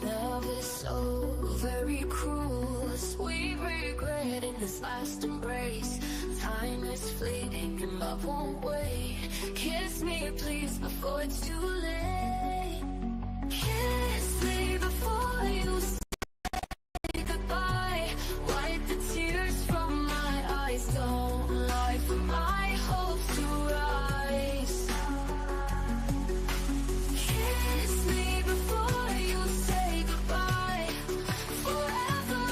Love is so very cruel, sweet regret in this last embrace. Time is fleeting and love won't wait. Kiss me please before it's too late. Kiss me before you say goodbye. Wipe the tears from my eyes. Don't lie for my hopes to rise. Kiss me before you say goodbye forever.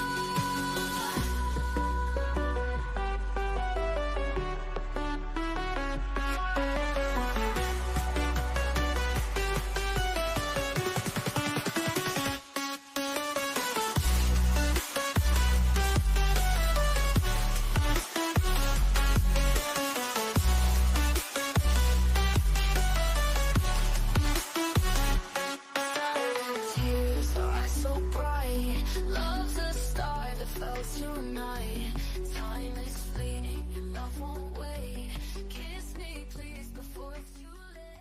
Tears are eyes so bright. Love's a star that fell tonight. Time is fleeting and love won't wait. Kiss me please before it's too late.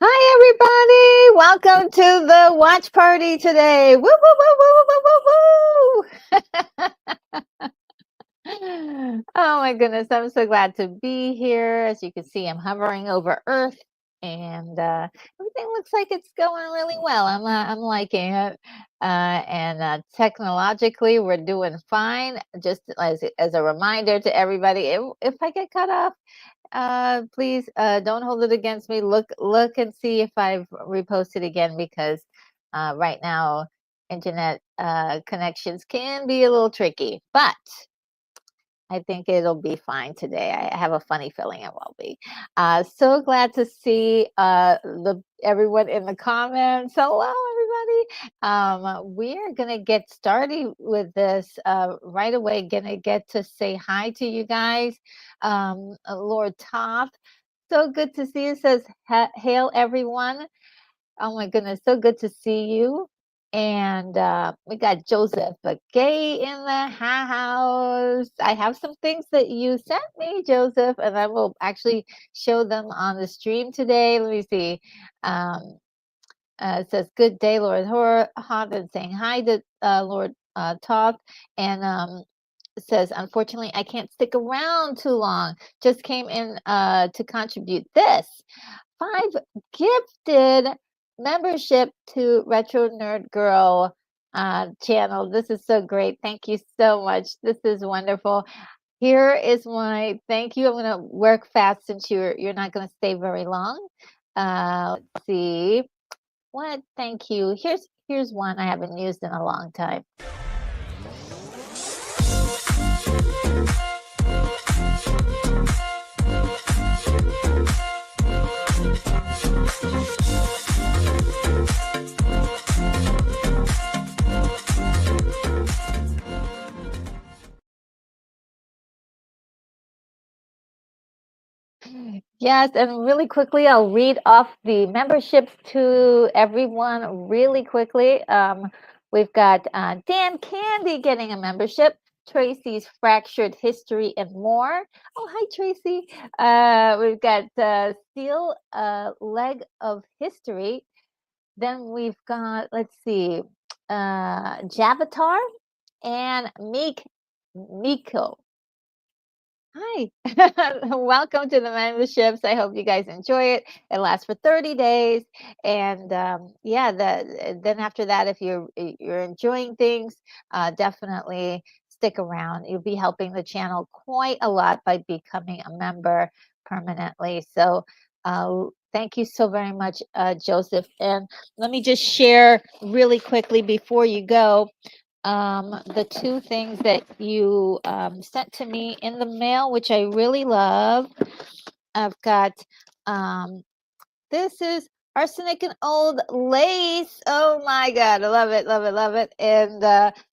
Hi, everybody. Welcome to the watch party today. Woo, woo, woo, woo, woo, woo, woo. Oh my goodness, I'm so glad to be here. As you can see, I'm hovering over Earth, and everything looks like it's going really well. I'm liking it, and technologically, we're doing fine. Just as a reminder to everybody, if I get cut off, please don't hold it against me. Look and see if I've reposted again, because right now internet connections can be a little tricky, but I think it'll be fine today. I have a funny feeling it will be. So glad to see everyone in the comments. Hello, everybody. We're gonna get started with this right away. Gonna get to say hi to you guys. Lord Top, so good to see you. Says hail everyone. Oh my goodness, so good to see you. And we got Joseph Gay in the house. I have some things that you sent me, Joseph, and I will actually show them on the stream today. Let me see. It says, good day, Lord Harvard, saying hi to Lord Talk. And it says, unfortunately, I can't stick around too long. Just came in to contribute this. 5 gifted membership to Retro Nerd Girl channel. This is so great. Thank you so much. This is wonderful. Here is my thank you. I'm going to work fast since you're not going to stay very long. Let's see. What? Thank you. Here's one I haven't used in a long time. Yes, and really quickly, I'll read off the memberships to everyone really quickly. We've got Dan Candy getting a membership, Tracy's Fractured History, and more. Oh, hi, Tracy. We've got Steel Leg of History. Then we've got, let's see, Javatar and Miko. Hi, welcome to the memberships. I hope you guys enjoy it. It lasts for 30 days, and yeah, then after that, if you're enjoying things, definitely stick around. You'll be helping the channel quite a lot by becoming a member permanently. So thank you so very much, Joseph. And let me just share really quickly before you go. The 2 things that you sent to me in the mail, which I really love. I've got this is Arsenic and Old Lace. Oh my God, I love it, love it, love it. And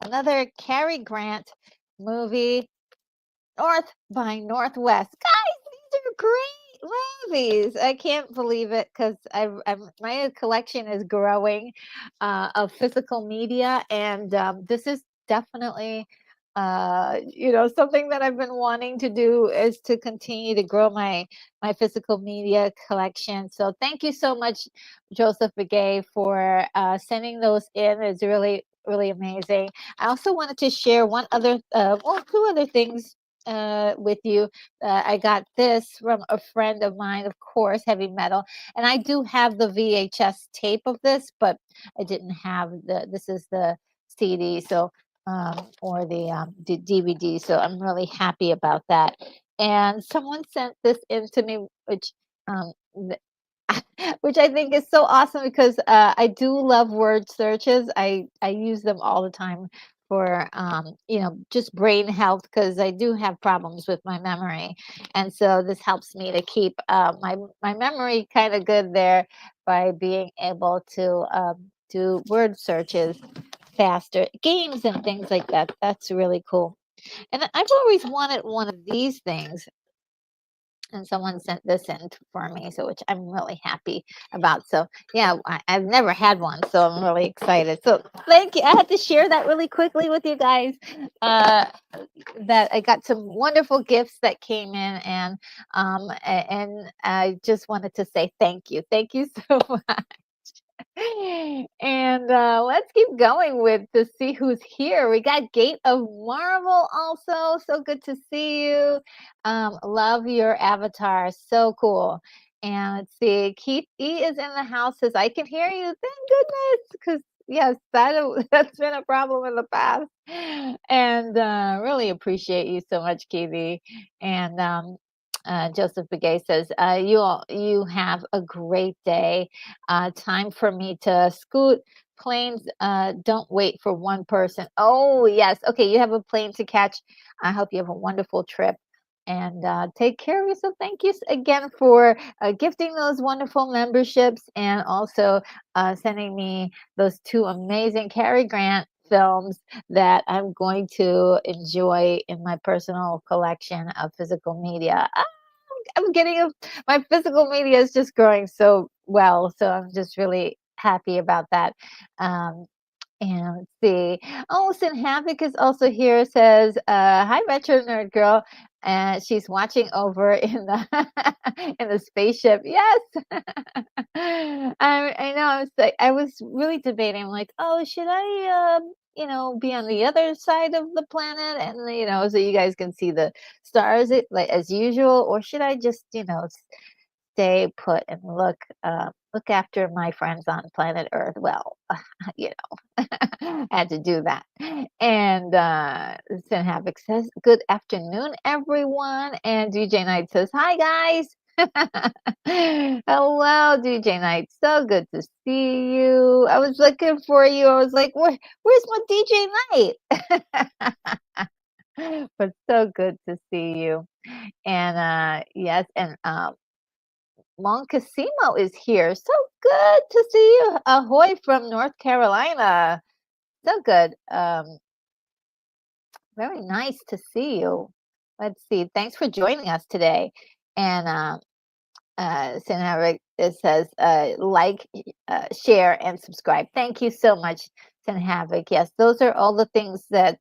another Cary Grant movie, North by Northwest. Guys, these are great. movies. I can't believe it because my collection is growing of physical media, and this is definitely, something that I've been wanting to do is to continue to grow my physical media collection. So thank you so much, Joseph Begay, for sending those in. It's really really amazing. I also wanted to share two other things with you. I got this from a friend of mine, of course, heavy metal, and I do have the VHS tape of this, but I didn't have this is the CD, so or the DVD, so I'm really happy about that. And someone sent this in to me, um, which I think is so awesome because I do love word searches. I use them all the time for just brain health because I do have problems with my memory, and so this helps me to keep my memory kind of good there by being able to do word searches faster, games and things like that. That's really cool. And I've always wanted one of these things, and someone sent this in for me, so which I'm really happy about. So yeah, I've never had one, so I'm really excited. So thank you. I had to share that really quickly with you guys. That I got some wonderful gifts that came in, and I just wanted to say thank you so much. And let's keep going with to see who's here. We got Gate of Marvel also. So good to see you. Love your avatar. So cool. And let's see. Keith E is in the house. Says I can hear you. Thank goodness. Because yes, that's been a problem in the past. And really appreciate you so much, Keith E. And Joseph Begay says, you have a great day. Time for me to scoot. Planes don't wait for one person. Oh, yes. Okay, you have a plane to catch. I hope you have a wonderful trip. And take care of yourself. Thank you again for gifting those wonderful memberships and also sending me those two amazing Cary Grant films that I'm going to enjoy in my personal collection of physical media. I'm getting my physical media is just growing so well, so I'm just really happy about that. Um, and let's see. Oh, Sin Havoc is also here. Says, "Hi, Retro Nerd Girl." And she's watching over in the in the spaceship. Yes, I know. I was really debating. I'm like, oh, should I, be on the other side of the planet, and so you guys can see the stars, like as usual, or should I just, stay put and look after my friends on planet Earth? Well, you had to do that. And Sin Havoc says, good afternoon, everyone. And DJ Knight says, hi, guys. Hello, DJ Knight. So good to see you. I was looking for you. I was like, where's my DJ Knight? But so good to see you. And yes, and Montecimo is here. So good to see you. Ahoy from North Carolina. So good. Very nice to see you. Let's see. Thanks for joining us today. And Sin it says like, share, and subscribe. Thank you so much, Sin Havoc. Yes, those are all the things that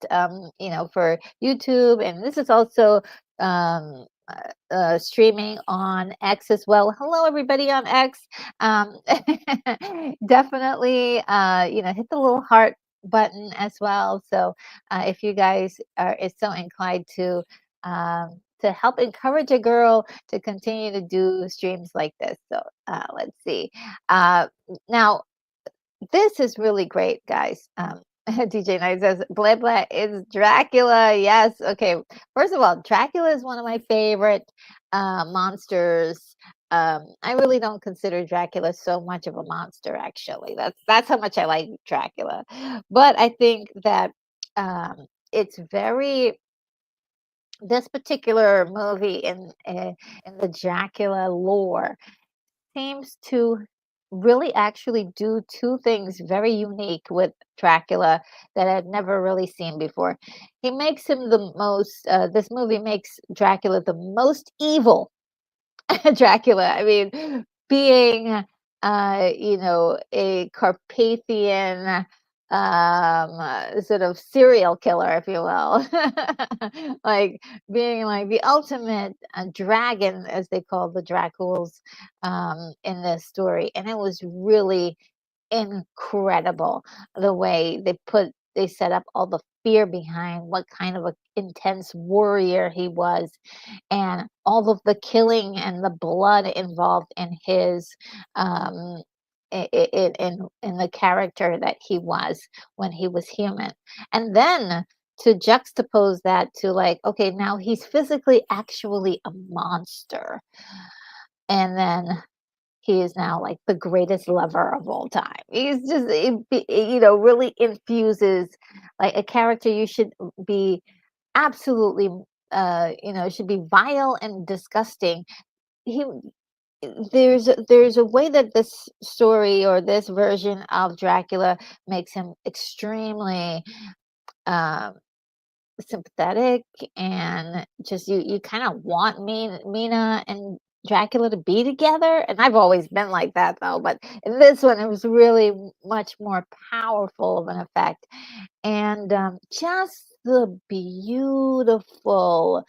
for YouTube, and this is also streaming on X as well. Hello, everybody on X. Definitely, hit the little heart button as well. So if you guys are is so inclined to help encourage a girl to continue to do streams like this. So let's see. Now, this is really great, guys. DJ Knight says, blah, blah is Dracula. Yes. Okay. First of all, Dracula is one of my favorite monsters. I really don't consider Dracula so much of a monster, actually. That's how much I like Dracula. But I think that it's very this particular movie in the Dracula lore seems to really actually do two things very unique with Dracula that I'd never really seen before. He makes him the most. This movie makes Dracula the most evil Dracula. I mean, being, a Carpathian, sort of serial killer, if you will, like being like the ultimate dragon, as they call the Draculas, in this story, and it was really incredible the way they set up all the fear behind what kind of a intense warrior he was, and all of the killing and the blood involved in his um in the character that he was when he was human. And then to juxtapose that to, like, okay, now he's physically actually a monster, and then he is now like the greatest lover of all time. He's just, really infuses like a character you should be absolutely, should be vile and disgusting. He there's a way that this story or this version of Dracula makes him extremely um sympathetic, and just you kind of want Mina and Dracula to be together. And I've always been like that though, but in this one it was really much more powerful of an effect. And just the beautiful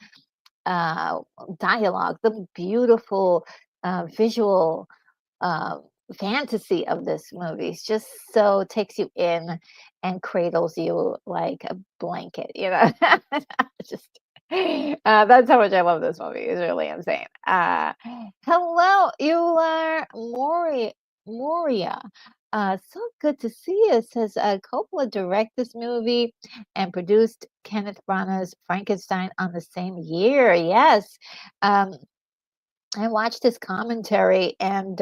uh, dialogue, the beautiful visual uh, fantasy of this movie is just so takes you in and cradles you like a blanket, just that's how much I love this movie. It's really insane. Hello, Euler Moria. So good to see you. Says Coppola directed this movie and produced Kenneth Branagh's Frankenstein on the same year. Yes. Um, I watched his commentary, and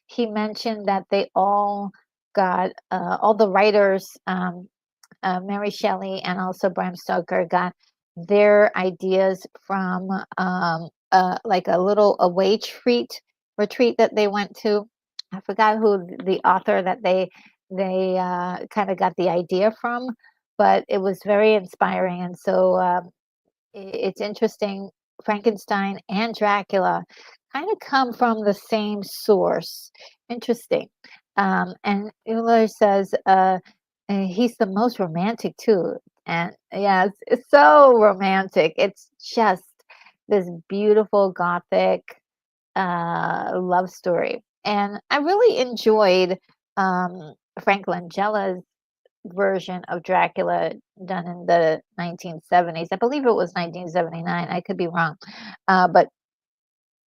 he mentioned that they all got all the writers, Mary Shelley and also Bram Stoker, got their ideas from like a little away retreat that they went to. I forgot who the author that they kind of got the idea from, but it was very inspiring. And so it's interesting. Frankenstein and Dracula kind of come from the same source. Interesting. And Euler says he's the most romantic too. And yeah, it's so romantic. It's just this beautiful gothic love story. And I really enjoyed Frank Langella's version of Dracula done in the 1970s. I believe it was 1979. I could be wrong, but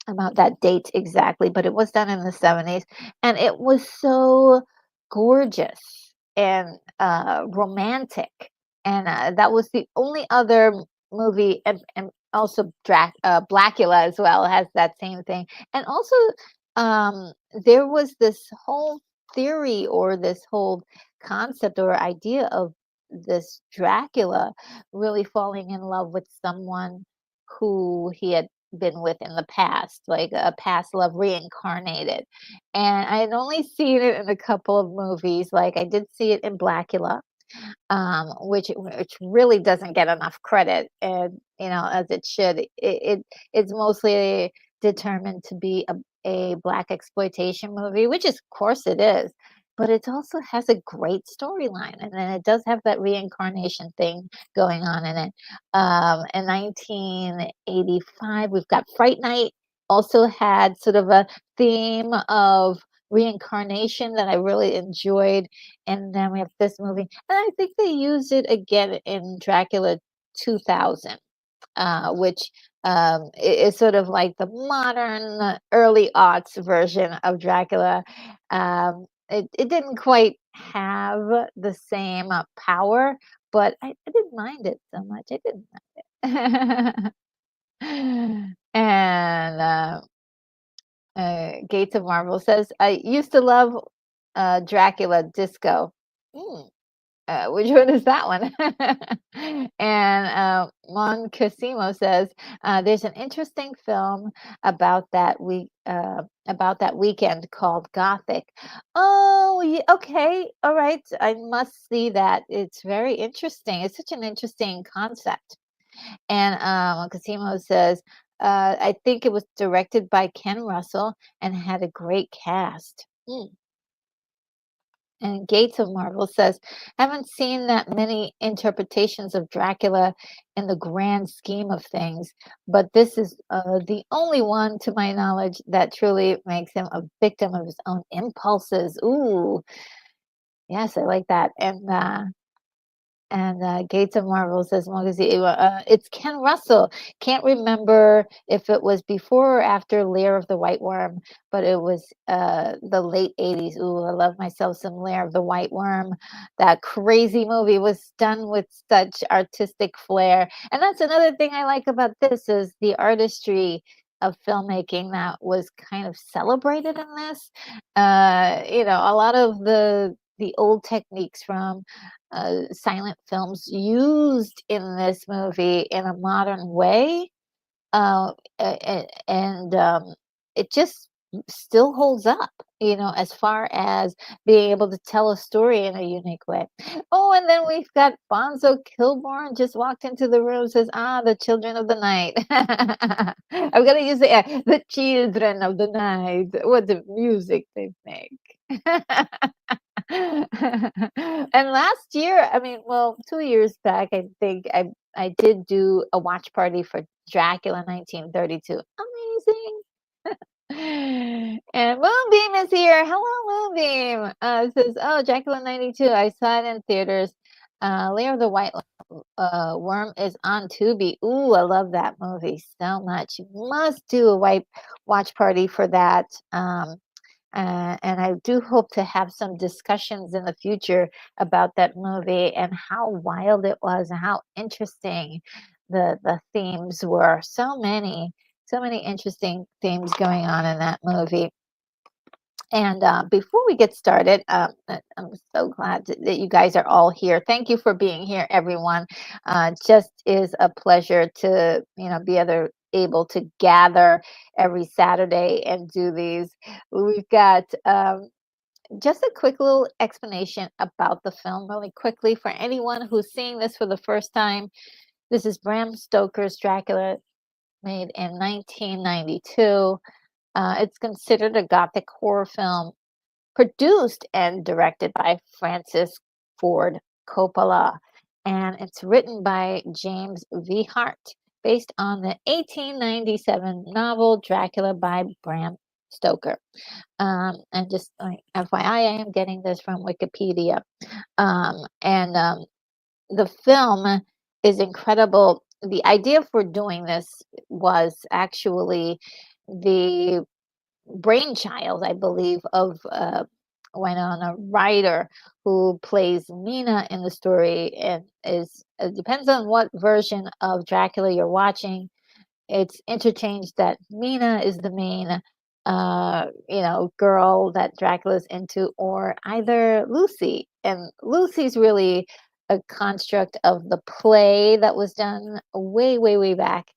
about that date exactly. But it was done in the 70s, and it was so gorgeous and romantic. And that was the only other movie, and also Blackula as well has that same thing. And also, there was this whole theory or this whole concept or idea of this Dracula really falling in love with someone who he had been with in the past, like a past love reincarnated. And I had only seen it in a couple of movies. Like I did see it in Blackula, which really doesn't get enough credit, and as it should. It's mostly determined to be a black exploitation movie, which is, of course, it is. But it also has a great storyline, and then it does have that reincarnation thing going on in it. In 1985, we've got Fright Night. Also had sort of a theme of reincarnation that I really enjoyed. And then we have this movie, and I think they used it again in Dracula 2000, which is sort of like the modern early aughts version of Dracula. It didn't quite have the same power, but I didn't mind it so much. I didn't mind it. And Gates of Marvel says, I used to love Dracula Disco. Mm. Which one is that one? And Mon Casimo says there's an interesting film about that weekend called Gothic. Oh, yeah, okay, all right. I must see that. It's very interesting. It's such an interesting concept. And Casimo says I think it was directed by Ken Russell and had a great cast. And Gates of Marvel says, haven't seen that many interpretations of Dracula in the grand scheme of things, but this is the only one, to my knowledge, that truly makes him a victim of his own impulses. Ooh, yes, I like that. And Gates of Marvel says, long as it's Ken Russell. Can't remember if it was before or after Lair of the White Worm, but it was the late 80s. Ooh, I love myself some Lair of the White Worm. That crazy movie was done with such artistic flair. And that's another thing I like about this is the artistry of filmmaking that was kind of celebrated in this. A lot of the old techniques from silent films used in this movie in a modern way, and it just still holds up, as far as being able to tell a story in a unique way. Oh, and then we've got Bonzo Kilborn just walked into the room, says, the children of the night. I'm going to use the children of the night. What the music they make. And last year, I mean, well, 2 years back, I think I did do a watch party for Dracula 1932. Amazing. And Moonbeam is here. Hello, Moonbeam. Says, oh, Dracula 92. I saw it in theaters. Lair of the White Worm is on Tubi. Ooh, I love that movie so much. You must do a watch party for that. And I do hope to have some discussions in the future about that movie and how wild it was and how interesting the themes were. So many interesting themes going on in that movie. And before we get started, I'm so glad that you guys are all here. Thank you for being here, everyone. Just is a pleasure to be able to gather every Saturday and do these. We've got just a quick little explanation about the film, really quickly, for anyone who's seeing this for the first time. This is Bram Stoker's Dracula, made in 1992. It's considered a gothic horror film, produced and directed by Francis Ford Coppola, and it's written by James V. Hart, based on the 1897 novel Dracula by Bram Stoker. And just FYI, I am getting this from Wikipedia. And the film is incredible. The idea for doing this was actually the brainchild, I believe, of Winona Ryder, who plays Mina in the story, and it depends on what version of Dracula you're watching. It's interchanged that Mina is the main, girl that Dracula's into, or either Lucy. And Lucy's really a construct of the play that was done way, way, way back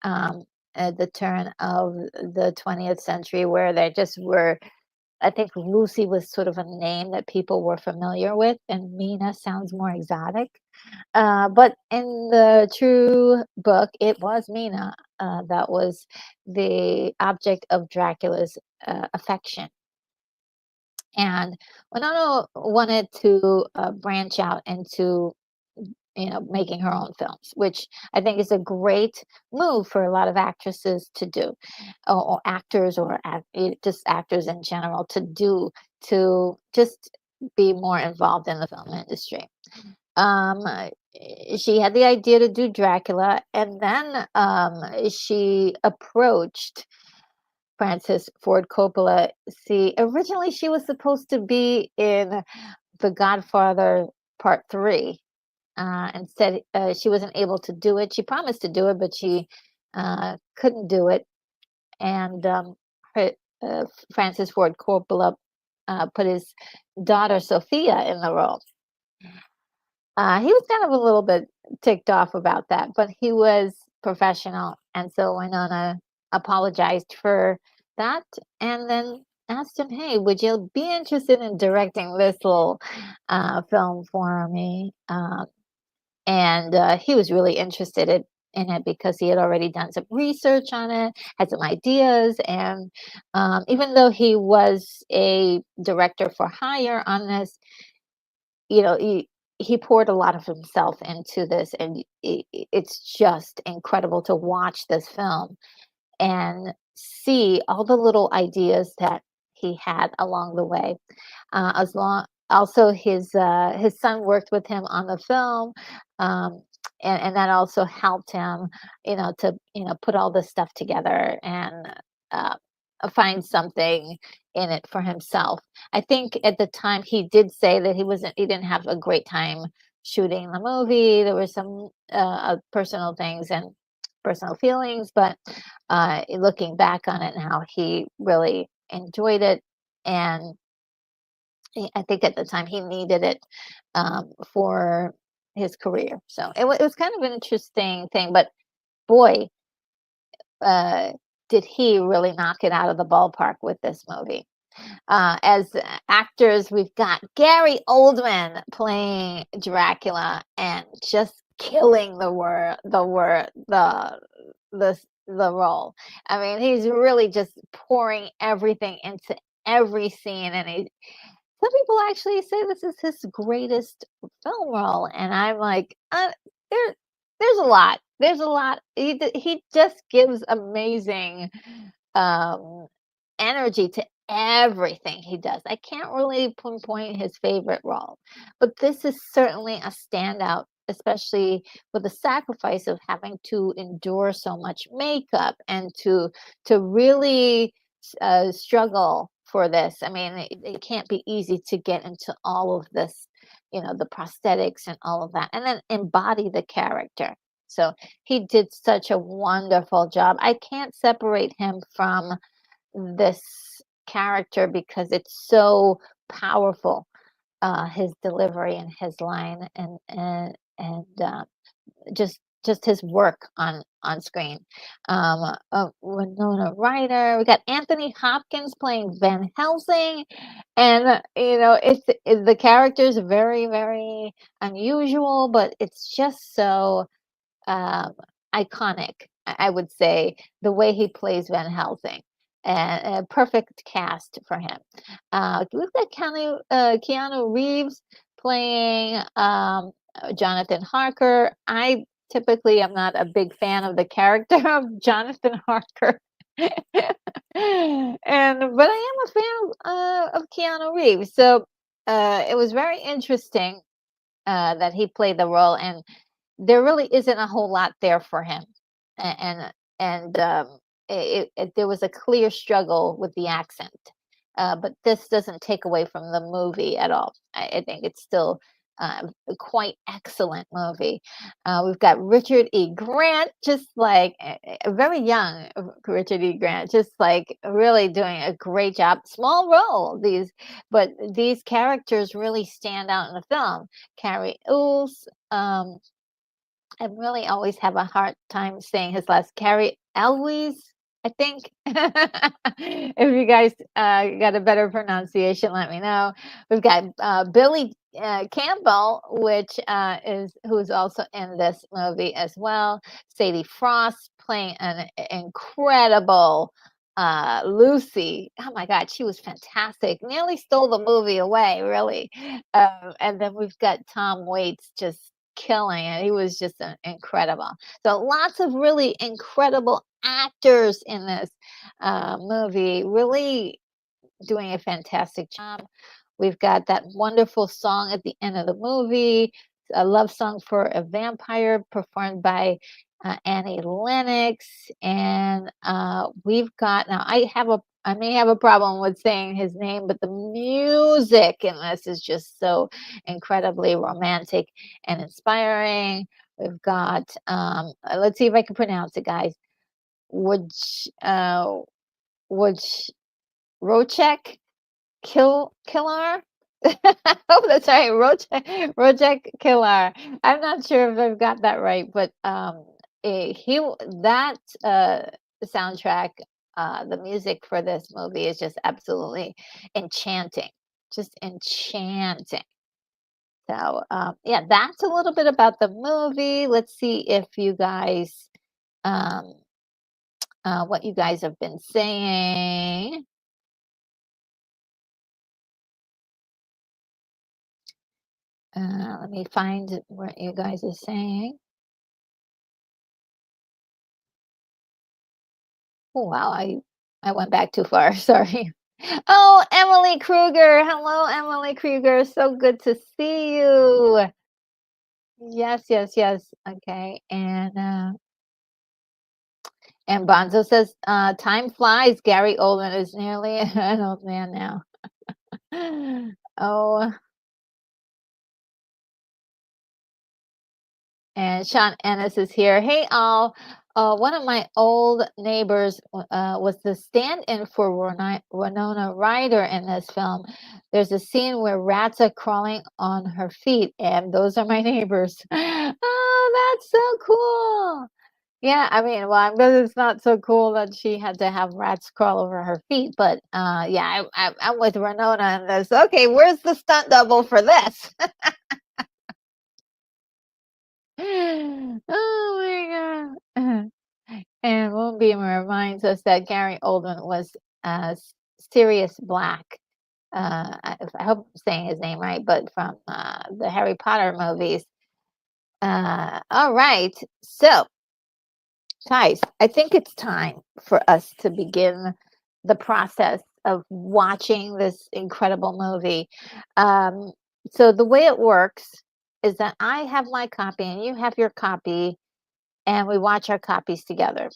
at the turn of the 20th century, where there just were. I think Lucy was sort of a name that people were familiar with, and Mina sounds more exotic. But in the true book, it was Mina that was the object of Dracula's affection. And Winona wanted to branch out into making her own films, which I think is a great move for a lot of actresses to do, or actors, or just actors in general to do, to just be more involved in the film industry. Um, she had the idea to do Dracula, and then she approached Francis Ford Coppola. See, originally she was supposed to be in The Godfather Part 3. Instead, she wasn't able to do it. She promised to do it, but she couldn't do it. And her, Francis Ford Coppola put his daughter Sophia in the role. He was kind of a little bit ticked off about that, but he was professional, and so Winona apologized for that, and then asked him, "Hey, would you be interested in directing this little film for me?" And he was really interested. in it because he had already done some research on it, had some ideas, and even though he was a director for hire on this, you know, he poured a lot of himself into this, and it's just incredible to watch this film and see all the little ideas that he had along the way. As long Also his son worked with him on the film, um, and that also helped him, to put all this stuff together and uh, find something in it for himself. I think at the time he did say that he didn't have a great time shooting the movie. There were some personal things and personal feelings, but looking back on it and how he really enjoyed it, and I think at the time he needed it for his career. So it was kind of an interesting thing, but boy, uh, did he really knock it out of the ballpark with this movie. As actors, we've got Gary Oldman playing Dracula and just killing the role. I mean, he's really just pouring everything into every scene, and some people actually say this is his greatest film role, and I'm like, there, there's a lot. There's a lot. He just gives amazing um, energy to everything he does. I can't really pinpoint his favorite role, but this is certainly a standout, especially with the sacrifice of having to endure so much makeup and to really struggle for this. I mean, it can't be easy to get into all of this, the prosthetics and all of that, and then embody the character. So he did such a wonderful job. I can't separate him from this character because it's so powerful, his delivery and his line, and just his work on screen. Winona Ryder. We got Anthony Hopkins playing Van Helsing, and the character is very, very unusual, but it's just so um, iconic. I would say the way he plays Van Helsing, and a perfect cast for him. We've got Keanu Reeves playing Jonathan Harker. I typically am not a big fan of the character of Jonathan Harker. But I am a fan of Keanu Reeves. So it was very interesting that he played the role, and there really isn't a whole lot there for him, and there was a clear struggle with the accent, but this doesn't take away from the movie at all. I think it's still a quite excellent movie. We've got Richard E. Grant, just like a very young Richard E. Grant, just like really doing a great job. Small role, but these characters really stand out in the film. Carrie Ells, I really always have a hard time saying his last. Carrie Elwes, I think. If you guys got a better pronunciation, let me know. We've got Billy Campbell, who's also in this movie as well. Sadie Frost playing an incredible Lucy. Oh my God, she was fantastic. Nearly stole the movie away, really. And then we've got Tom Waits just killing it. He was just incredible. So lots of really incredible actors in this movie, really doing a fantastic job. We've got that wonderful song at the end of the movie, a love song for a vampire, performed by Annie Lennox. And we've got, now I may have a problem with saying his name, but the music in this is just so incredibly romantic and inspiring. We've got, let's see if I can pronounce it, guys. Would Rochek Killar? I hope that's right. Rojek Killar. I'm not sure if I've got that right, but that soundtrack, the music for this movie is just absolutely enchanting. Just enchanting. So, yeah, that's a little bit about the movie. Let's see if you guys, um, what you guys have been saying. Let me find what you guys are saying. Oh, wow, I went back too far. Sorry. Oh, Emily Kruger. Hello, Emily Kruger. So good to see you. Yes, yes, yes. Okay. And Bonzo says, time flies. Gary Oldman is nearly an old man now. Oh, and Sean Ennis is here. Hey, all. One of my old neighbors was the stand-in for Winona Ryder in this film. There's a scene where rats are crawling on her feet, and those are my neighbors. Oh, that's so cool. Yeah, I mean, well, I guess it's not so cool that she had to have rats crawl over her feet, but yeah, I'm with Winona on this. Okay, where's the stunt double for this? Oh my god. And Moonbeamer reminds us that Gary Oldman was Sirius Black. I hope I'm saying his name right, but from the Harry Potter movies. All right. So, guys, I think it's time for us to begin the process of watching this incredible movie. Um, so, the way it works is that I have my copy and you have your copy, and we watch our copies together.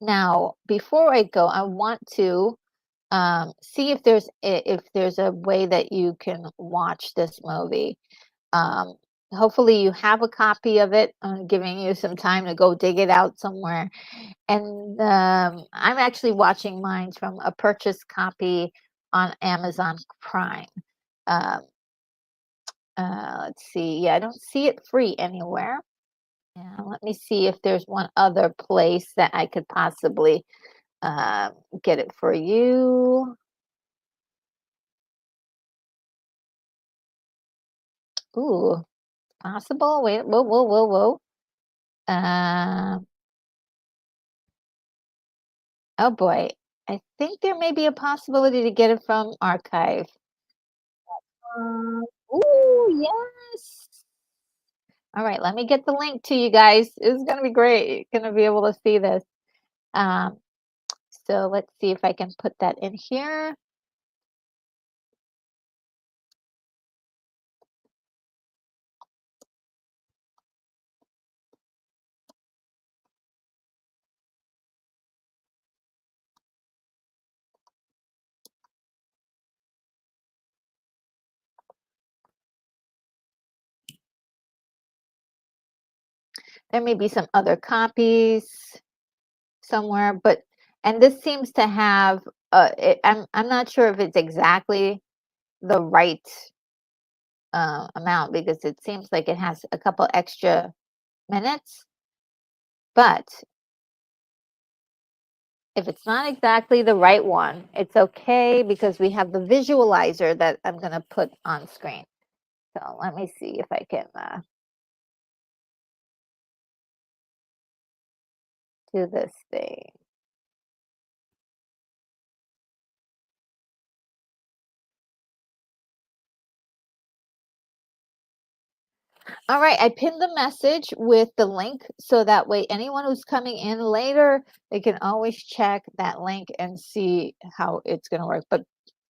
Now, before I go, I want to see if there's a way that you can watch this movie. Um, Hopefully, you have a copy of it. I'm giving you some time to go dig it out somewhere. And I'm actually watching mine from a purchased copy on Amazon Prime. Um, let's see. Yeah, I don't see it free anywhere. Yeah, let me see if there's one other place that I could possibly uh, get it for you. Ooh, possible. Wait, whoa, whoa, whoa, whoa. Uh, oh boy. I think there may be a possibility to get it from archive. Um, ooh, yes. All right, let me get the link to you guys. It's gonna be great. You're gonna be able to see this. Um, so let's see if I can put that in here. There may be some other copies somewhere, but and this seems to have I'm not sure if it's exactly the right amount because it seems like it has a couple extra minutes, but if it's not exactly the right one, it's okay because we have the visualizer that I'm going to put on screen. So let me see if I can do this thing. All right, I pinned the message with the link so that way anyone who's coming in later, they can always check that link and see how it's going to work. But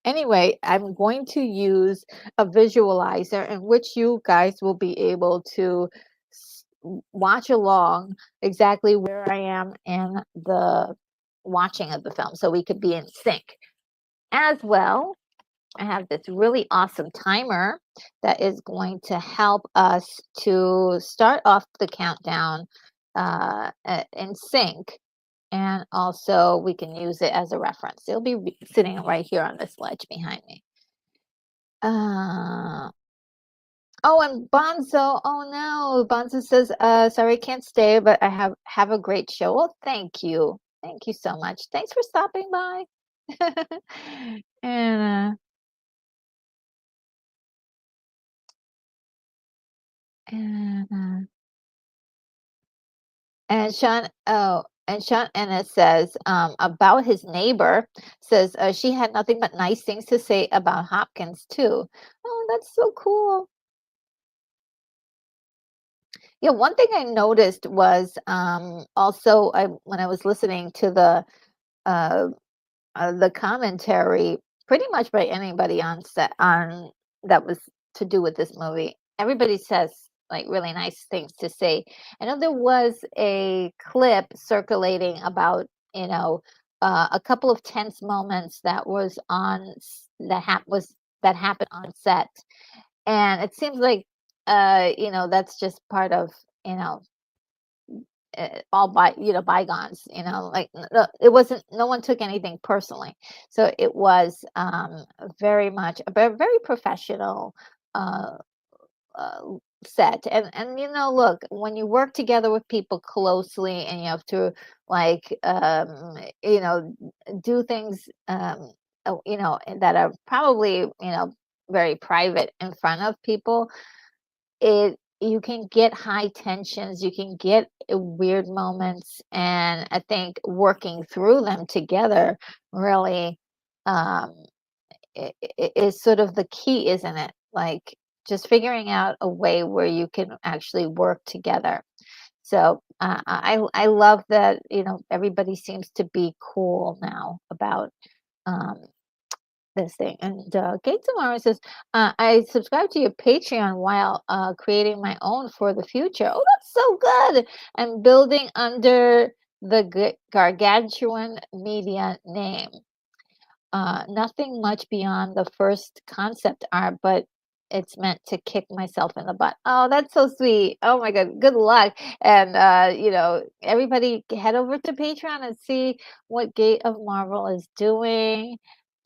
anyway, I'm going to use a visualizer in which you guys will be able to watch along exactly where I am in the watching of the film so we could be in sync. As well, I have this really awesome timer that is going to help us to start off the countdown in sync. And also, we can use it as a reference. It'll be sitting right here on this ledge behind me. Uh, oh, and Bonzo. Oh no, Bonzo says, "Sorry, can't stay, but I have a great show." Well, thank you so much. Thanks for stopping by. And And, Sean Ennis says, about his neighbor, says, she had nothing but nice things to say about Hopkins too. Oh, that's so cool. Yeah, one thing I noticed was, also, when I was listening to uh the commentary pretty much by anybody on set on that was to do with this movie. Everybody says like really nice things to say. I know there was a clip circulating about, you know, a couple of tense moments that was that happened on set, and it seems like, that's just part of, you know, all bygones, like it wasn't, no one took anything personally, so it was, very much a very professional, uh, uh, set. And look, when you work together with people closely and you have to, like, do things, that are probably, very private in front of people, it you can get high tensions, you can get, weird moments, and I think working through them together really, um, is sort of the key, isn't it? Like, just figuring out a way where you can actually work together. So, I love that, everybody seems to be cool now about, um, this thing. And Kate tomorrow says, I subscribe to your Patreon while creating my own for the future. Oh, that's so good. I'm building under the Gargantuan Media name. Nothing much beyond the first concept art, but it's meant to kick myself in the butt. Oh, that's so sweet. Oh my God. Good luck. And, everybody head over to Patreon and see what Gate of Marvel is doing.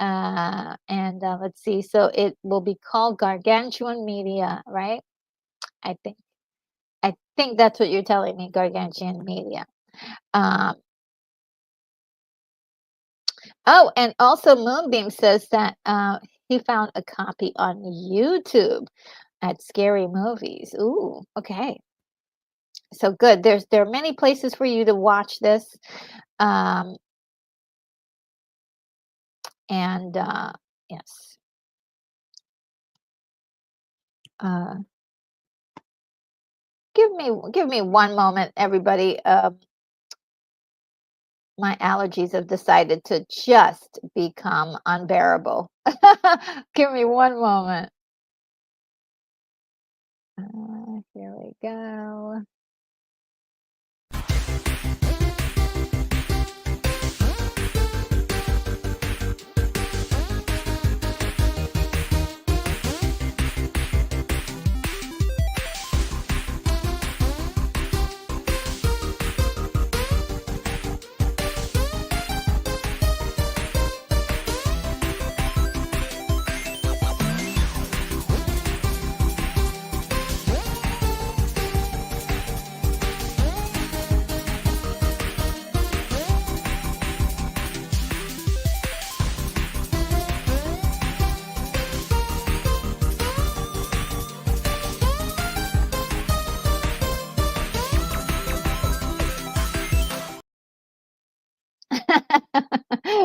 And let's see. So it will be called Gargantuan Media, right? I think, I think that's what you're telling me, Gargantuan Media. Um, Oh, and also Moonbeam says that, he found a copy on YouTube at Scary Movies. Ooh, okay. So good. There are many places for you to watch this. Um, and yes. Uh, give me one moment, everybody. My allergies have decided to just become unbearable. Give me one moment. Here we go.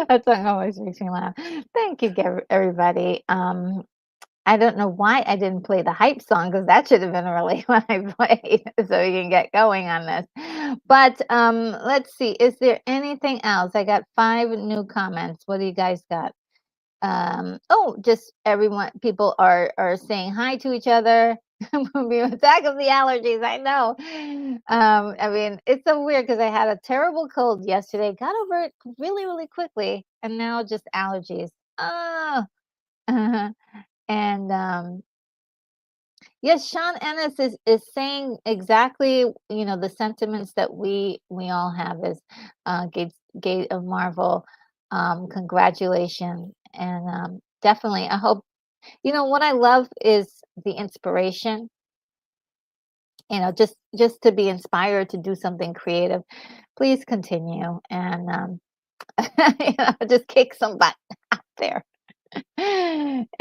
That song always makes me laugh. Thank you, everybody. I don't know why I didn't play the hype song because that should have been really what I played so we can get going on this. But let's see. Is there anything else? I got 5 new comments. What do you guys got? Oh, just everyone, people are saying hi to each other. Attack of the allergies. I know. I mean, it's so weird because I had a terrible cold yesterday, got over it really, really quickly, and now just allergies. Oh, and yes, Sean Ennis is saying exactly, the sentiments that we all have is, Gate of Marvel. Congratulations, and definitely, I hope, what I love is the inspiration. Just to be inspired to do something creative. Please continue and just kick some butt out there.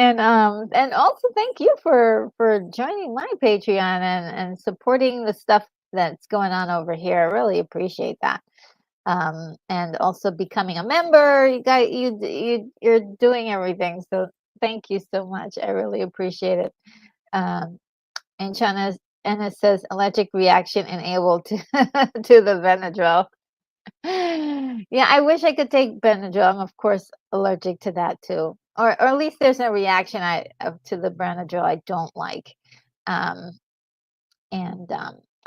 And also thank you for joining my Patreon and supporting the stuff that's going on over here. I really appreciate that. And also becoming a member. You guys, you're doing everything. So thank you so much. I really appreciate it. Um, and China and it says allergic reaction enabled to to the Benadryl. Yeah, I wish I could take Benadryl. I'm of course allergic to that too, or at least there's a reaction to the Benadryl I don't like. Um, and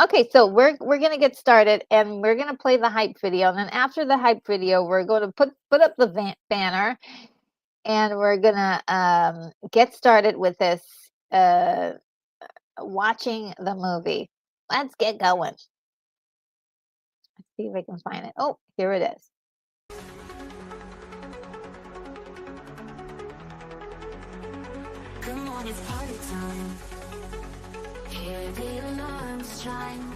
okay, so we're gonna get started, and we're gonna play the hype video, and then after the hype video, we're going to put up the banner, and we're gonna get started with this watching the movie. Let's get going. Let's see if I can find it. Oh, here it is. Come on, it's party time. Hear the alarms chime.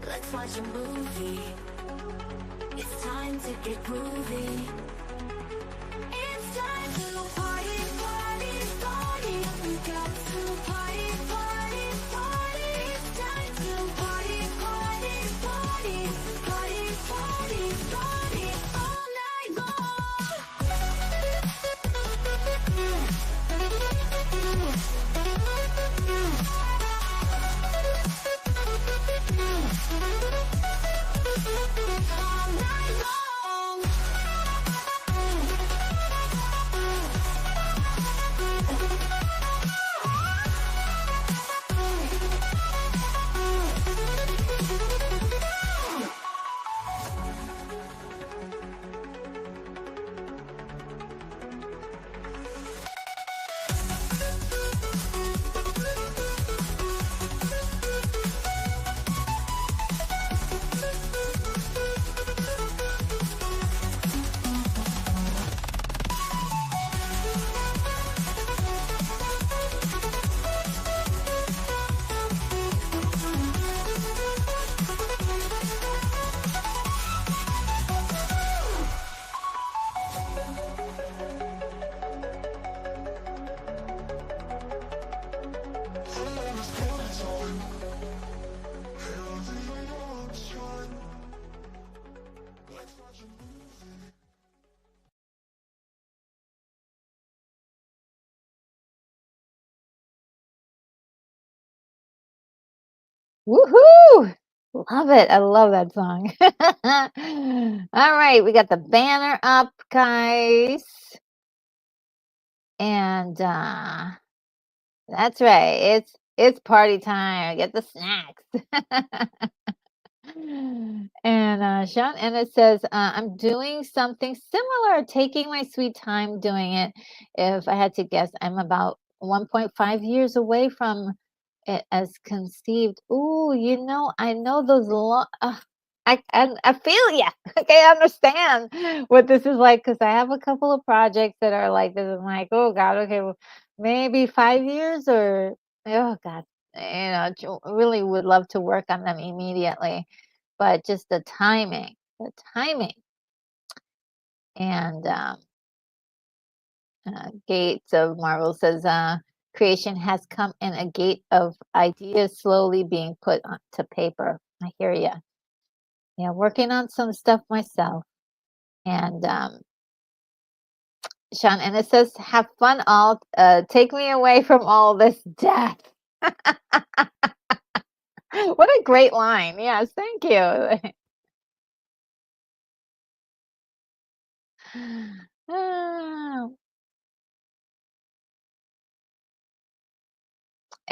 Let's watch a movie. It's time to get groovy. It's time to party, party, party. We got to party, party, party. It's time to party, party, party. Party, party, party all night long. All night long. Woohoo! Love it. I love that song. All right, we got the banner up, guys. And that's right. It's party time. Get the snacks. And Sean and it says, I'm doing something similar, taking my sweet time doing it. If I had to guess, I'm about 1.5 years away from it as conceived. Ooh, I know those long. I feel ya. Okay, I understand what this is like because I have a couple of projects that are like this. I'm like, oh God, okay, well, maybe 5 years or oh God, really would love to work on them immediately, but just the timing, and Gates of Marvel says, creation has come in a gate of ideas slowly being put to paper. I hear you. Yeah, working on some stuff myself. And Sean, and it says, have fun all, take me away from all this death. What a great line. Yes, thank you. Oh.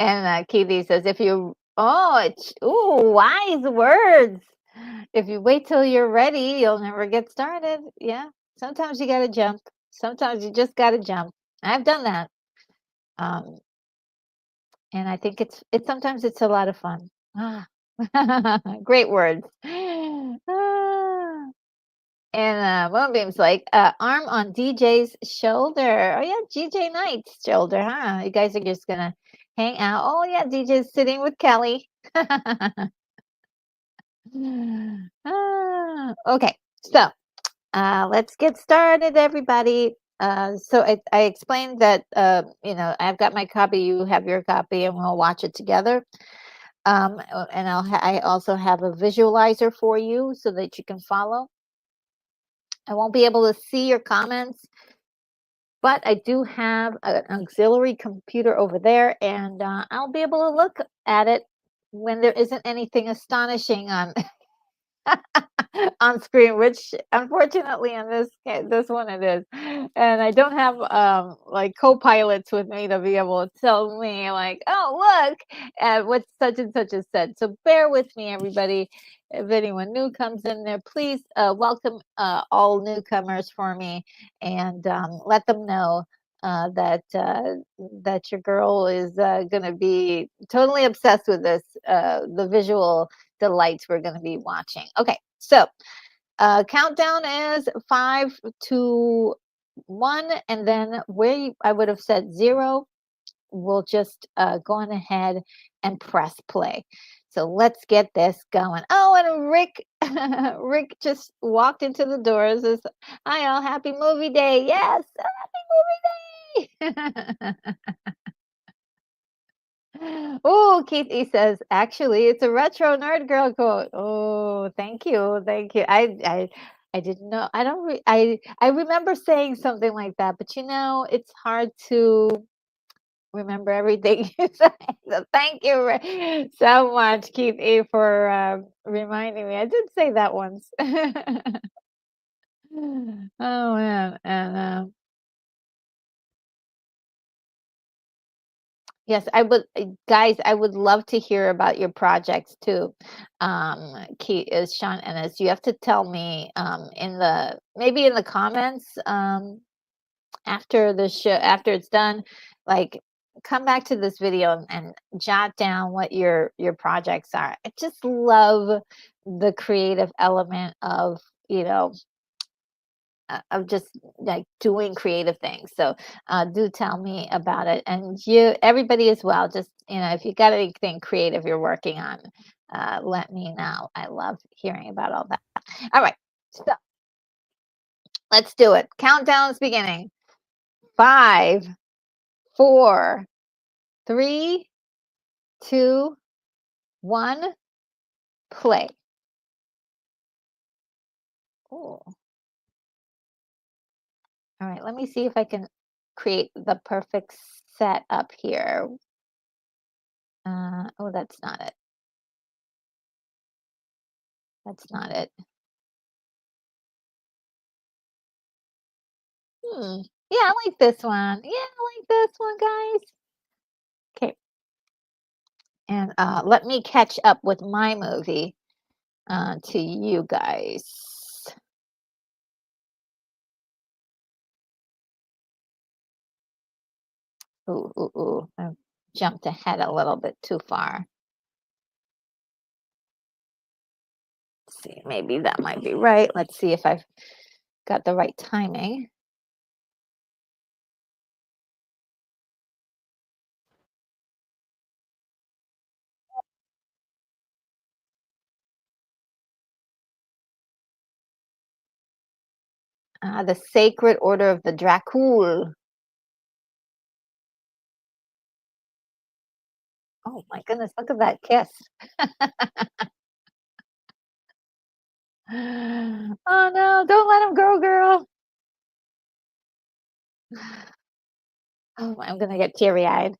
And Keithy says, if you, ooh, wise words. If you wait till you're ready, you'll never get started. Yeah. Sometimes you got to jump. Sometimes you just got to jump. I've done that. Um, and I think sometimes it's a lot of fun. Ah. Great words. Ah. And Moonbeam's like, arm on DJ's shoulder. Oh, yeah, DJ Knight's shoulder, huh? You guys are just going to hang out. Oh, yeah, DJ's sitting with Kelly. Okay, so let's get started, everybody. So I explained that, I've got my copy, you have your copy, and we'll watch it together. And I also have a visualizer for you so that you can follow. I won't be able to see your comments, but I do have an auxiliary computer over there, and I'll be able to look at it when there isn't anything astonishing on on screen, which unfortunately in this one it is. And I don't have like co-pilots with me to be able to tell me like, oh look at what such and such is said. So bear with me, everybody. If anyone new comes in there, please welcome all newcomers for me, and let them know that your girl is going to be totally obsessed with this, the visual delights we're going to be watching. Okay, so countdown is 5 to 1, and then I would have said 0, we'll just go on ahead and press play. So let's get this going. Oh, and Rick, Rick just walked into the doors. Says, "Hi, all, happy movie day!" Yes, happy movie day. Oh, Keith E says, actually, it's a retro nerd girl quote. Oh, thank you, thank you. I didn't know. I don't. I remember saying something like that, but it's hard to remember everything you say. So thank you so much, Keith E, for reminding me. I did say that once. Oh man, and yes, I would, guys. I would love to hear about your projects too. Is Sean Ennis. You have to tell me maybe in the comments after the show, after it's done. Like, come back to this video and jot down what your projects are. I just love the creative element of you know of just like doing creative things. So do tell me about it, and everybody as well. Just if you got anything creative you're working on, let me know. I love hearing about all that. All right, so let's do it. Countdown is beginning. 5, 4, 3, 2, 1, play. Oh, all right. Let me see if I can create the perfect setup here. Oh, that's not it. That's not it. Yeah, I like this one. Yeah, I like this one, guys. Okay, and let me catch up with my movie to you guys. Ooh, ooh, ooh. I jumped ahead a little bit too far. Let's see, maybe that might be right. Let's see if I've got the right timing. The Sacred Order of the Dracula. Oh my goodness, look at that kiss. Oh no, don't let him go, girl. Oh, I'm gonna get teary-eyed.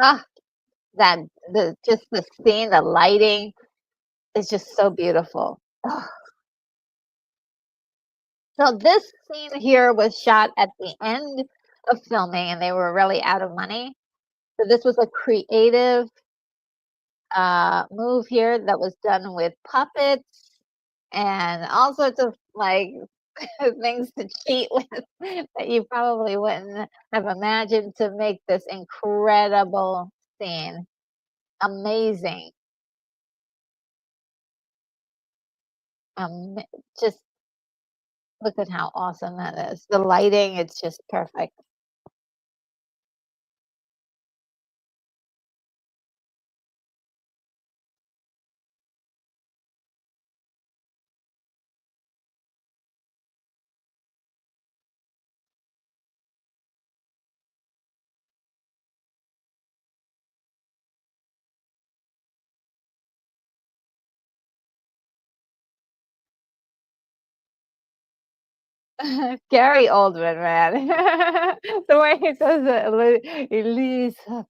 Ah, that just the scene, the lighting is just so beautiful. Ugh. So this scene here was shot at the end of filming, and they were really out of money. So this was a creative move here that was done with puppets and all sorts of like things to cheat with that you probably wouldn't have imagined to make this incredible scene. Amazing. Um, just look at how awesome that is. The lighting, it's just perfect. Gary Oldman, man. The way he says it, Elizabeth.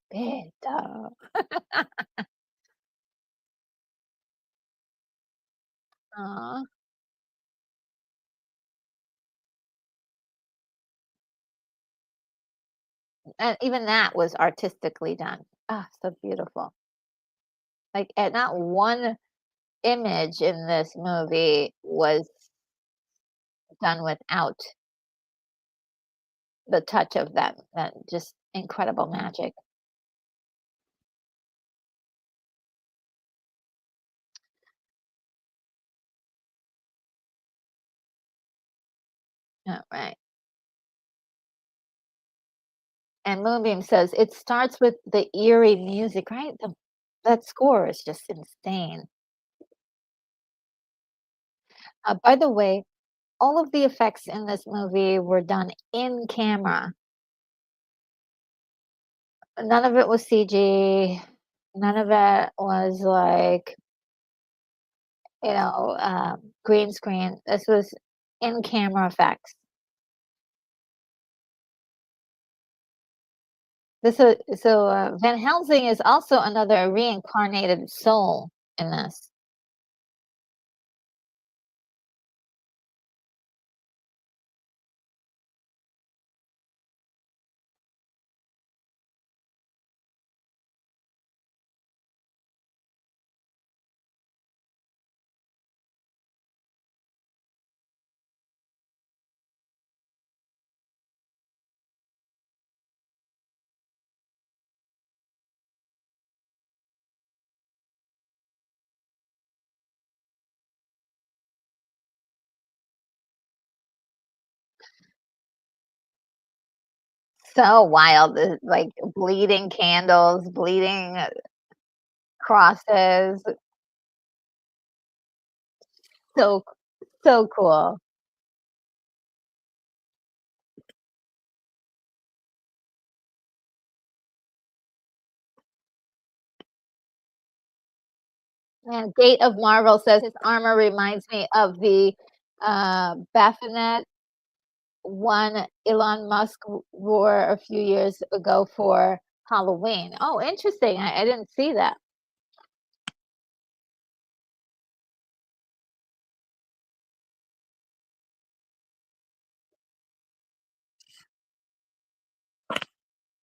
Aw, and even that was artistically done. Ah, so beautiful. Like, and not one image in this movie was done without the touch of that just incredible magic. Yeah, right. And Moonbeam says it starts with the eerie music, right? That score is just insane. By the way, all of the effects in this movie were done in camera. None of it was CG. None of it was like, green screen. This was in camera effects. Van Helsing is also another reincarnated soul in this. So wild, like bleeding candles, bleeding crosses. So so cool. And Gate of Marvel says his armor reminds me of the Baphomet one Elon Musk wore a few years ago for Halloween. Oh, interesting. I didn't see that.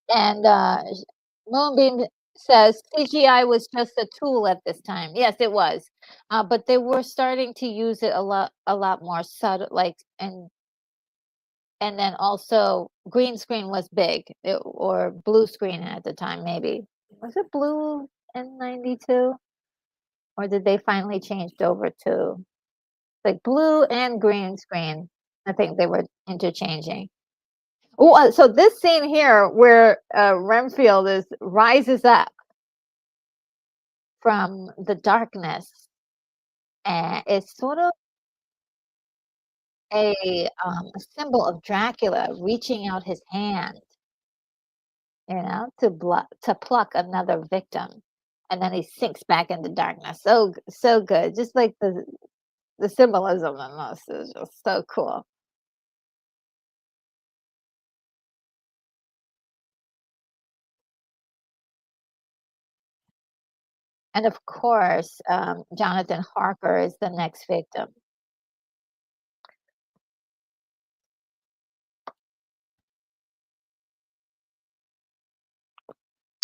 And Moonbeam says CGI was just a tool at this time. Yes, it was, but they were starting to use it a lot more subtle, like and then also green screen was big, or blue screen at the time. Maybe was it blue in '92, or did they finally changed over to like blue and green screen? I think they were interchanging. Oh, so this scene here where Renfield is rises up from the darkness, and it's sort of a symbol of Dracula reaching out his hand, to pluck another victim, and then he sinks back into darkness. So good. Just like the symbolism in this is just so cool. And of course, Jonathan Harker is the next victim,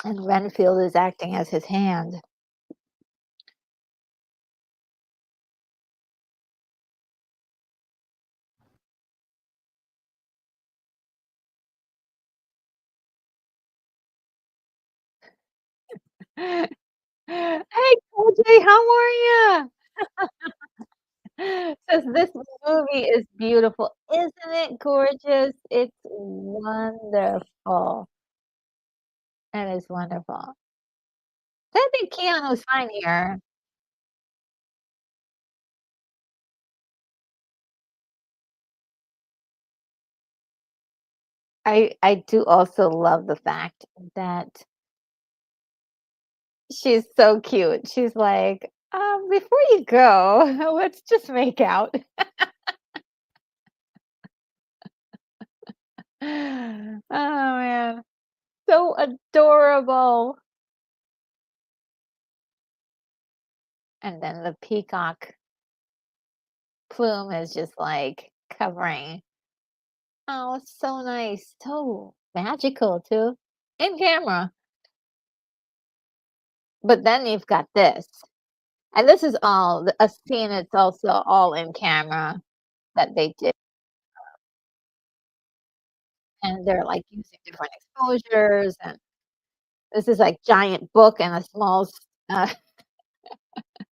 and Renfield is acting as his hand. Hey, Coach, how are you? Says this movie is beautiful. Isn't it gorgeous? It's wonderful. It is wonderful. I think Keanu's fine here. I do also love the fact that she's so cute. She's like, before you go, let's just make out." Oh, man. So adorable. And then the peacock plume is just, like, covering. Oh, it's so nice. So magical too. In camera. But then you've got this. And this is all a scene, it's also all in camera that they did, and they're, like, using different exposures, and this is, like, giant book and a small uh,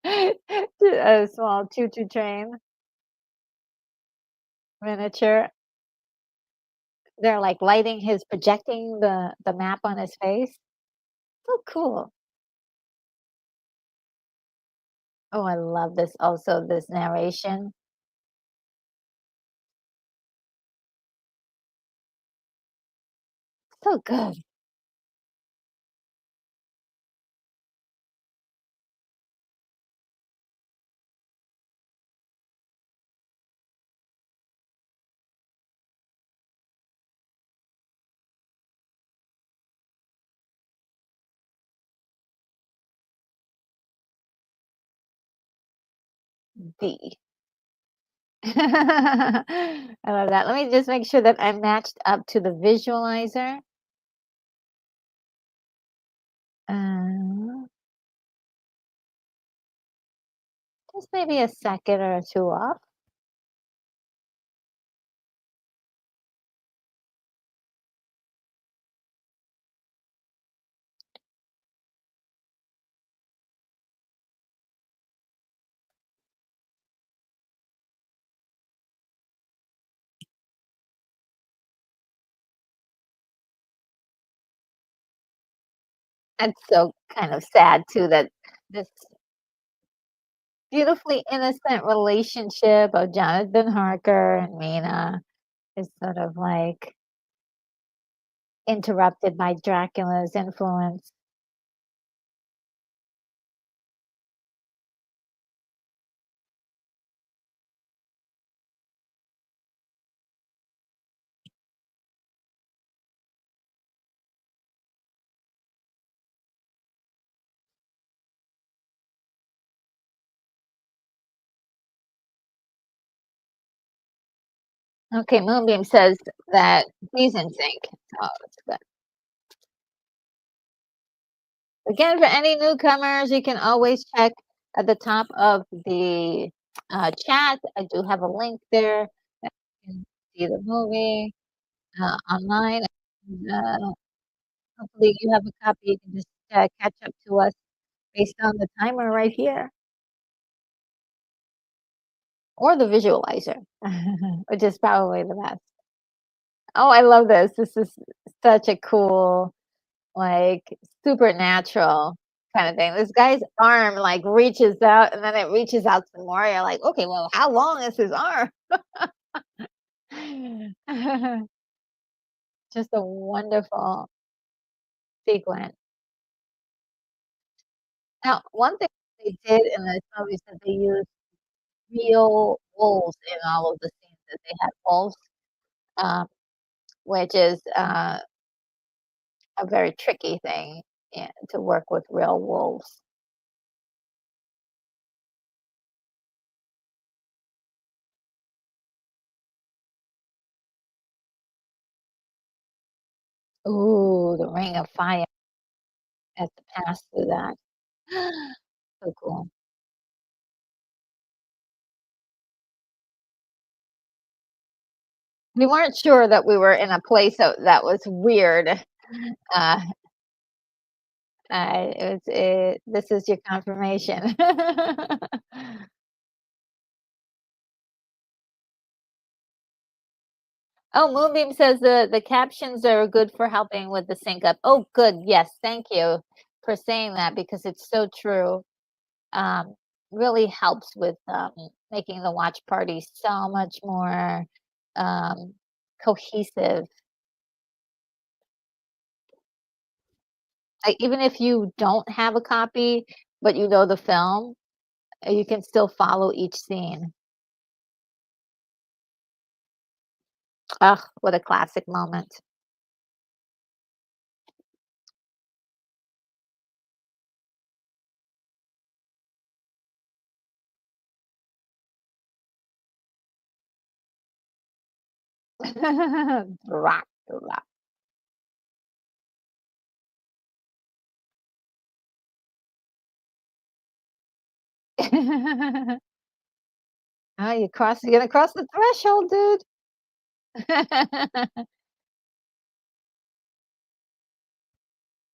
a small choo-choo train miniature. They're, like, lighting his projecting the map on his face. So cool. Oh, I love this also, this narration. So good. D. I love that. Let me just make sure that I'm matched up to the visualizer. Uh, just maybe a second or two off. It's so kind of sad too that this beautifully innocent relationship of Jonathan Harker and Mina is sort of like interrupted by Dracula's influence. Okay, Moonbeam says that he's in sync. Oh, that's good. Again, for any newcomers, you can always check at the top of the chat. I do have a link there that you can see the movie online. And, hopefully, you have a copy. You can just catch up to us based on the timer right here or the visualizer, which is probably the best. Oh, I love this. This is such a cool, like, supernatural kind of thing. This guy's arm, like, reaches out, and then it reaches out some more. You're like, "Okay, well, how long is his arm?" Just a wonderful sequence. Now, one thing they did in this movie is that they used real wolves in all of the scenes that they had wolves, um, which is, a very tricky thing, to work with real wolves. Ooh, the Ring of Fire has to pass through that. So cool. We weren't sure that we were in a place that was weird. This is your confirmation. Oh, Moonbeam says the captions are good for helping with the sync up. Oh, good. Yes, thank you for saying that because it's so true. Um, really helps with making the watch party so much more um, cohesive. Like even if you don't have a copy, but you know the film, you can still follow each scene. Ugh, what a classic moment. Dracula. Oh, you're gonna cross the threshold, dude.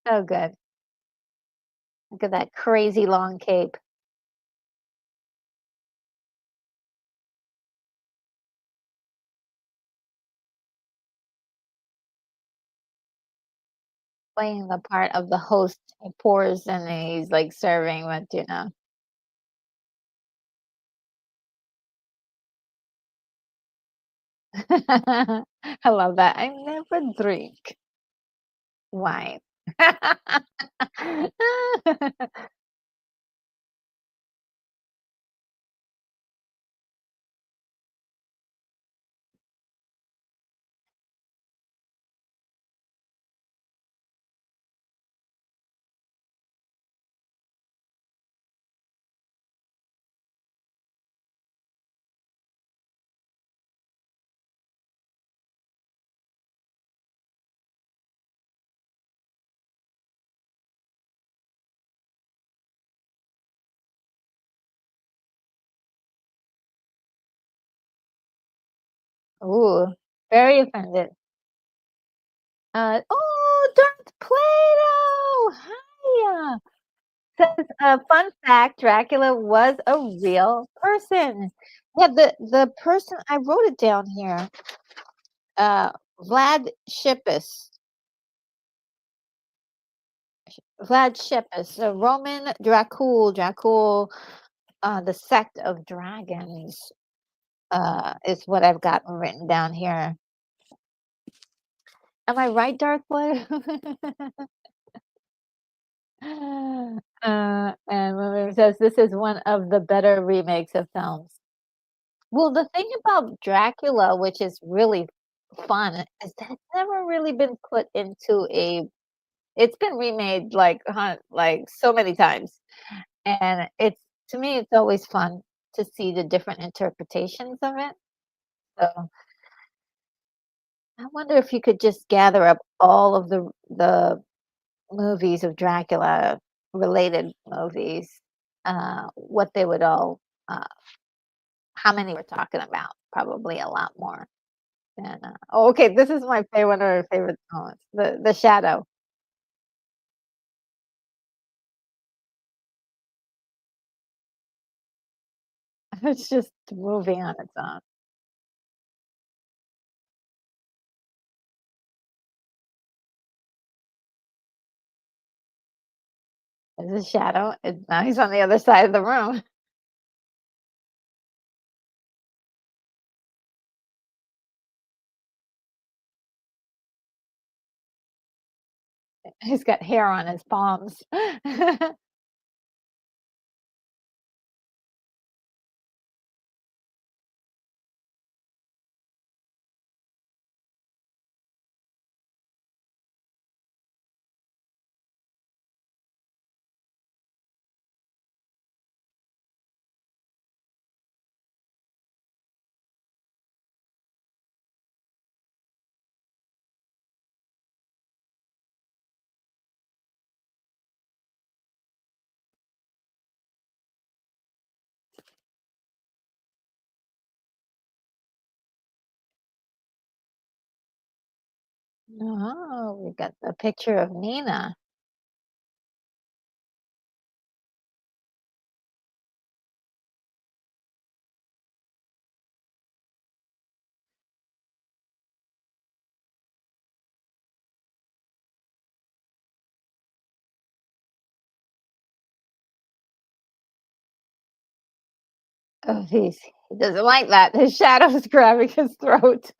Oh, good. Look at that crazy long cape. Playing the part of the host. He pours and he's, like, serving what. I love that. I never drink wine. Ooh, very offended. Oh, Darth Plato! Hiya! Says, fun fact, Dracula was a real person. Yeah, the person I wrote it down here, uh, Vlad Shipis. Vlad Shepis, a Roman Dracul, the sect of dragons, is what I've got written down here. Am I right, Darth Vader? And when it says this is one of the better remakes of films. Well, the thing about Dracula, which is really fun, is that it's never really been put into a. It's been remade like so many times. And it's to me, it's always fun to see the different interpretations of it. So, I wonder if you could just gather up all of the movies of Dracula, related movies, what they would all how many we're talking about, probably a lot more than, oh, okay, this is my favorite one of our favorite moments, the shadow. It's just a movie on its own. There's a shadow, and now he's on the other side of the room. He's got hair on his palms. Oh, we got the picture of Nina. Oh, he doesn't like that. His shadow's grabbing his throat.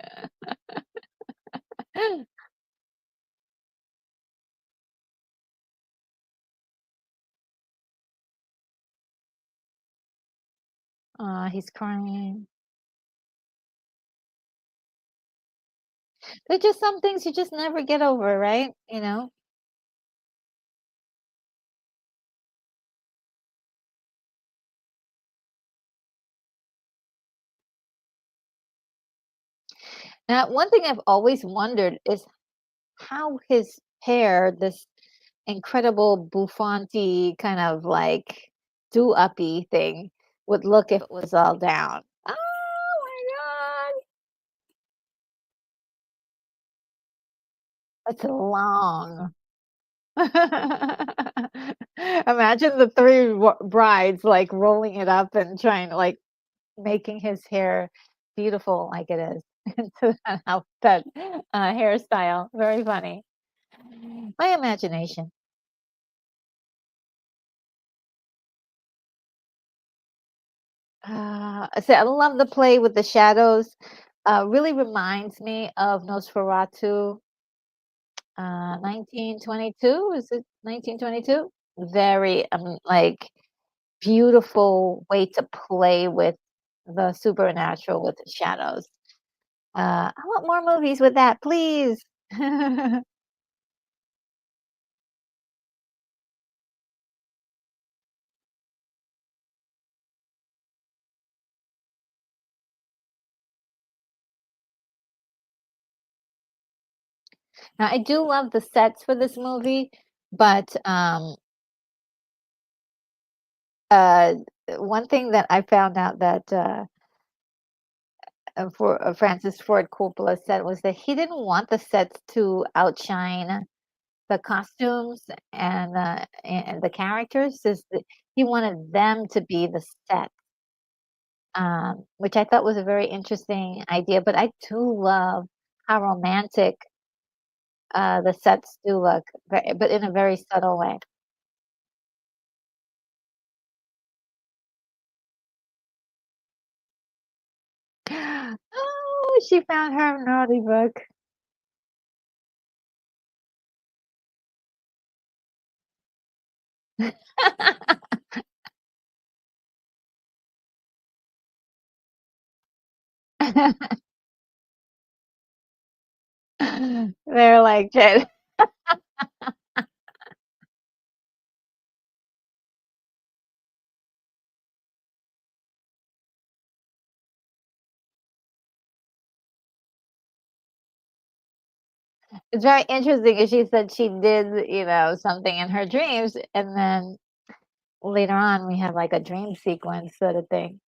He's crying. There's just some things you just never get over, right? You know? Now, one thing I've always wondered is how his hair, this incredible bouffanty kind of like do-uppy thing, would look if it was all down. Oh my god, it's long. Imagine the three brides like rolling it up and trying to like making his hair beautiful like it is into that outfit, hairstyle. Very funny. My imagination. So I love the play with the shadows. Really reminds me of Nosferatu, 1922. Is it 1922? Very like beautiful way to play with the supernatural with the shadows. I want more movies with that, please. Now, I do love the sets for this movie, but uh, one thing that I found out that for Francis Ford Coppola said was that he didn't want the sets to outshine the costumes and the characters. Is that he wanted them to be the set, which I thought was a very interesting idea. But I do love how romantic the sets do look, but in a very subtle way. Oh, she found her naughty book. They're like, it's very interesting because she said she did, something in her dreams, and then later on we have like a dream sequence sort of thing.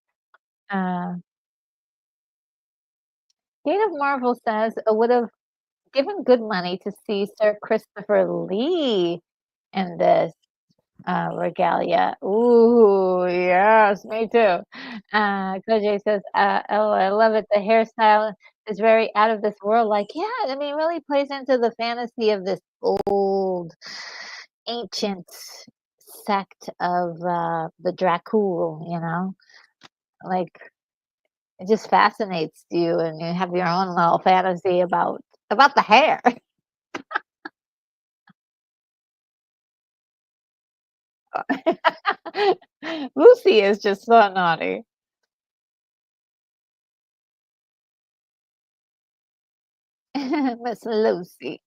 Uh, Gate of Marvel says it would have given good money to see Sir Christopher Lee in this. Regalia. Ooh, yes, me too. Koji says, "Oh, I love it. The hairstyle is very out of this world." Like, yeah, I mean, it really plays into the fantasy of this old, ancient sect of the Dracul. Like it just fascinates you, and you have your own little fantasy about the hair. Lucy is just so naughty. Miss Lucy.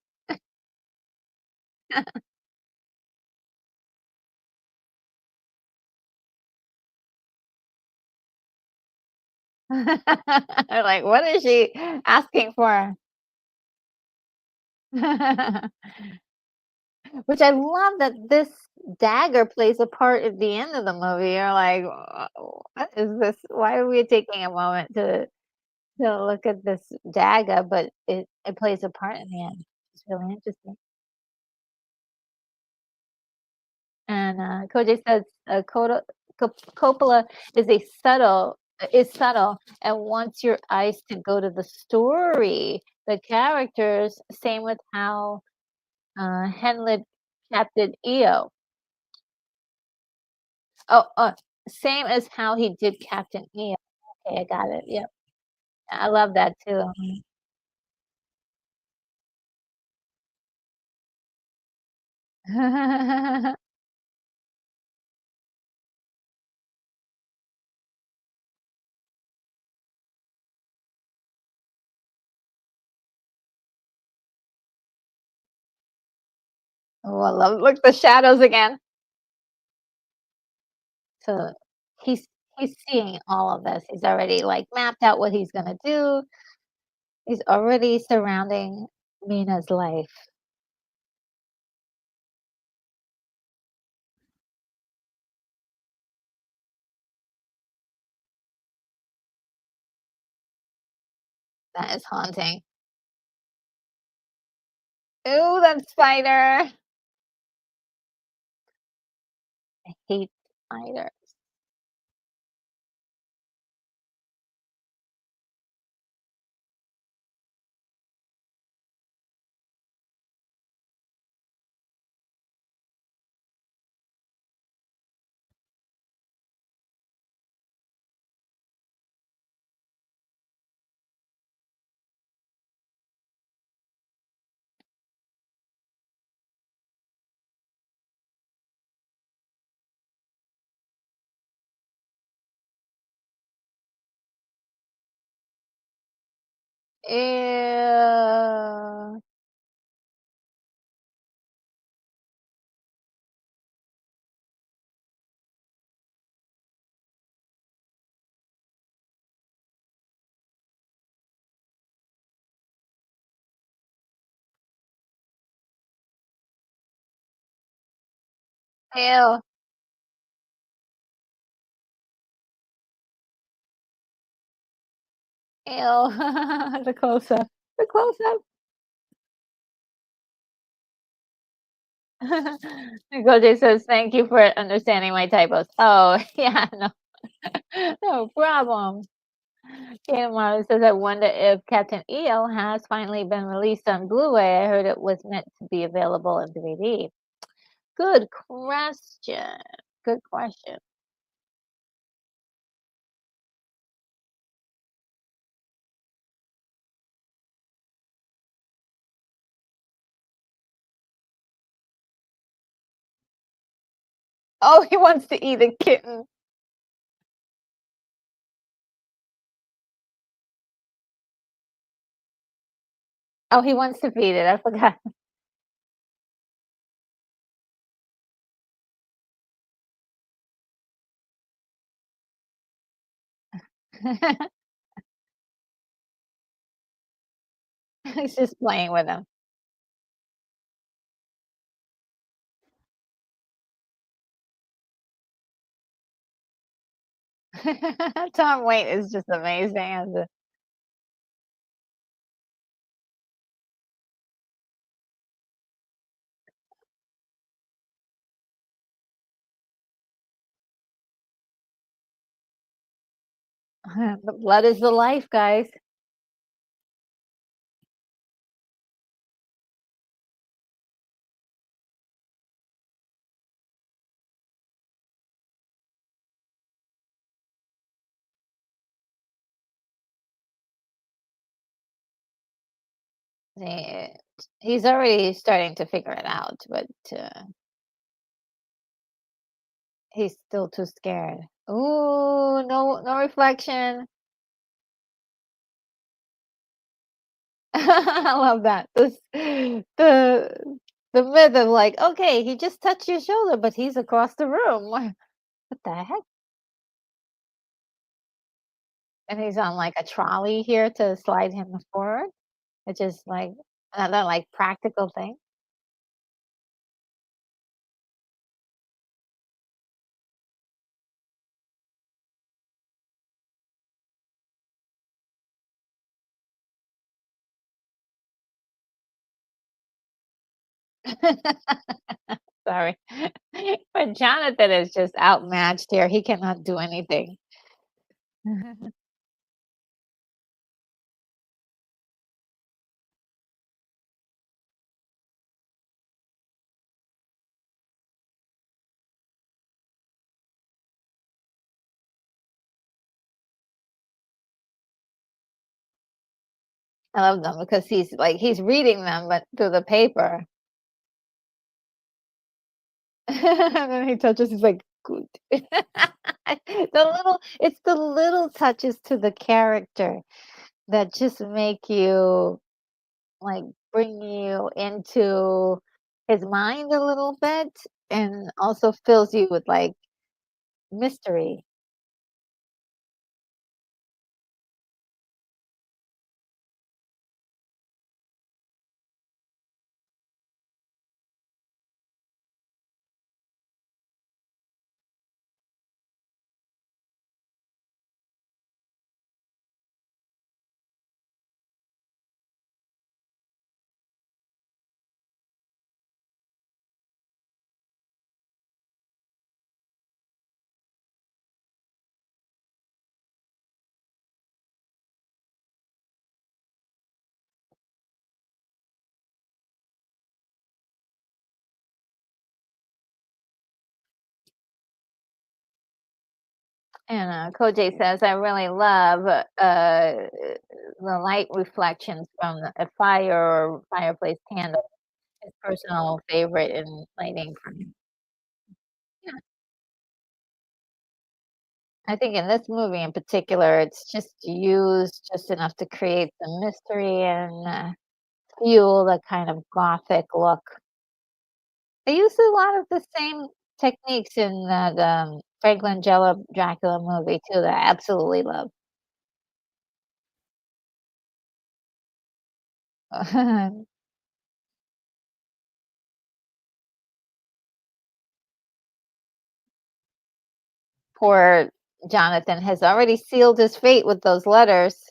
Like, what is she asking for? Which I love that this dagger plays a part at the end of the movie. You're like, what is this? Why are we taking a moment to look at this dagger? But it plays a part in the end. It's really interesting. And Koji says Coppola is subtle and wants your eyes to go to the story, the characters. Same with how Henley Captain EO. Oh, same as how he did Captain EO. Okay, I got it. Yep, I love that too. Oh, I love look, the shadows again. So he's seeing all of this. He's already, like, mapped out what he's gonna do. He's already surrounding Mina's life. That is haunting. Ooh, that spider. I hate spiders. Ew. Ew. Ew. The close-up. The close-up. Goje says, "Thank you for understanding my typos." Oh, yeah, no, no problem. Kayla says, "I wonder if Captain EO has finally been released on Blu-ray. I heard it was meant to be available in DVD." Good question. Good question. Oh, he wants to eat a kitten. Oh, he wants to feed it. I forgot. He's just playing with him. Tom Waite is just amazing as a the blood is the life, guys. He he's already starting to figure it out, but, he's still too scared. Ooh, no reflection. I love that. The myth of, like, "Okay, he just touched your shoulder, but he's across the room. What the heck?" And he's on, like, a trolley here to slide him forward, which is, like, another, like, practical thing. Sorry. But Jonathan is just outmatched here. He cannot do anything. I love them because he's reading them, but through the paper. And then he touches, he's like, "Good." It's the little touches to the character that just make you, like, bring you into his mind a little bit and also fills you with, like, mystery. And, Koj says, "I really love, the light reflections from a fire or fireplace candle. His personal favorite in lighting for me." Yeah. I think in this movie in particular, it's just used just enough to create the mystery and, fuel the kind of gothic look. They used a lot of the same techniques in that, Frank Langella Dracula movie too that I absolutely love. Poor Jonathan has already sealed his fate with those letters,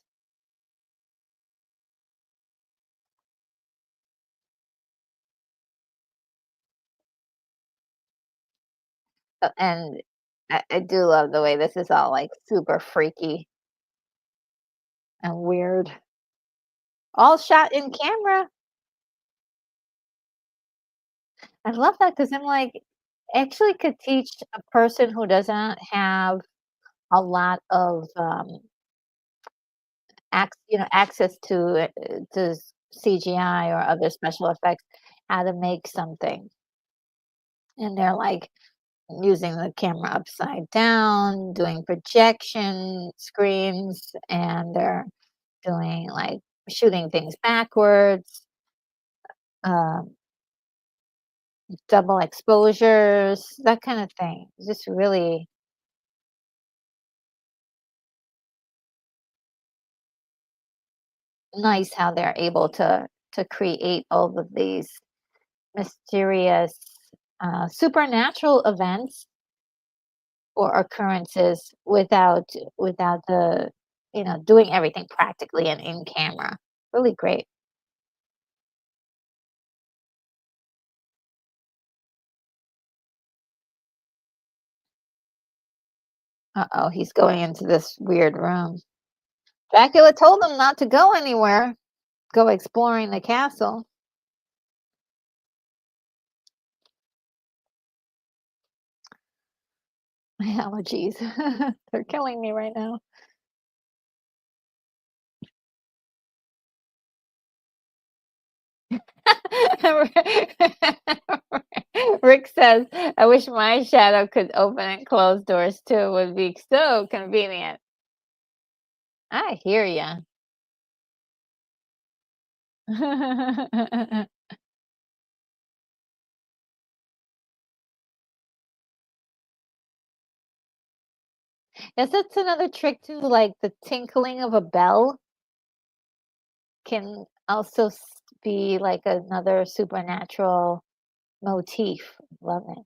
and I do love the way this is all, like, super freaky and weird. All shot in camera. I love that because 'cause I'm like, actually could teach a person who doesn't have a lot of, access to CGI or other special effects, how to make something, and they're, like, using the camera upside down, doing projection screens, and they're doing, like, shooting things backwards, um, double exposures, that kinda thing. Just really nice how they're able to create all of these mysterious, supernatural events or occurrences without the doing everything practically and in camera. Really great. Uh-oh, he's going into this weird room. Dracula told him not to go anywhere, go exploring the castle. My allergies. They're killing me right now. Rick says, I wish my shadow could open and close doors too. It would be so convenient. I hear ya. Yes, that's another trick too, like the tinkling of a bell can also be like another supernatural motif. Love it.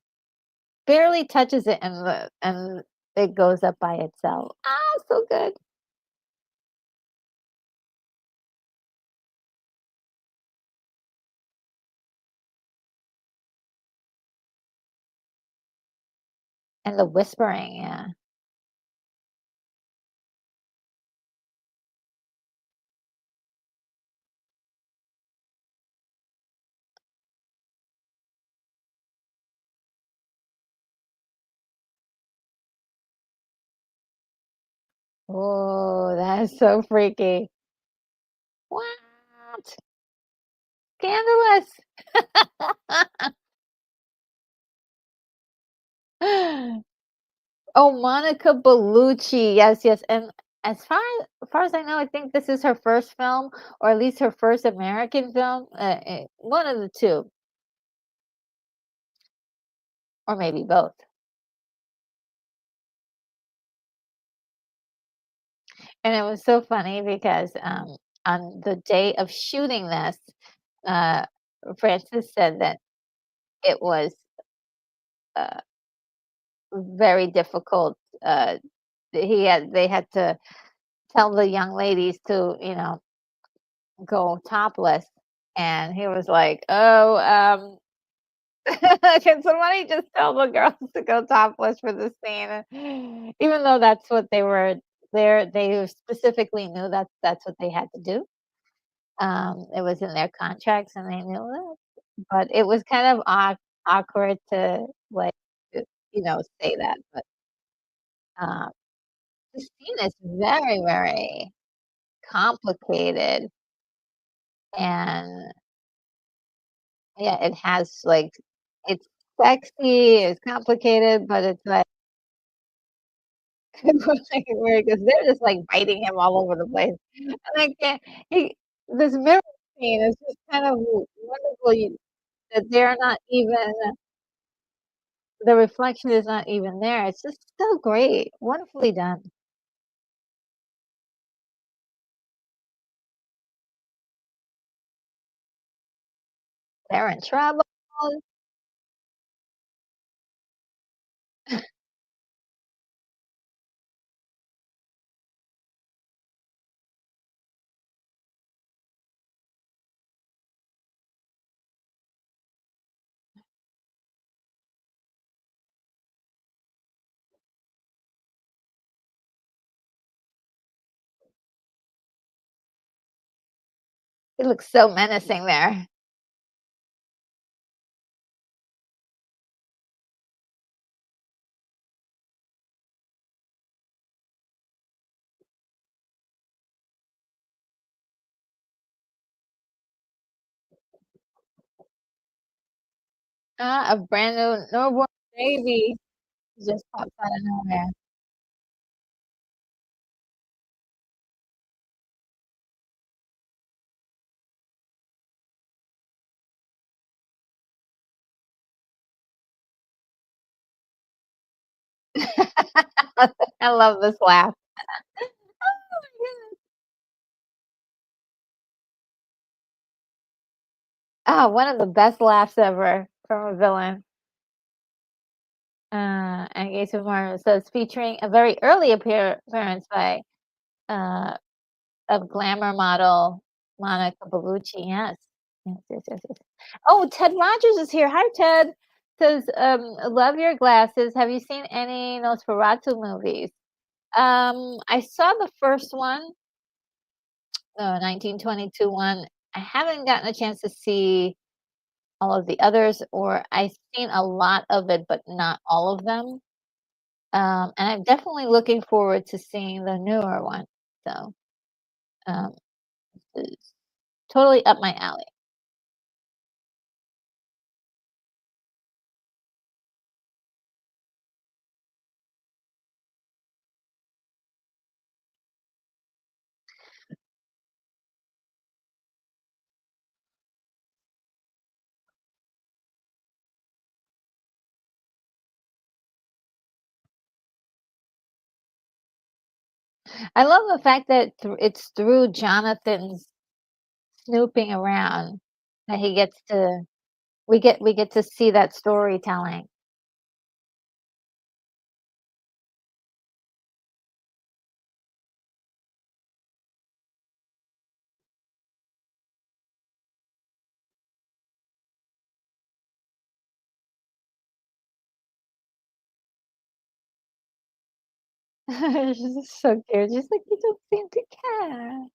Barely touches it and it goes up by itself. Ah, so good. And the whispering, yeah. Oh, that is so freaky. What? Scandalous. Oh, Monica Bellucci. Yes, yes. And as far as I know, I think this is her first film, or at least her first American film. One of the two. or maybe both. And it was so funny because, on the day of shooting this, uh, Francis said that it was, uh, very difficult, they had to tell the young ladies to, go topless, and he was like, "Oh, can somebody just tell the girls to go topless for this scene?" And even though that's what they were there, they specifically knew that that's what they had to do. It was in their contracts, and they knew that, but it was kind of awkward to, like, uh, say that, but, uh, the scene is very, very complicated, and yeah, it has, like, it's sexy, it's complicated, but it's like like weird because 'cause they're just, like, biting him all over the place, and I can't he this mirror scene is just kind of wonderful, that they're not even the reflection is not even there. It's just so great, wonderfully done. They're in trouble. It looks so menacing there. A brand new newborn baby just pops out of nowhere. I love this laugh. Oh, one of the best laughs ever from a villain. And Gates of Mars says featuring a very early appearance by uh, of glamour model Monica Bellucci. Yes, yes, yes, yes, yes. Oh, Ted Rogers is here. Hi, Ted. Says, love your glasses. Have you seen any Nosferatu movies? I saw the first one, the 1922 one. I haven't gotten a chance to see all of the others, or I've seen a lot of it, but not all of them. And I'm definitely looking forward to seeing the newer one. So, um, it's totally up my alley. I love the fact that it's through Jonathan's snooping around that he gets to we get to see that storytelling. It's just so cute. Just like you don't seem to care.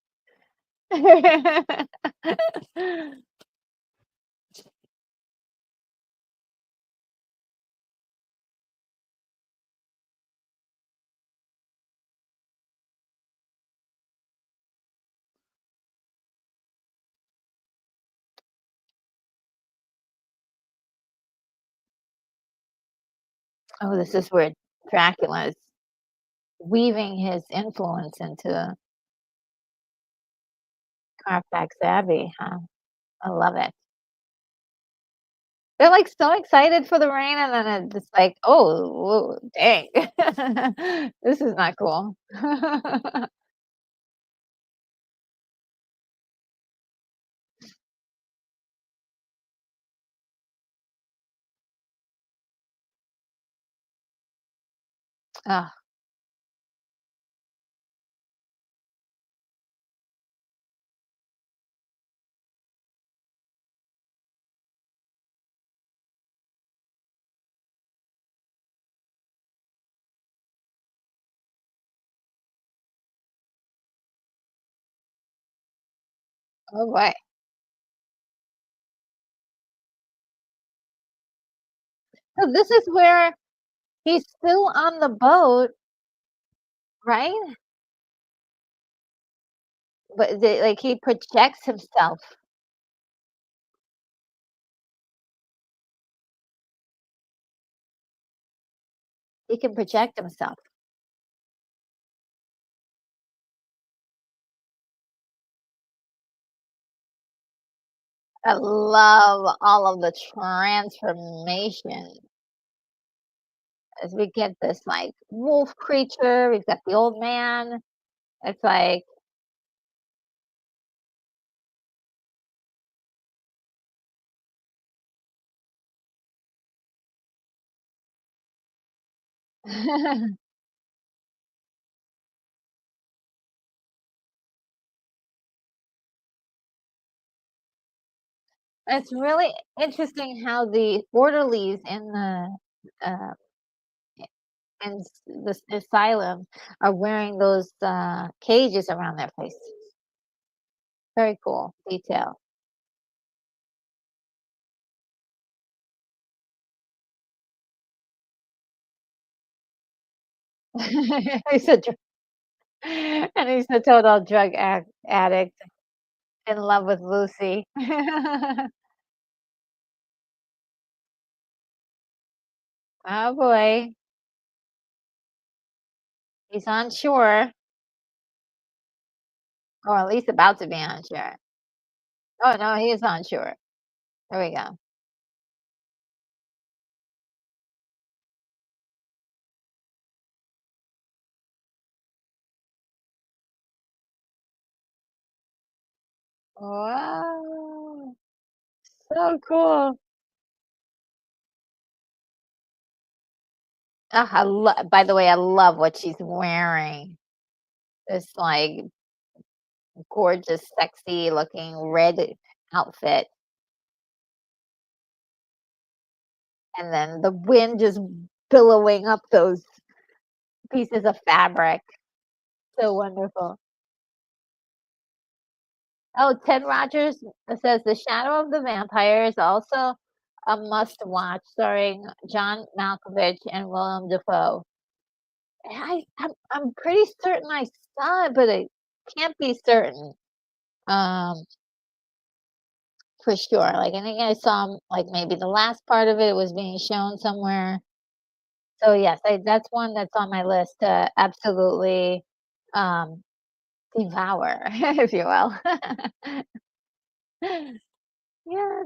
Oh, this is where Dracula is weaving his influence into Carfax Abbey, huh? I love it. They're, like, so excited for the rain, and then it's just like, "Oh, whoa, dang. This is not cool." Oh, oh boy. So this is where he's still on the boat, right? But he projects himself. He can project himself. I love all of the transformation as we get this, like, wolf creature, we've got the old man. It's like it's really interesting how the orderlies in uh, the asylum are wearing those, cages around their face. Very cool detail. He's a dr and he's a total drug addict in love with Lucy. Oh boy, he's on shore, or at least about to be on shore. Oh, no, he is on shore. There we go. Wow, so cool. By the way, I love what she's wearing. This, like, gorgeous, sexy looking red outfit, and then the wind just billowing up those pieces of fabric. So wonderful. Oh, Ted Rogers says The Shadow of the Vampire is also a must watch, starring John Malkovich and Willem Dafoe. I'm pretty certain I saw it, but I can't be certain, um, for sure. Like, I think I saw, like, maybe the last part of it was being shown somewhere. So, yes, that's one that's on my list to absolutely, um, devour, if you will. Yes.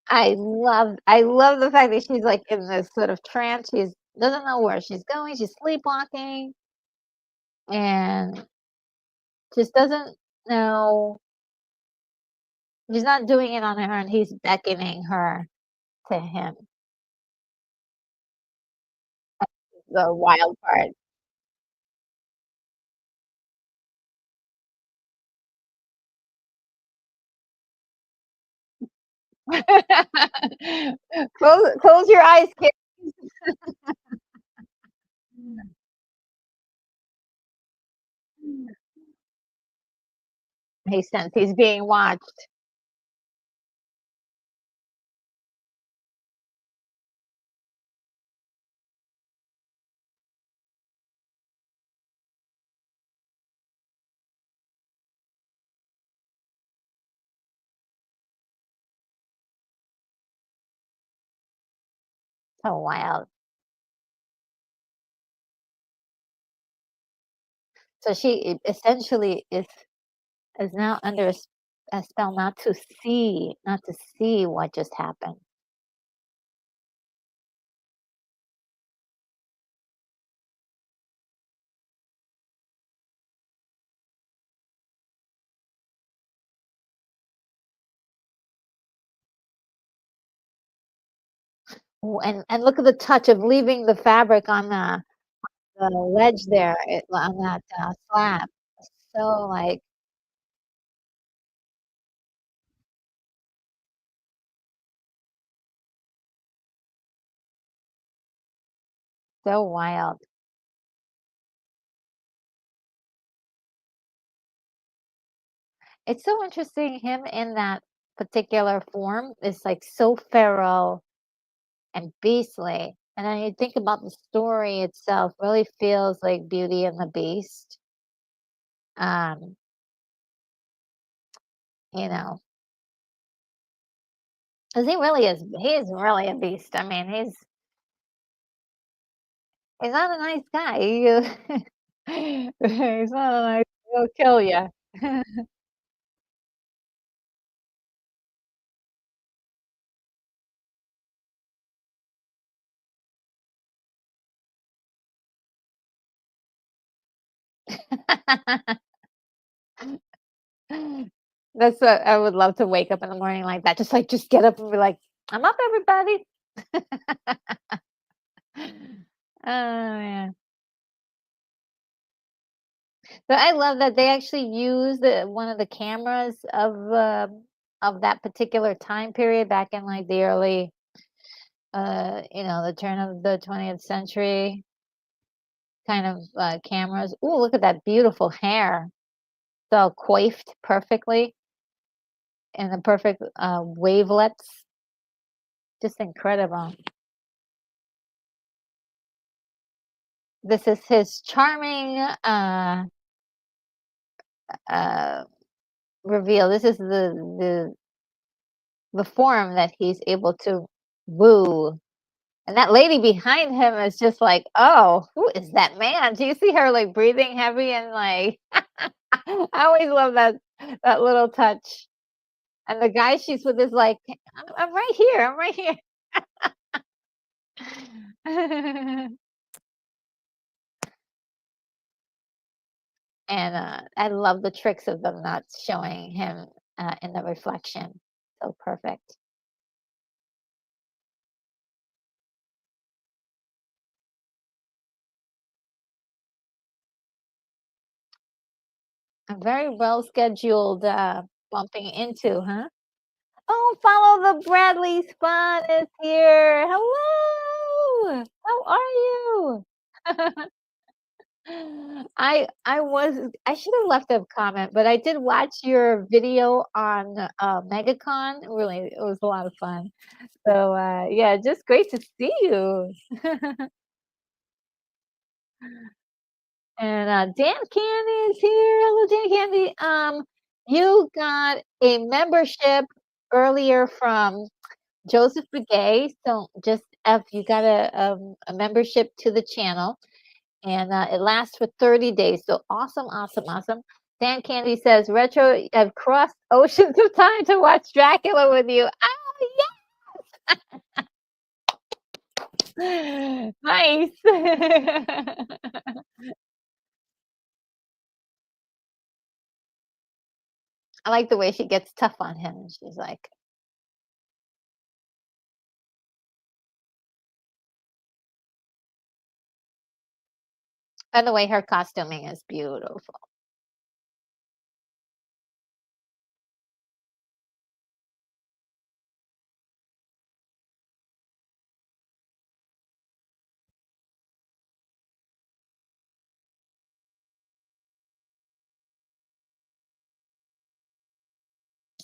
I love the fact that she's, like, in this sort of trance. She's doesn't know where she's going. She's sleepwalking and just doesn't know, she's not doing it on her own. He's beckoning her to him, the wild part. Close your eyes, kid. He sense he's being watched. So wild. So she essentially is now under a spell not to see what just happened. Ooh, and look at the touch of leaving the fabric on the ledge there, on that, slab. So, like, so wild. It's so interesting him in that particular form is, like, so feral and beastly, and then you think about the story itself, really feels like Beauty and the Beast. Um, you know, 'cause he is really a beast. I mean, he's not a nice guy. He's not a nice he'll kill you. That's what I would love to wake up in the morning like that, just get up and be like, "I'm up, everybody." Oh, man. But I love that they actually use one of the cameras of that particular time period back in, like, the early, the turn of the 20th century kind of, cameras. Ooh, look at that beautiful hair. So coiffed perfectly in the perfect, wavelets. Just incredible. This is his charming, uh, reveal. This is the form that he's able to woo. And that lady behind him is just like, "Oh, who is that man?" Do you see her, like, breathing heavy and, like I always love that little touch. And the guy she's with is like, I'm right here, I'm right here." And, I love the tricks of them not showing him, in the reflection. So perfect. A very well scheduled, bumping into, huh? Oh, follow the Bradley spot is here. Hello. How are you? I should have left a comment, but I did watch your video on MegaCon. Really, it was a lot of fun. So yeah, just great to see you. And Dan Candy is here. Hello, Dan Candy. You got a membership earlier from Joseph Begay. So just if you got a membership to the channel, and it lasts for 30 days. So awesome, awesome, awesome. Dan Candy says, "Retro, I've crossed oceans of time to watch Dracula with you." Oh, yeah. Nice. I like the way she gets tough on him. She's like, by the way, her costuming is beautiful.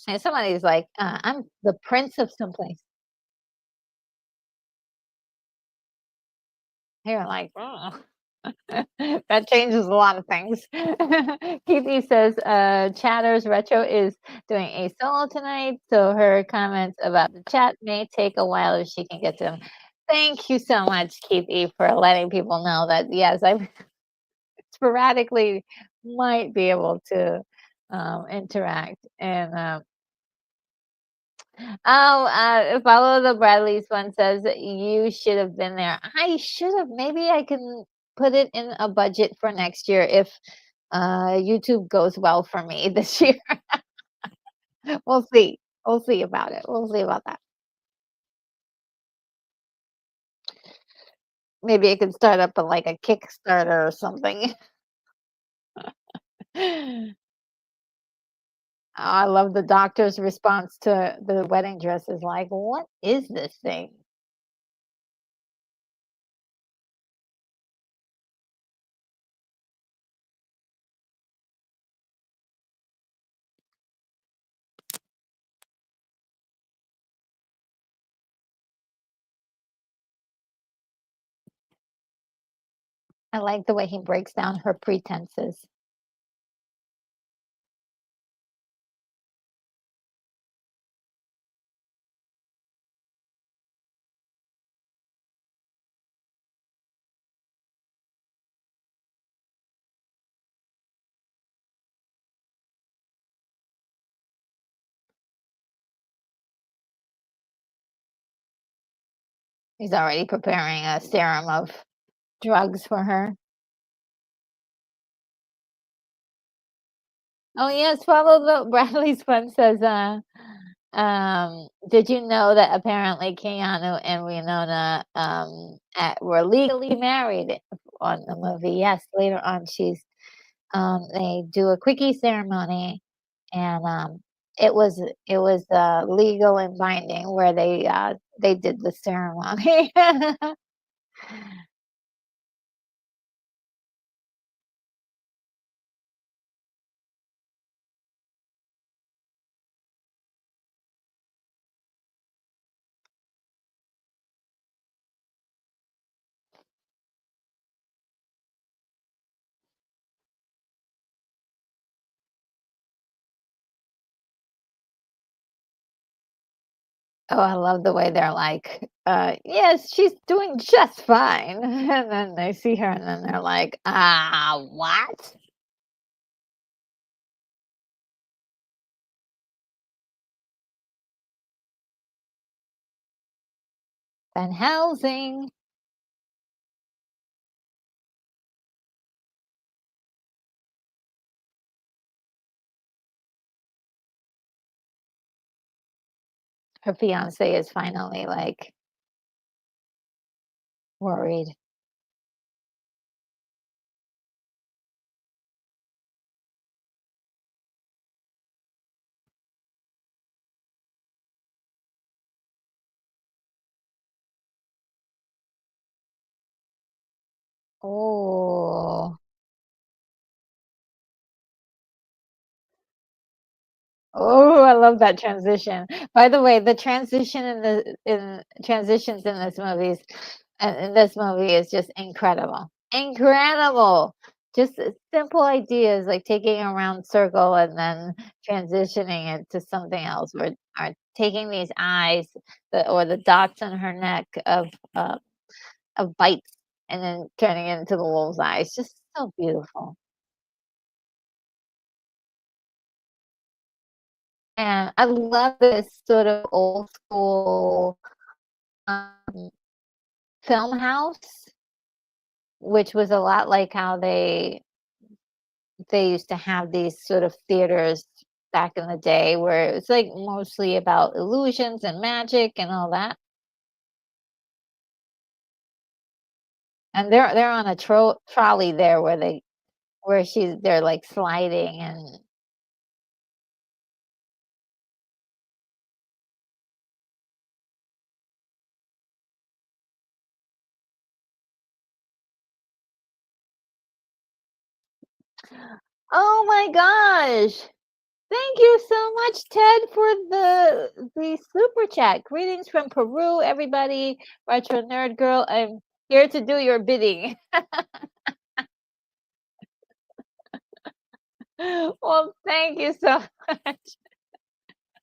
And somebody's like, I'm the prince of someplace. You're like, oh. That changes a lot of things. Keithy says, Chatter's Retro is doing a solo tonight, so her comments about the chat may take a while if she can get to them. Thank you so much, Keithy, for letting people know that, yes, I've sporadically might be able to interact. And follow the Bradley's one says that you should have been there. I should have. Maybe I can put it in a budget for next year if YouTube goes well for me this year. We'll see. We'll see about it. We'll see about that. Maybe I could start up like a Kickstarter or something. I love the doctor's response to the wedding dress is like, "What is this thing?" I like the way he breaks down her pretenses. He's already preparing a serum of drugs for her. Oh, yes, follow the Bradley's one says, did you know that apparently Keanu and Winona were legally married on the movie? Yes, later on they do a quickie ceremony and it was legal and binding where they did the ceremony. Oh, I love the way they're like, yes, she's doing just fine. And then they see her and then they're like, what? Van Helsing. Her fiance is finally like worried. Oh. Oh, I love that transition. By the way, the transition in transitions in this movie is just incredible. Incredible. Just simple ideas like taking a round circle and then transitioning it to something else or taking these eyes or the dots on her neck of bites and then turning it into the wolf's eyes. Just so beautiful. And I love this sort of old school, um, film house, which was a lot like how they used to have these sort of theaters back in the day where it was, like, mostly about illusions and magic and all that. And they're on a trolley there where they're, like, sliding and oh my gosh! Thank you so much, Ted, for the super chat. Greetings from Peru, everybody. Retro Nerd Girl, I'm here to do your bidding. Well, thank you so much.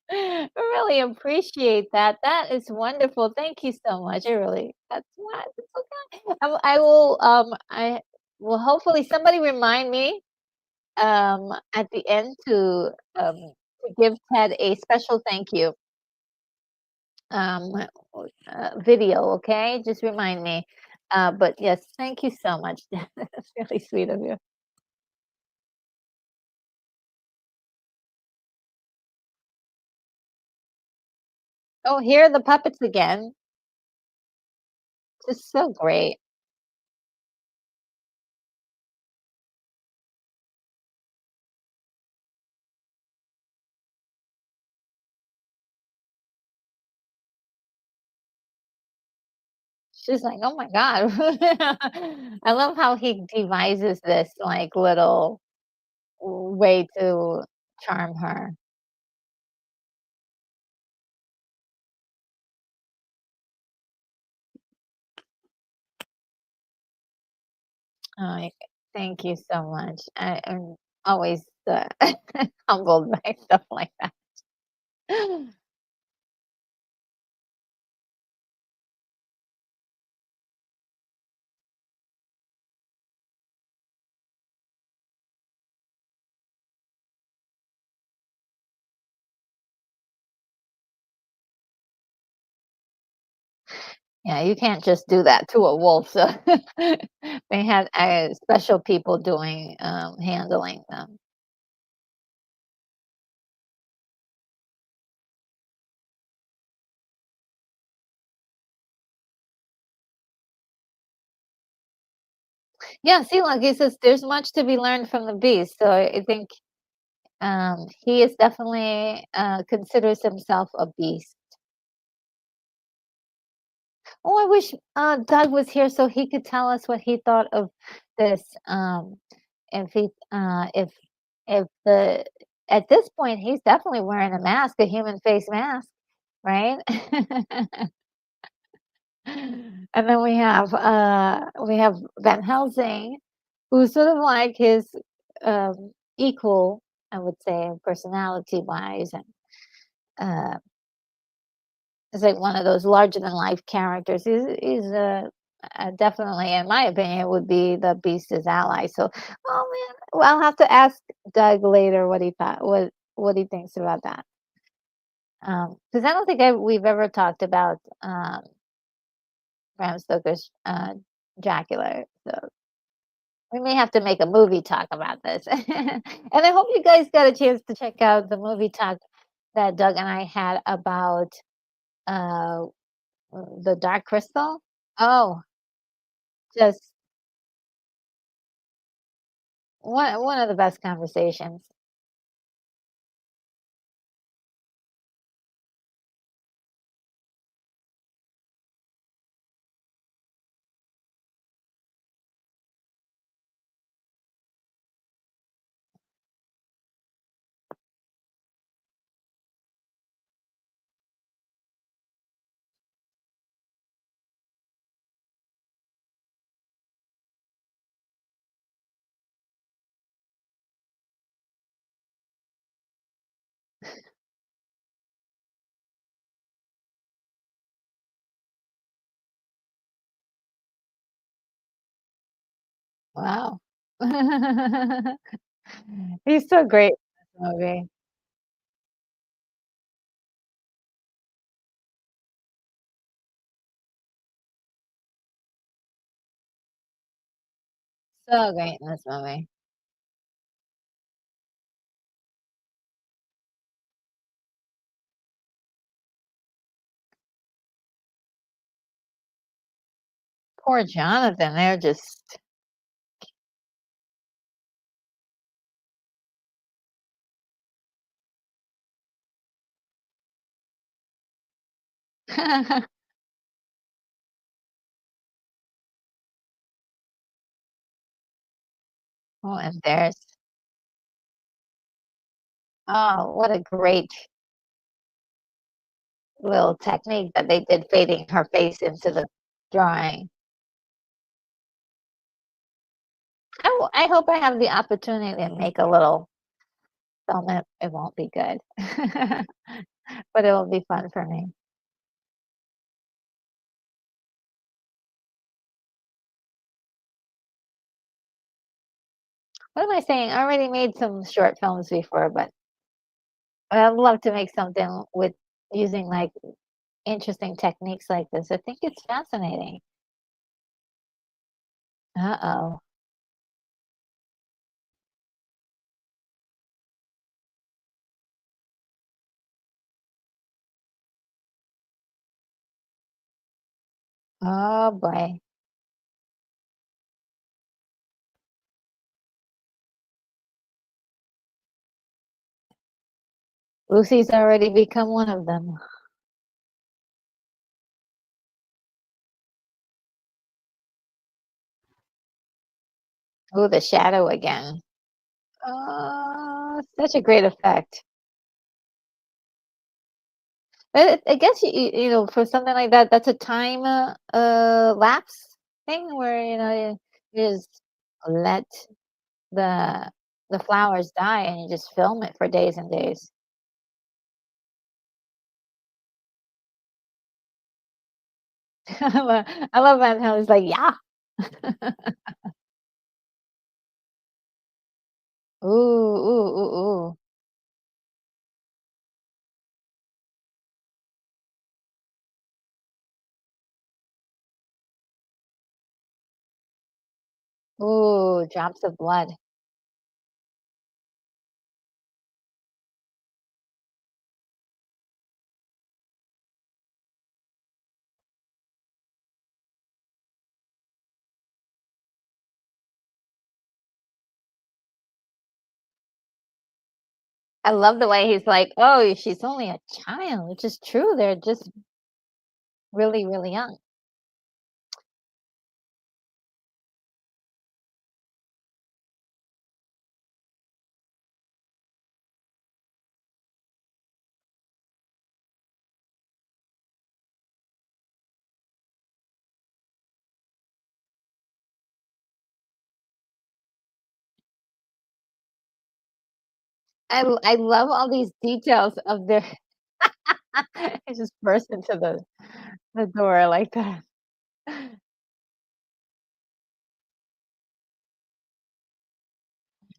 I really appreciate that. That is wonderful. Thank you so much. That's what it's okay. I will hopefully somebody remind me at the end to give Ted a special thank you um, video, okay? Just remind me. But yes, thank you so much. That's really sweet of you. Oh, here are the puppets again. Just so great. She's like, "Oh my god." I love how he devises this, like, little way to charm her. Oh, thank you so much. I am always, humbled by stuff like that. Yeah, you can't just do that to a wolf, so they had, special people doing, handling them. Yeah, see, like he says, there's much to be learned from the beast, so I think, he is definitely, considers himself a beast. Oh, I wish, Doug was here so he could tell us what he thought of this, if he, if the at this point, he's definitely wearing a mask, a human face mask, right? And then we have Van Helsing, who's sort of like his, equal, I would say, personality-wise, and, uh is like one of those larger than life characters. Definitely, in my opinion, would be the Beast's ally. So, oh man, well, I'll have to ask Doug later what he thought, what he thinks about that. Because I don't think we've ever talked about Bram Stoker's Dracula. So we may have to make a movie talk about this. And I hope you guys got a chance to check out the movie talk that Doug and I had about uh, the Dark Crystal. Oh, just one of the best conversations. Wow. He's so great in this movie. So great in this movie. Poor Jonathan, they're just Oh, and there's oh, what a great little technique that they did fading her face into the drawing. I hope I have the opportunity to make a little film. It won't be good, but it will be fun for me. what am I saying? I already made some short films before, but I'd love to make something with using like interesting techniques like this. I think it's fascinating. Uh-oh. Oh boy. Lucy's already become one of them. Oh, the shadow again. Oh, such a great effect. I guess you know, for something like that, that's a time lapse thing where you just let the the flowers die and you just film it for days and days. I love that how it's like, yeah. Ooh, ooh, ooh, ooh. Ooh, drops of blood. I love the way he's like, "Oh, she's only a child," which is true. They're just really, really young. I love all these details of their I just burst into the door like that.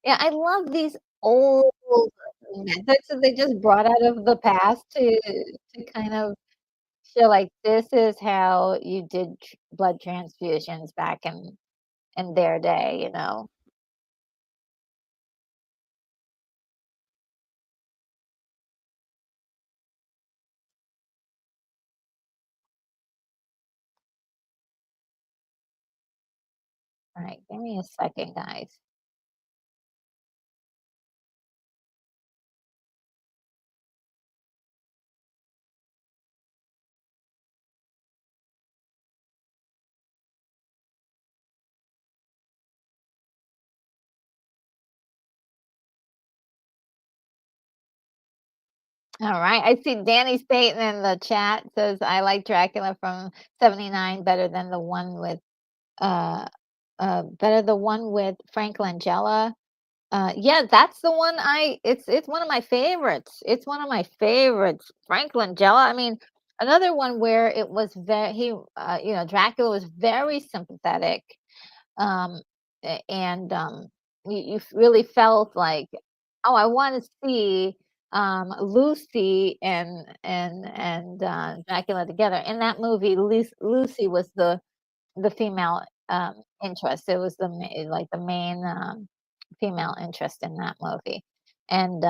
Yeah, I love these old methods that they just brought out of the past to kind of show, like, this is how you did blood transfusions back in their day, you know? Alright, give me a second, guys. Alright, I see Danny Staten in the chat says, "I like Dracula from '79 better than the one with, uh better the one with Frank Langella." Yeah, that's the one it's one of my favorites. It's one of my favorites. Frank Langella, I mean, another one where it was very Dracula was very sympathetic. Um, and really felt like, oh, I want to see Lucy and Dracula together. In that movie, Lucy was the female interest. It was like the main female interest in that movie, and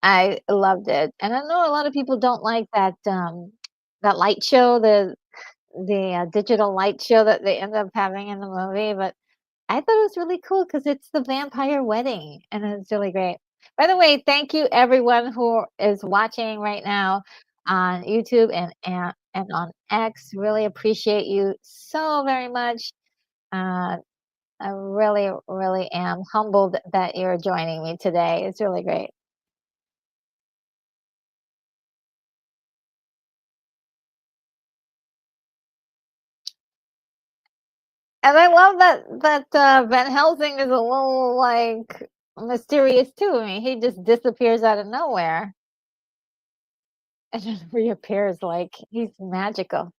I loved it. And I know a lot of people don't like that light show, the digital light show that they end up having in the movie, but I thought it was really cool because it's the vampire wedding, and it's really great. By the way, thank you everyone who is watching right now on YouTube and on X. Really appreciate you so very much. Uh, I really, really am humbled that you're joining me today. It's really great. And I love that Van Helsing is a little like mysterious too. I mean, he just disappears out of nowhere and then reappears like he's magical.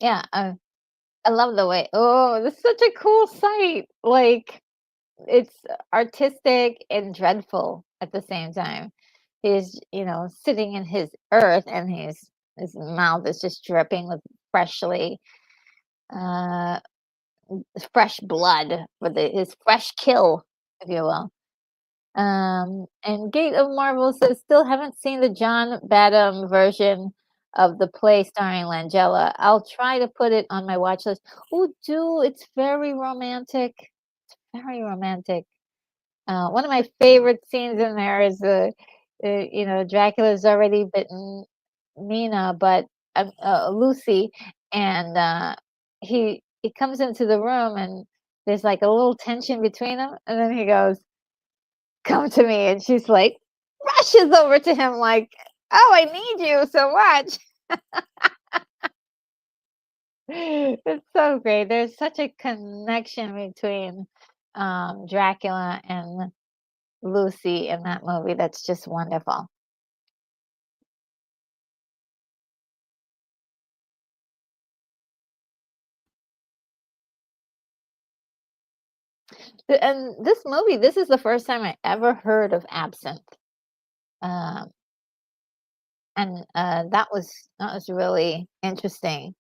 Yeah, I love the way oh, this is such a cool sight, like, it's artistic and dreadful at the same time. He's, sitting in his earth, and his mouth is just dripping with freshly, uh, fresh blood with his fresh kill, if you will. And Gate of Marvel says, "Still haven't seen the John Badham version of the play starring Langella. I'll try to put it on my watch list." Oh, do, it's very romantic, very romantic. One of my favorite scenes in there is Dracula's already bitten Nina, but Lucy, and he comes into the room, and there's like a little tension between them, and then he goes, "Come to me," and she's like, rushes over to him like, "Oh, I need you so much." It's so great. There's such a connection between Dracula and Lucy in that movie that's just wonderful. And this movie, this is the first time I ever heard of Absinthe. Um, and that was really interesting.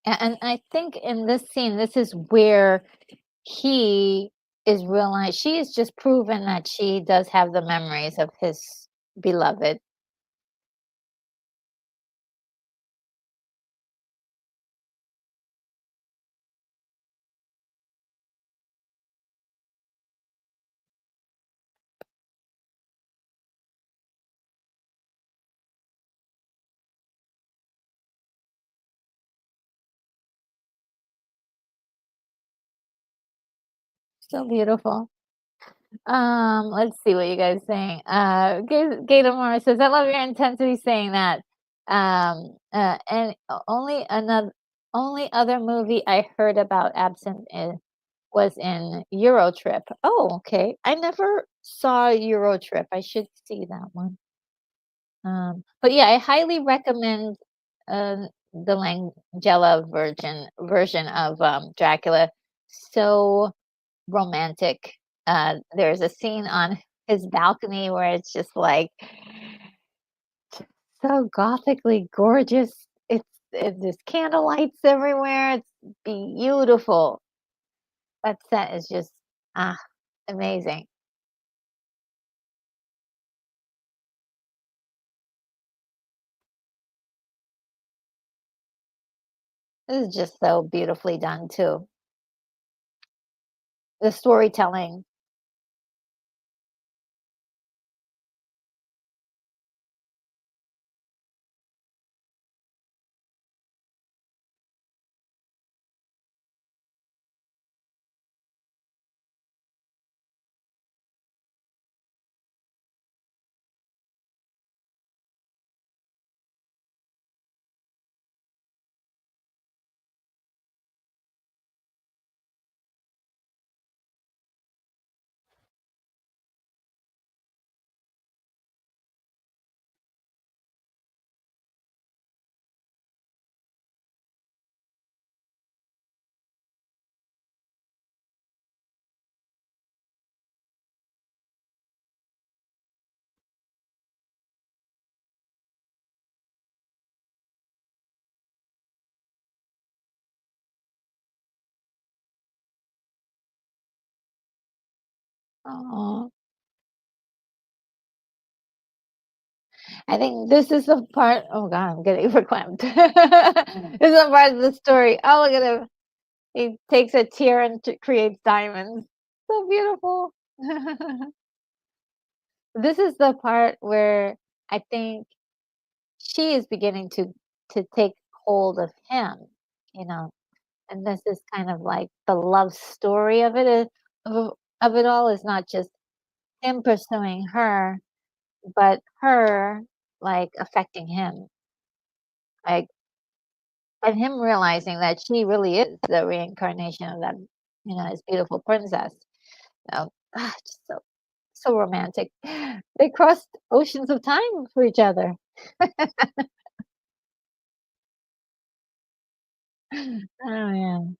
And I think in this scene, this is where he is realized she is just proven that she does have the memories of his beloved. So beautiful. Let's see what you guys saying. Gator says, "I love your intensity saying that." And only other movie I heard about Absinthe was in Eurotrip. Oh, okay. I never saw Eurotrip. I should see that one. But yeah, I highly recommend the Langella version of Dracula. So romantic. There's a scene on his balcony where it's just like so gothically gorgeous. There's candle lights everywhere. It's beautiful. That set is just ah amazing. This is just so beautifully done too. The storytelling. Oh, I think this is the part. Oh God, I'm getting verklempt. This is the part of the story. Oh, look at him. He takes a tear and creates diamonds. So beautiful. This is the part where I think she is beginning to take hold of him, you know, and this is kind of like the love story of of it all is not just him pursuing her, but her, like, affecting him, like, and him realizing that she really is the reincarnation of that, his beautiful princess. So, just so romantic. They crossed oceans of time for each other. Oh, yeah.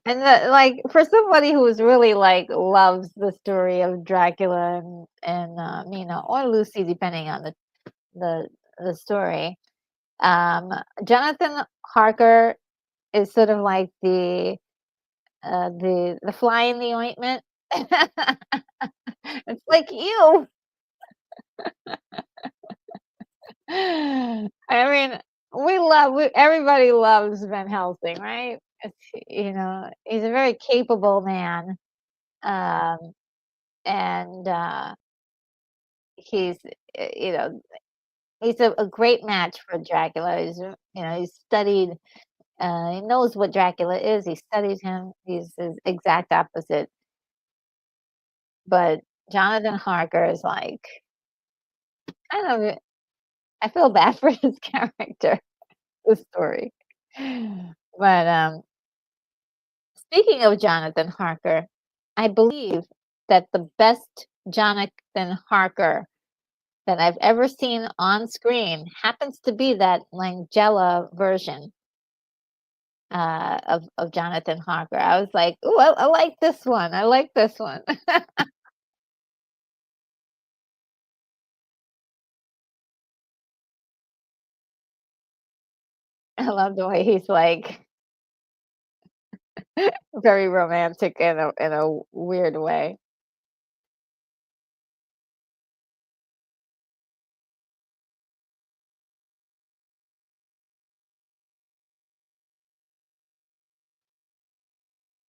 And like, for somebody who's really, like, loves the story of Dracula or Lucy, depending on the the story, um, Jonathan Harker is sort of like the fly in the ointment. It's like, "Ew." I mean, everybody loves Van Helsing, right? He's a very capable man, um, and, he's, you know, he's a great match for Dracula. He's studied, he knows what Dracula is, he studies him, he's his exact opposite, but Jonathan Harker is, like, kind of I feel bad for his character, the story. But, speaking of Jonathan Harker, I believe that the best Jonathan Harker that I've ever seen on screen happens to be that Langella version, of Jonathan Harker. I was like, "Ooh, I like this one. I like this one." I love the way he's, like, very romantic in a weird way.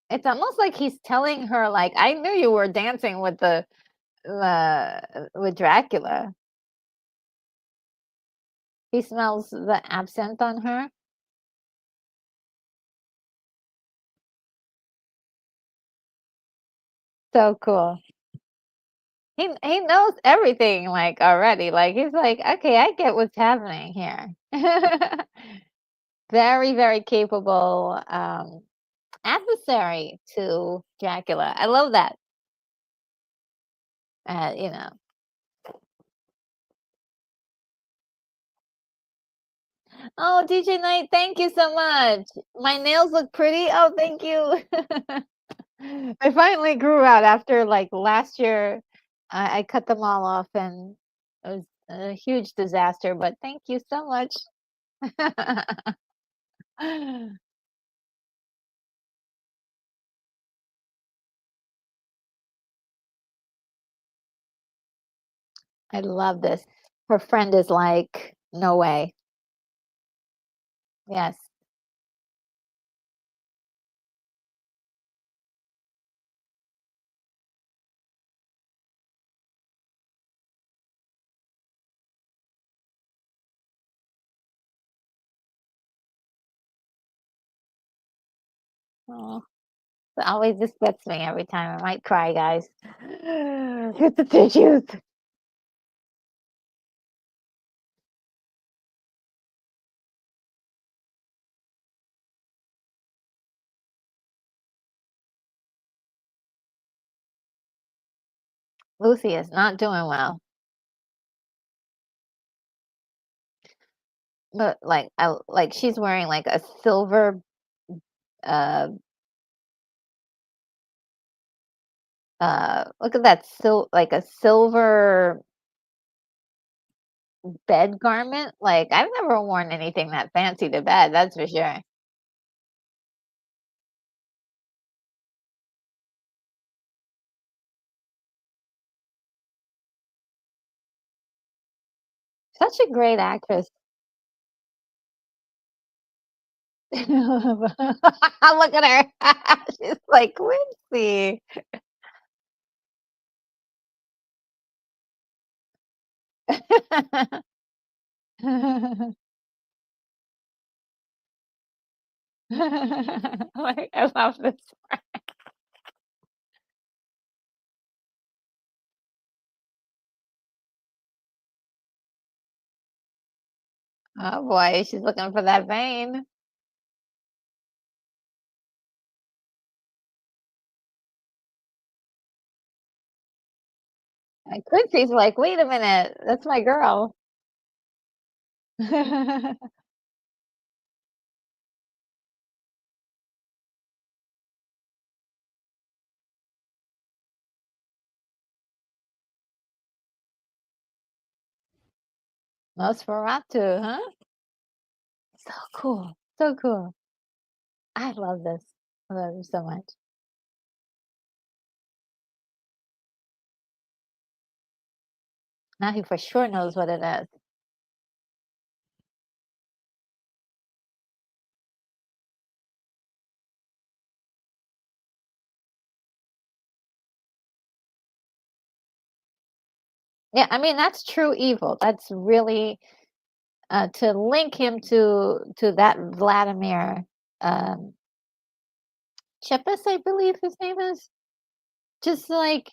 It's almost like he's telling her, like, "I knew you were dancing with with Dracula." He smells the absinthe on her. So cool. He knows everything, like, already, like, he's like, "Okay, I get what's happening here." Very, very capable, adversary to Dracula. I love that, uh, you know. "Oh, DJ Knight, thank you so much. My nails look pretty? Oh, thank you." I finally grew out after, like, last year, I cut them all off, and it was a huge disaster, but thank you so much. I love this. Her friend is like, "No way." Yes. Oh, it always just gets me every time. I might cry, guys. Get the tissues. Lucy is not doing well. But, like, she's wearing, like, a silver, uh look at that like a silver bed garment. Like, I've never worn anything that fancy to bed, that's for sure. Such a great actress. Look at her. She's like, "Quincy." Like, I love this. Oh boy, she's looking for that vein. And Quincy's like, "Wait a minute, that's my girl." Nosferatu, huh? So cool, so cool. I love this. I love it so much. Now he for sure knows what it is. Yeah, I mean, that's true evil. That's really to link him to that Vladimir Chipus, I believe his name is. Just like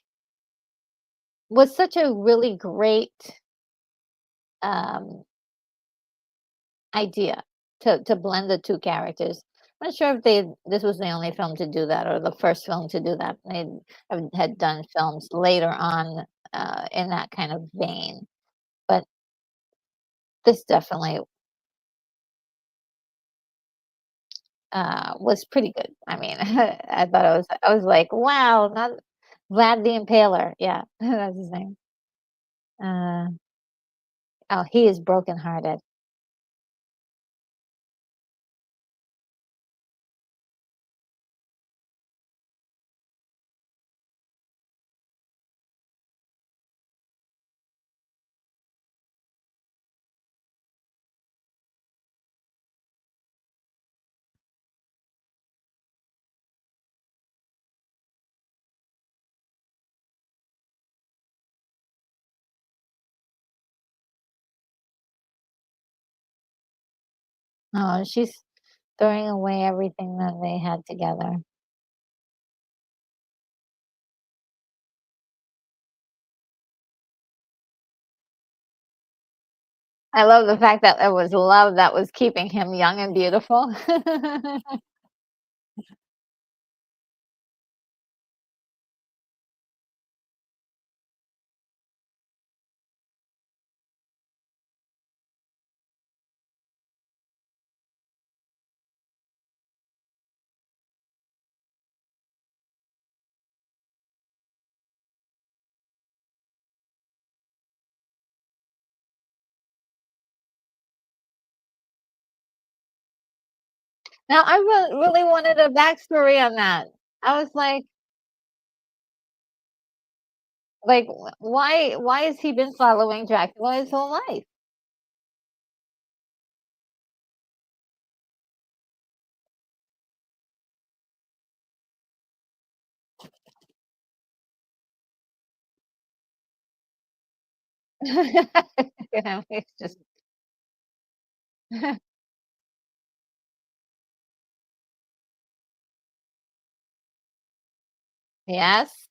was such a really great um idea to blend the 2 characters. I'm not sure if this was the only film to do that or the first film to do that. They had done films later on, in that kind of vein, but this definitely, was pretty good. I mean, I was like, "Wow, not Vlad the Impaler." Yeah, that's his name. Uh, oh, he is brokenhearted. Oh, she's throwing away everything that they had together. I love the fact that it was love that was keeping him young and beautiful. Now I really wanted a backstory on that. I was like, why has he been following Dracula his whole life? You know, it's just yes.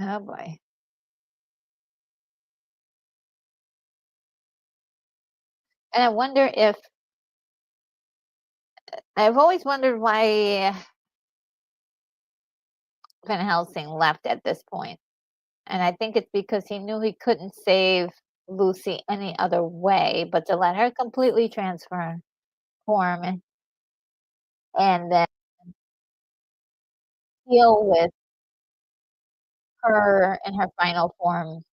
Oh boy. And I wonder if I've always wondered why Van Helsing left at this point. And I think it's because he knew he couldn't save Lucy any other way but to let her completely transform. and then deal with her in her final form,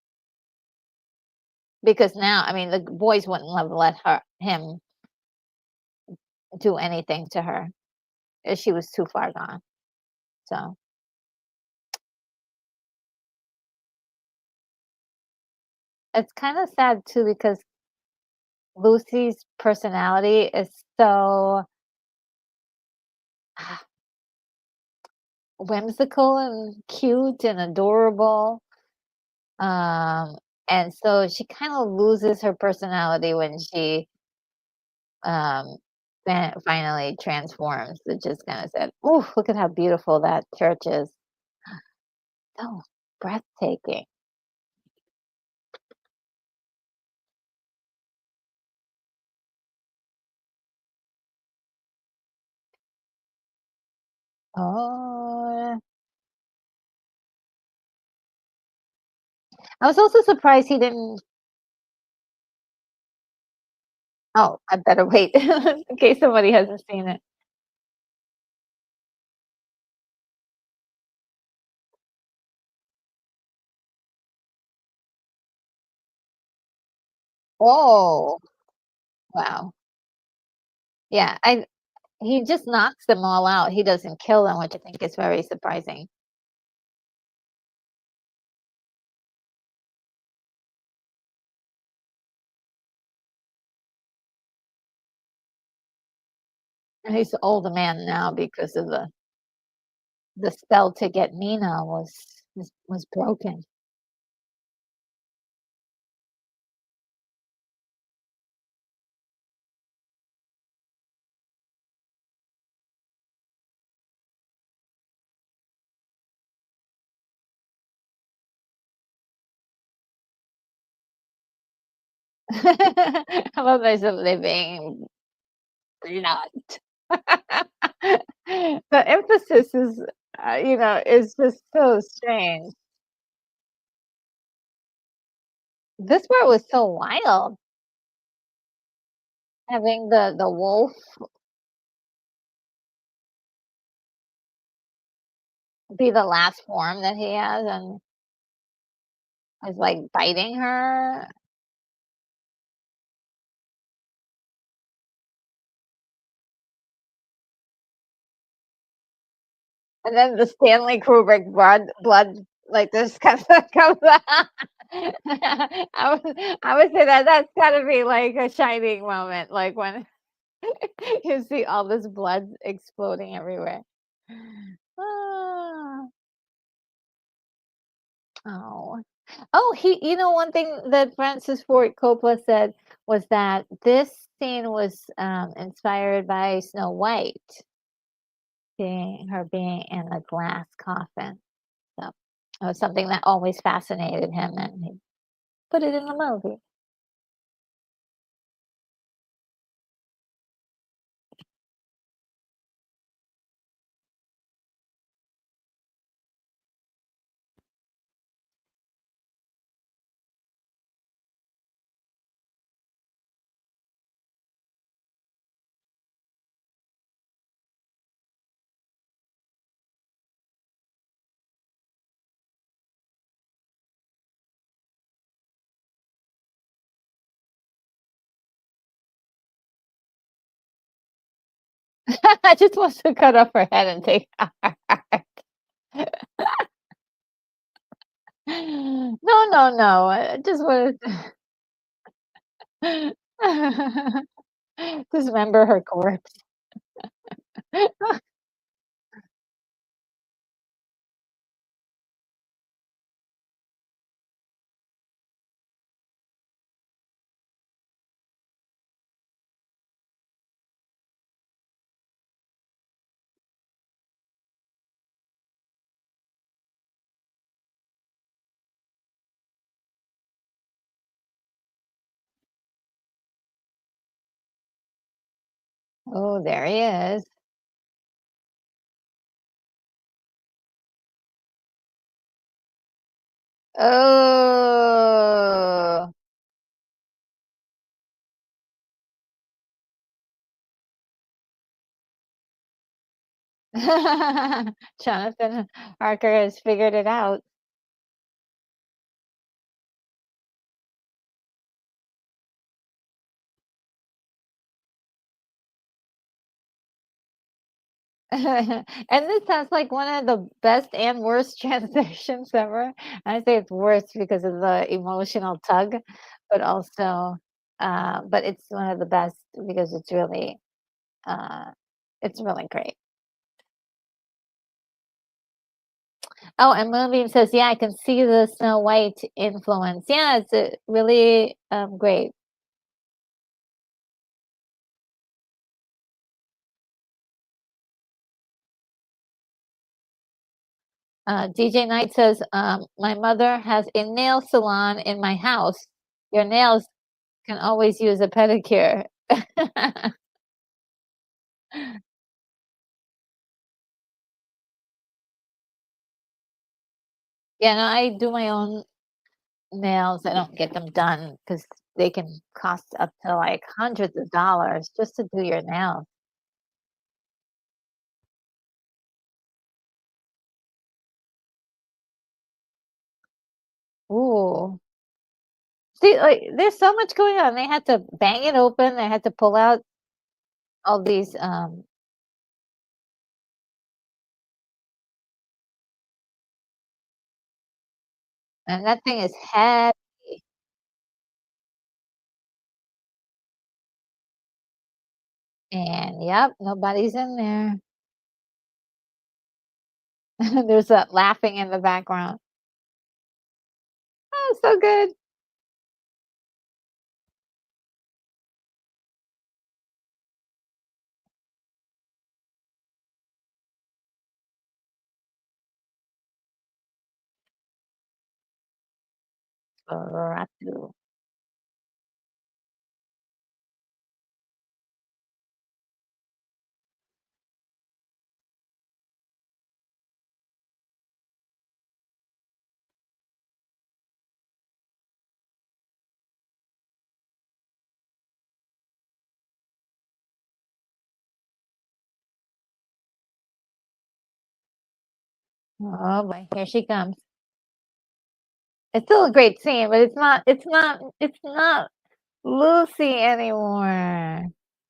because now, I mean, the boys wouldn't have let him do anything to her, she was too far gone, so it's kinda sad too because Lucy's personality is so whimsical and cute and adorable, um, and so she kinda loses her personality when she, um, finally transforms. It just kinda said, "Ooh, look at how beautiful that church is." So breathtaking. Oh, I was also surprised he didn't. Oh, I better wait in case somebody hasn't seen it. Oh, wow. Yeah, I he just knocks them all out. He doesn't kill them, which I think is very surprising. And he's an older man now because of the spell to get Mina was broken. I love there's a living blood. The emphasis is, is just so strange. This part was so wild, having the wolf be the last form that he has and is, like, biting her, and then the Stanley Kubrick blood, like, this kind of comes out. I would say that that's gotta be, like, a shining moment, like, when you see all this blood exploding everywhere. Ah, oh. Oh, one thing that Francis Ford Coppola said was that this scene was, inspired by Snow White, being in a glass coffin. So, it was something that always fascinated him, and he put it in the movie. I just want to cut off her head and take out her heart. No, no, no, I just wanted to dismember her corpse. Oh, there he is. Oh. Jonathan Harker has figured it out. And this sounds like one of the best and worst transitions ever. I say it's worst because of the emotional tug, but also, but it's one of the best because uh, it's really great. Oh, and Moonbeam says, "Yeah, I can see the Snow White influence." Yeah, it's really great. DJ Knight says, "My mother has a nail salon in my house. Your nails can always use a pedicure." Yeah, no, I do my own nails. I don't get them done because they can cost up to like hundreds of dollars just to do your nails. Ooh. See, like, there's so much going on. They had to bang it open. They had to pull out all these, and that thing is heavy. And yep, nobody's in there. There's that laughing in the background. Oh, so good. Ratu. Oh boy, here she comes. It's still a great scene, but it's not Lucy anymore.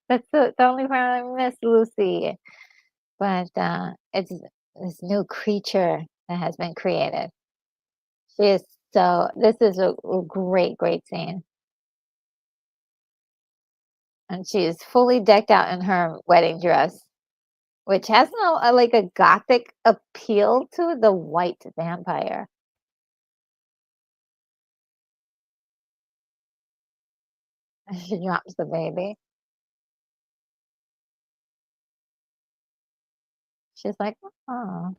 That's the only part I miss Lucy. But it's this new creature that has been created. She is this is a great, great scene. And she is fully decked out in her wedding dress, which has no like a gothic appeal to the white vampire. She drops the baby. She's like, oh,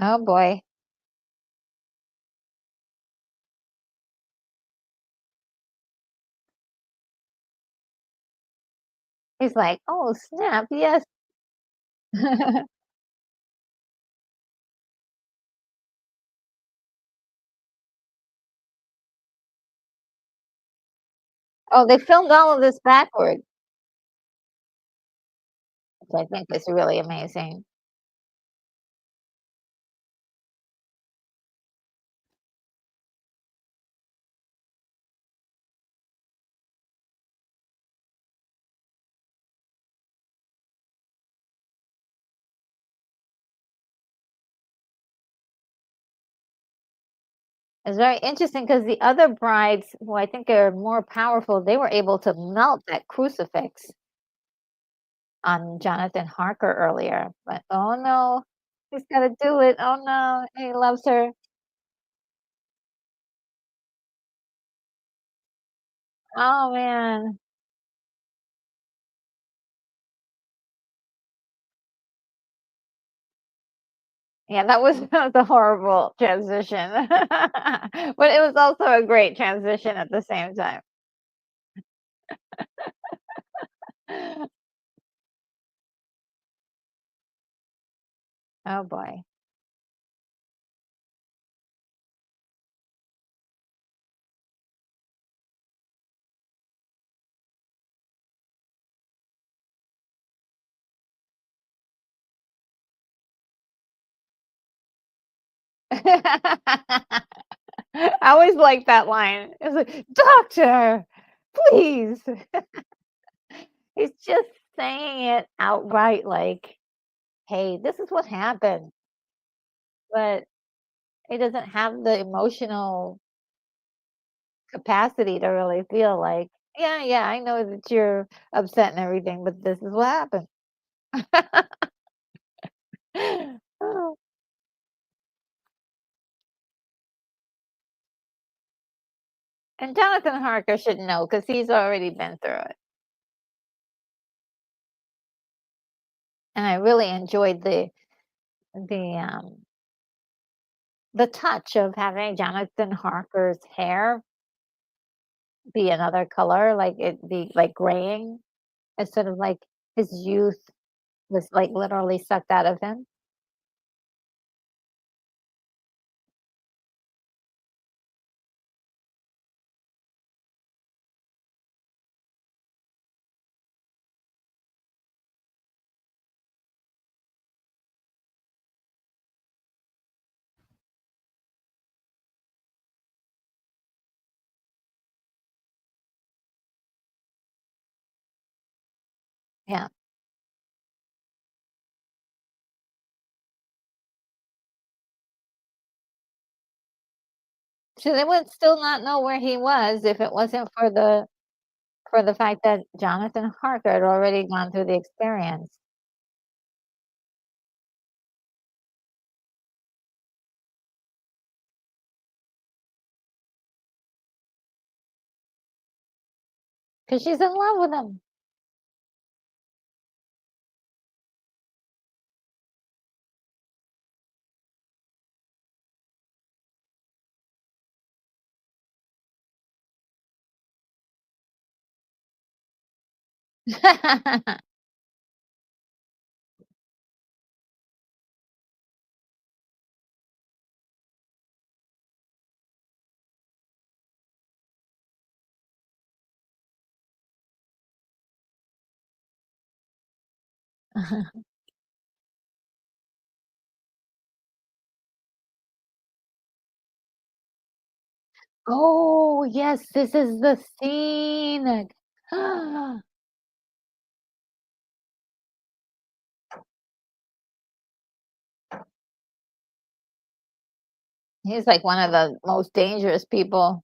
oh boy. He's like, oh snap, yes. Oh, they filmed all of this backward, which I think is really amazing. It's very interesting because the other brides, who I think are more powerful, they were able to melt that crucifix on Jonathan Harker earlier. But oh no, he's got to do it. Oh no, he loves her. Oh man. Yeah, that was that was a horrible transition. But it was also a great transition at the same time. Oh boy. I always like that line. It's like, "Doctor, please." He's just saying it outright like, "Hey, this is what happened," but he doesn't have the emotional capacity to really feel like, "Yeah, yeah, I know that you're upset and everything, but this is what happened." Oh, and Jonathan Harker should know because he's already been through it, and I really enjoyed the the touch of having Jonathan Harker's hair be another color, like, it be, like, graying instead of, like, his youth was, like, literally sucked out of him. Yeah. So they would still not know where he was if it wasn't for the fact that Jonathan Harker had already gone through the experience. Because she's in love with him. Oh, yes, this is the scene. He's like one of the most dangerous people.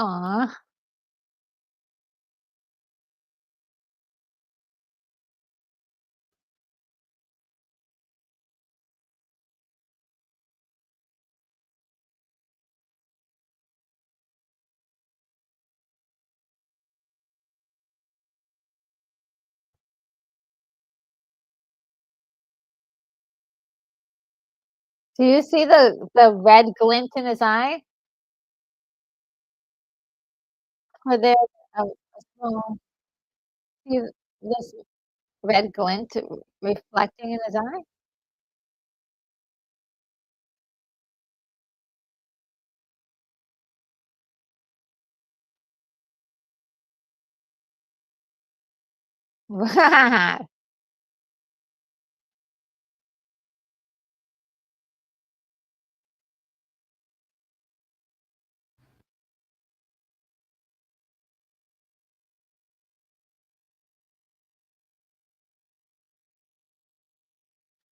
Aw, do you see the red glint in his eye? Or there a small see this red glint reflecting in his eye?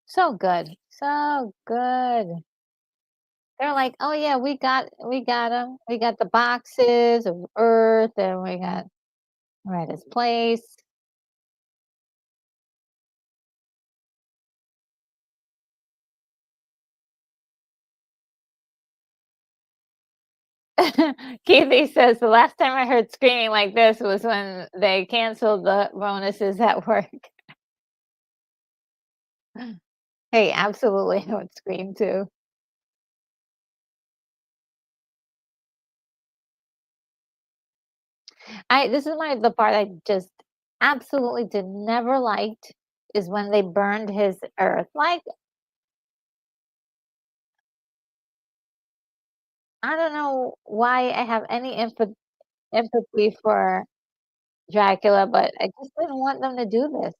So good, so good. They're like, "Oh, yeah, we got him. We got the boxes of earth, and we're at his place." Keithy says, "The last time I heard screaming like this was when they canceled the bonuses at work." Hey, absolutely, I would scream too. I This is the part I just absolutely did never liked is when they burned his earth. Like, I don't know why I have any empathy for Dracula, but I just didn't want them to do this.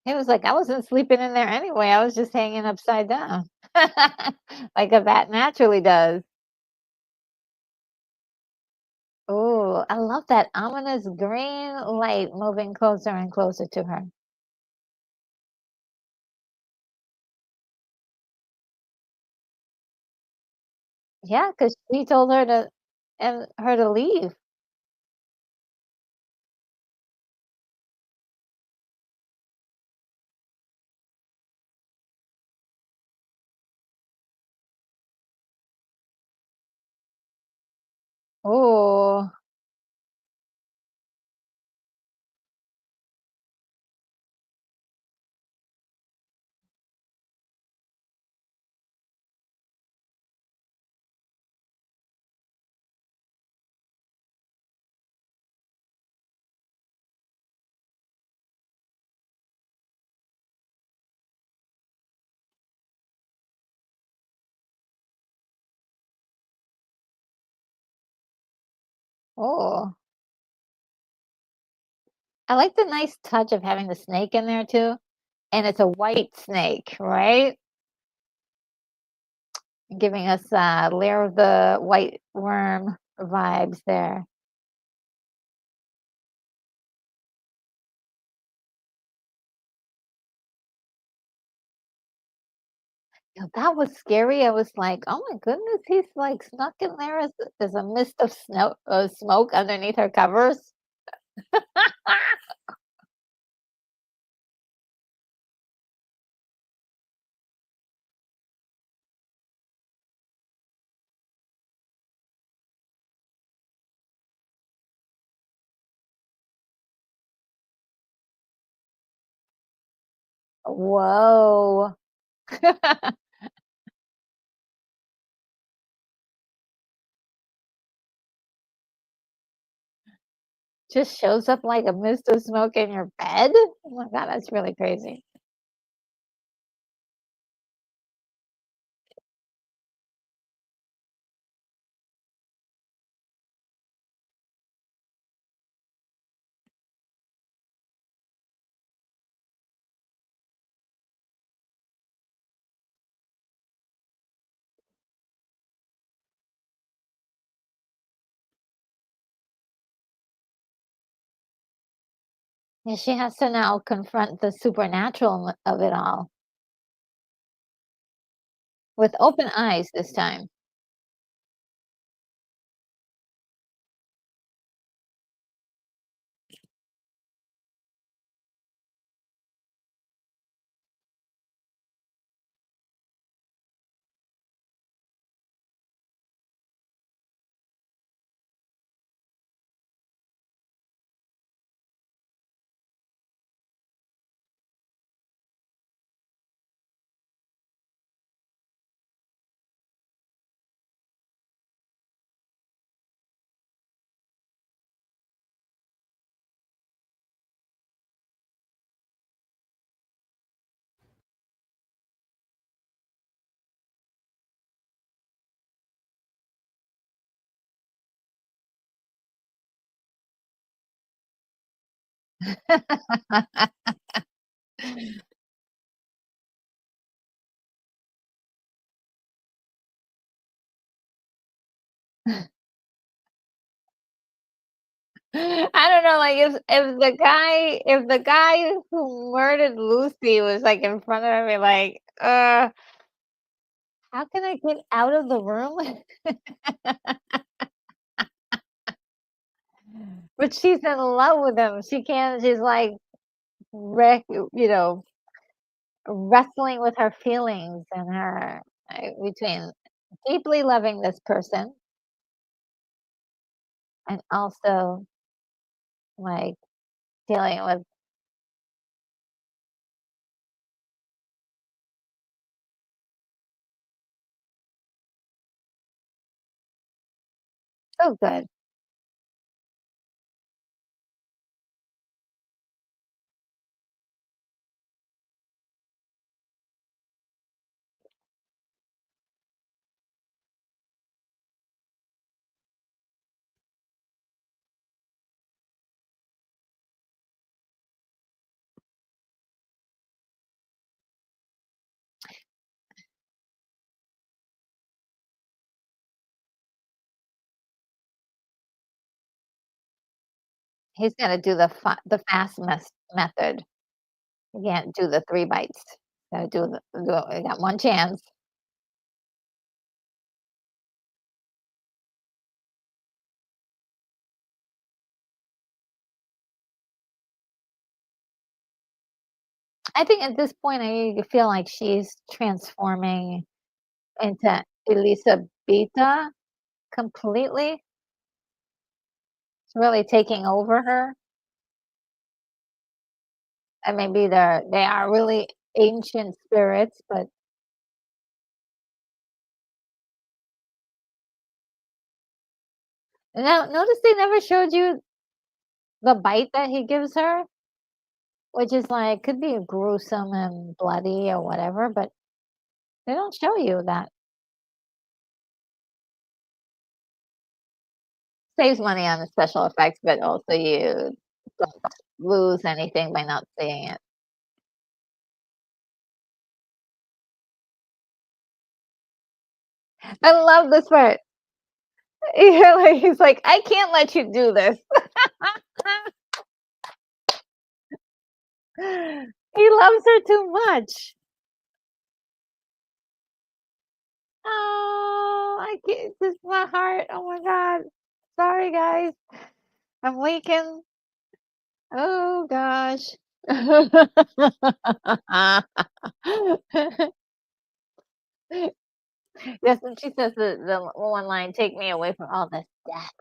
It was like I wasn't sleeping in there anyway. I was just hanging upside down, like a bat naturally does. Oh, I love that ominous green light moving closer and closer to her. Yeah, because she told her to leave. Oh, oh. I like the nice touch of having the snake in there too, and it's a white snake, right? Giving us Lair of the White Worm vibes there. Yeah, that was scary. I was like, "Oh my goodness, he's like snuck in there as there's a mist of smoke underneath her covers." Whoa. Just shows up like a mist of smoke in your bed? Oh my god, that's really crazy. Yeah, she has to now confront the supernatural of it all with open eyes this time. I don't know, like, if the guy who murdered Lucy was, like, in front of me, like, how can I get out of the room? But she's in love with him. She's, like, you know, wrestling with her feelings and her between deeply loving this person and also, like, dealing with so good. He's gonna do the fast method. You can't do the 3 bites. Gotta you got 1 chance. I think at this point, I feel like she's transforming into Elisabetta completely. It's really taking over her, and maybe they are really ancient spirits, but now notice they never showed you the bite that he gives her, which is, like, could be gruesome and bloody or whatever, but they don't show you that. Saves money on the special effects, but also you don't lose anything by not seeing it. I love this part. Yeah, like, he's like, "I can't let you do this." He loves her too much. Oh, I can't just my heart. Oh my god. Sorry, guys. I'm leaking. Oh gosh. Yes, and she says the one line, "Take me away from all this death."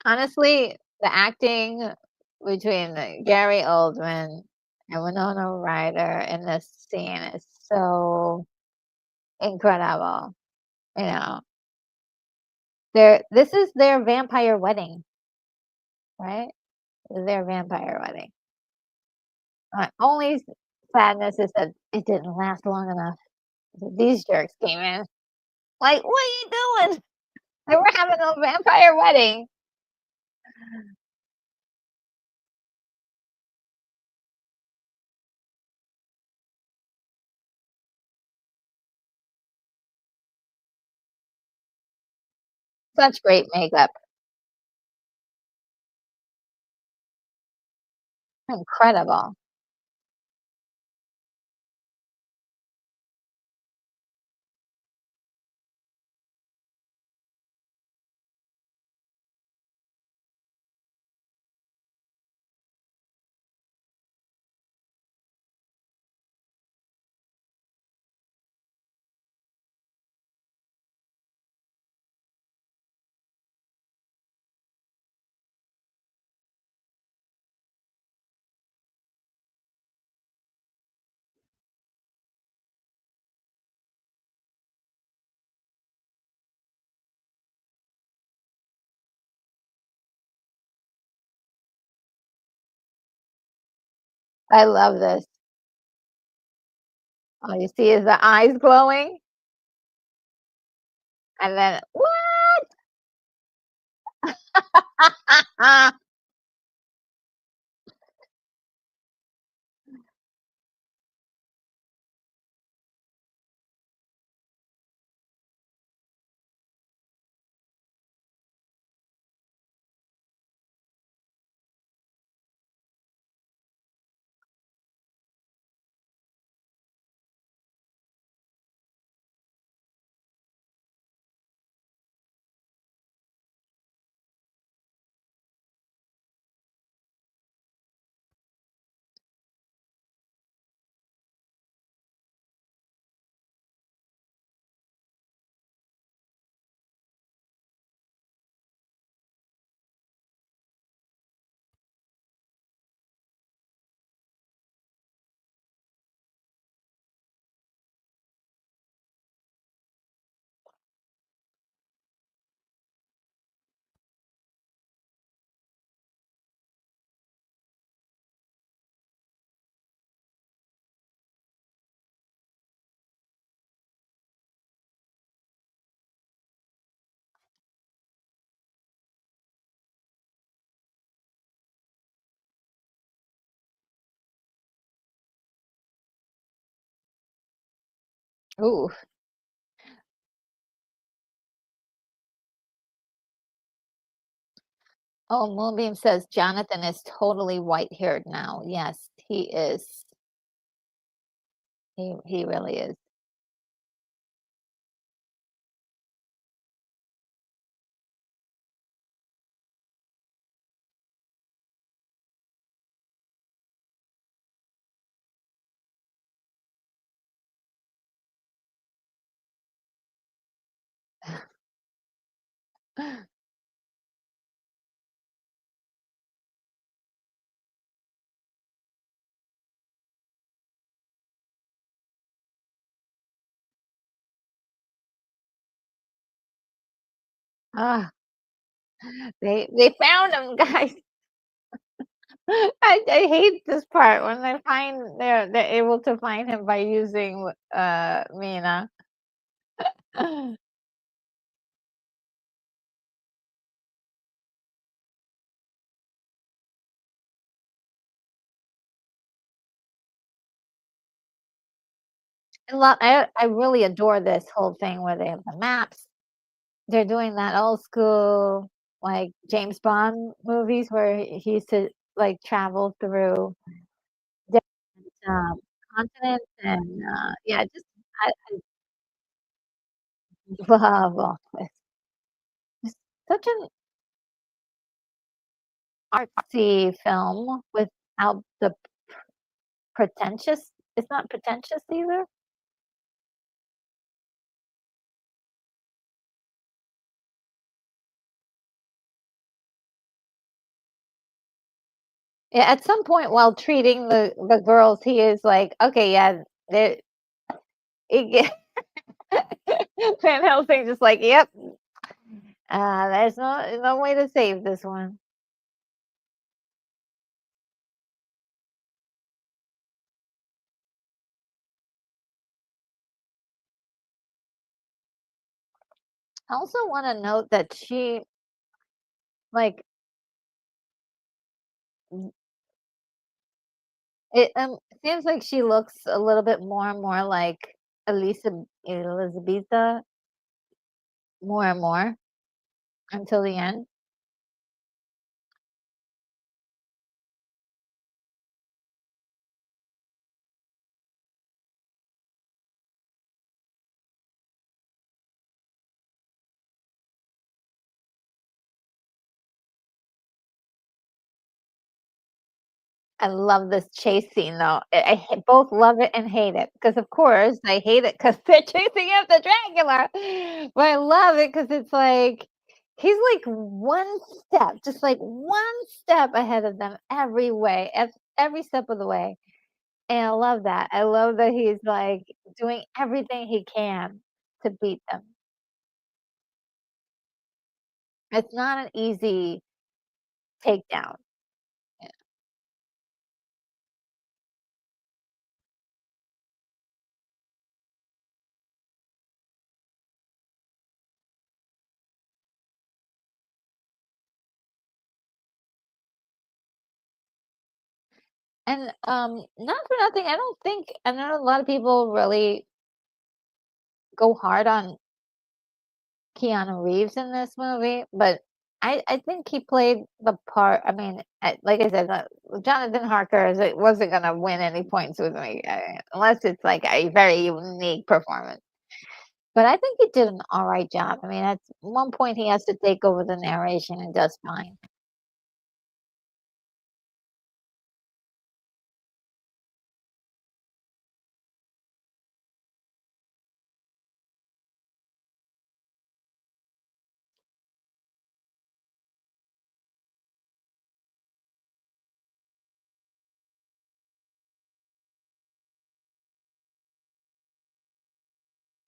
Honestly, the acting between Gary Oldman and Winona Ryder in this scene is so incredible. You know, this is their vampire wedding, right? This is their vampire wedding. My only sadness is that it didn't last long enough. These jerks came in. Like, what are you doing? They were having a vampire wedding. Such great makeup. Incredible. I love this. All you see is the eyes glowing, and then, "What?" Ooh. Oh, Moonbeam says Jonathan is totally white-haired now. Yes, he is. He really is. Ah, they found him, guys. I hate this part when they're able to find him by using Mina. I really adore this whole thing where they have the maps. They're doing that old school, like, James Bond movies where he used to, like, travel through different, continents and, yeah, just I love all this. It's such an artsy film without the pretentious it's not pretentious either. Yeah, at some point while treating the girls, he is like, "Okay, yeah, they it get" Van Helsing just like, "Yep, there's no way to save this one." I also wanna note that she, like, mm, seems like she looks a little bit more and more like Elizabetha more and more until the end. I love this chase scene though. Both love it and hate it because, of course, I hate it because they're chasing after Dracula, but I love it because it's like he's like one step, just like one step ahead of them every way, every step of the way, and I love that. I love that he's like doing everything he can to beat them. It's not an easy takedown. And not for nothing, I know a lot of people really go hard on Keanu Reeves in this movie, but I think he played the part. I mean, like I said, Jonathan Harker wasn't gonna win any points with me unless it's like a very unique performance. But I think he did an all right job. I mean, at one point he has to take over the narration and does fine.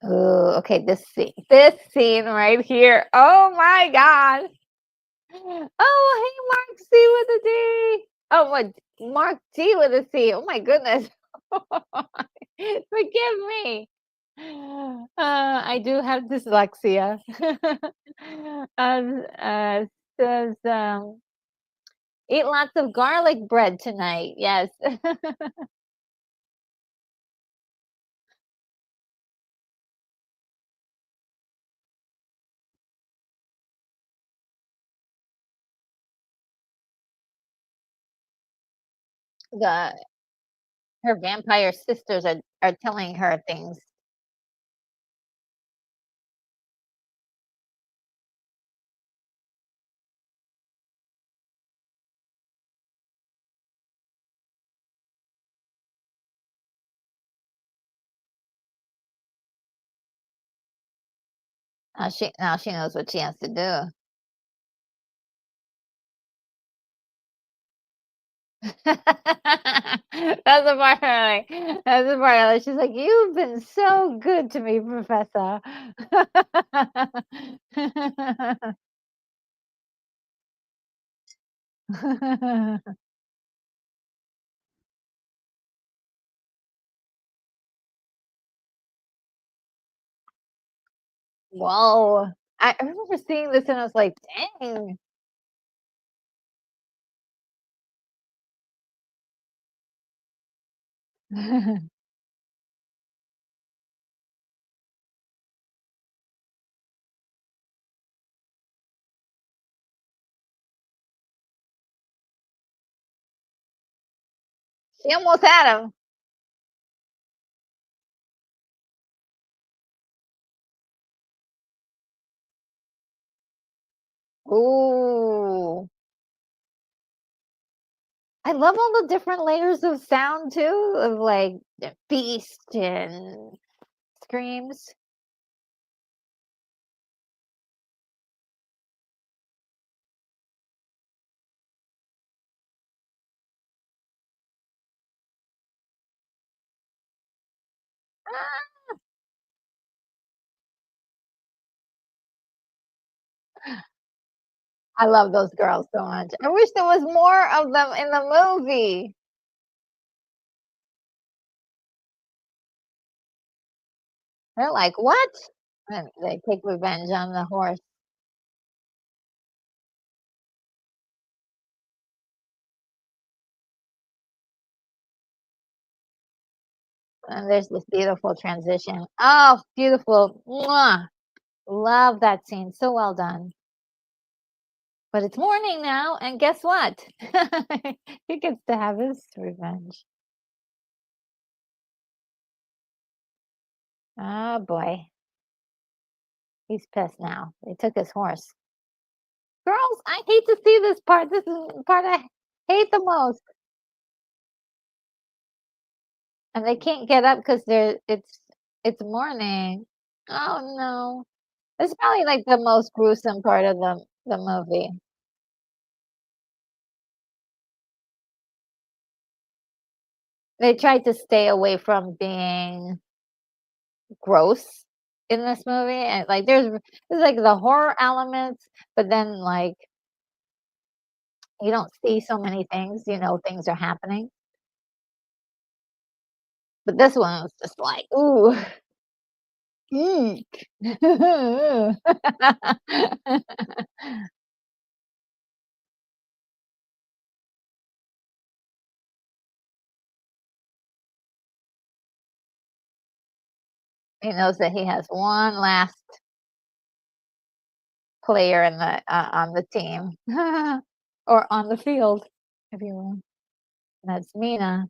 Ooh, okay, this scene right here. Oh my god. Oh, hey, Mark C with a D. Oh, what? Mark D with a C. Oh my goodness. Forgive me. I do have dyslexia. Says, eat lots of garlic bread tonight. Yes. The her vampire sisters are telling her things. Now she knows what she has to do. That's the part I like. That's the part I like. She's like, "You've been so good to me, Professor." Whoa. I remember seeing this and I was like, "Dang." She almost had him. Ooh. I love all the different layers of sound too, of like the beast and screams. I love those girls so much. I wish there was more of them in the movie. They're like, "What?" And they take revenge on the horse. And there's this beautiful transition. Oh, beautiful. Mwah. Love that scene. So well done. But it's morning now, and guess what? He gets to have his revenge. Oh boy. He's pissed now. They took his horse. Girls, I hate to see this part. This is the part I hate the most. And they can't get up because it's morning. Oh no. It's probably like the most gruesome part of the movie. They tried to stay away from being gross in this movie, and, like, there's, like, the horror elements, but then, like, you don't see so many things, things are happening. But this one was just like, "Ooh, eek." He knows that he has one last player in on the team, or on the field, if you will. That's Mina.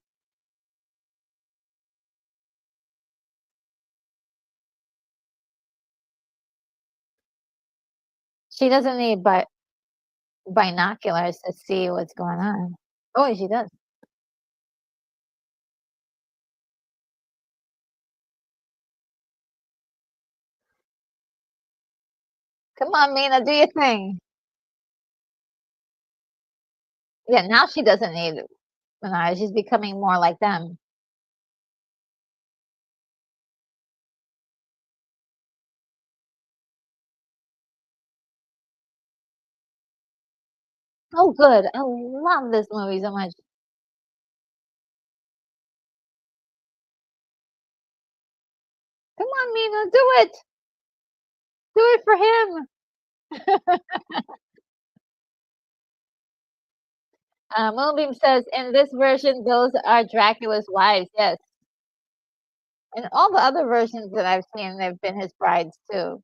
She doesn't need binoculars to see what's going on. Oh, she does. Come on, Mina, do your thing. Yeah, now she doesn't need binoculars. She's becoming more like them. Oh, good. I love this movie so much. Come on, Mina, do it. Do it for him. Moonbeam says, in this version, those are Dracula's wives. Yes. And all the other versions that I've seen, they've been his brides too.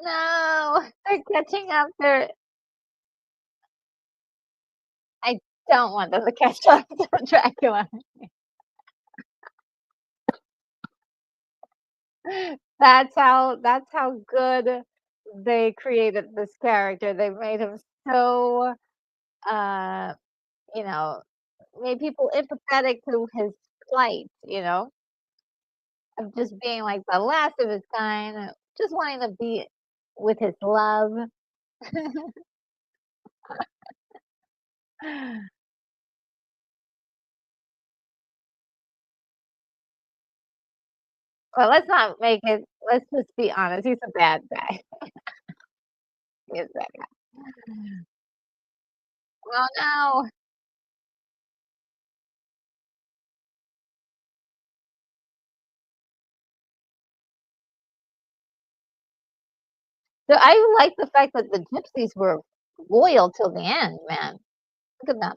No, they're catching up. I don't want them to catch up to Dracula. That's how good they created this character. They made him so, uh, you know, made people empathetic to his plight, of just being like the last of his kind, just wanting to be with his love. Well, let's not make it, let's just be honest, he's a bad guy. He's a bad guy. Oh, no. So I like the fact that the gypsies were loyal till the end, man. Look at them.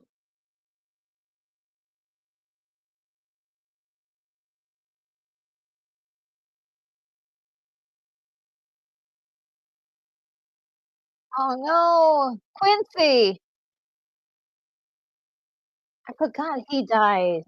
Oh, no. Quincy. I forgot he died.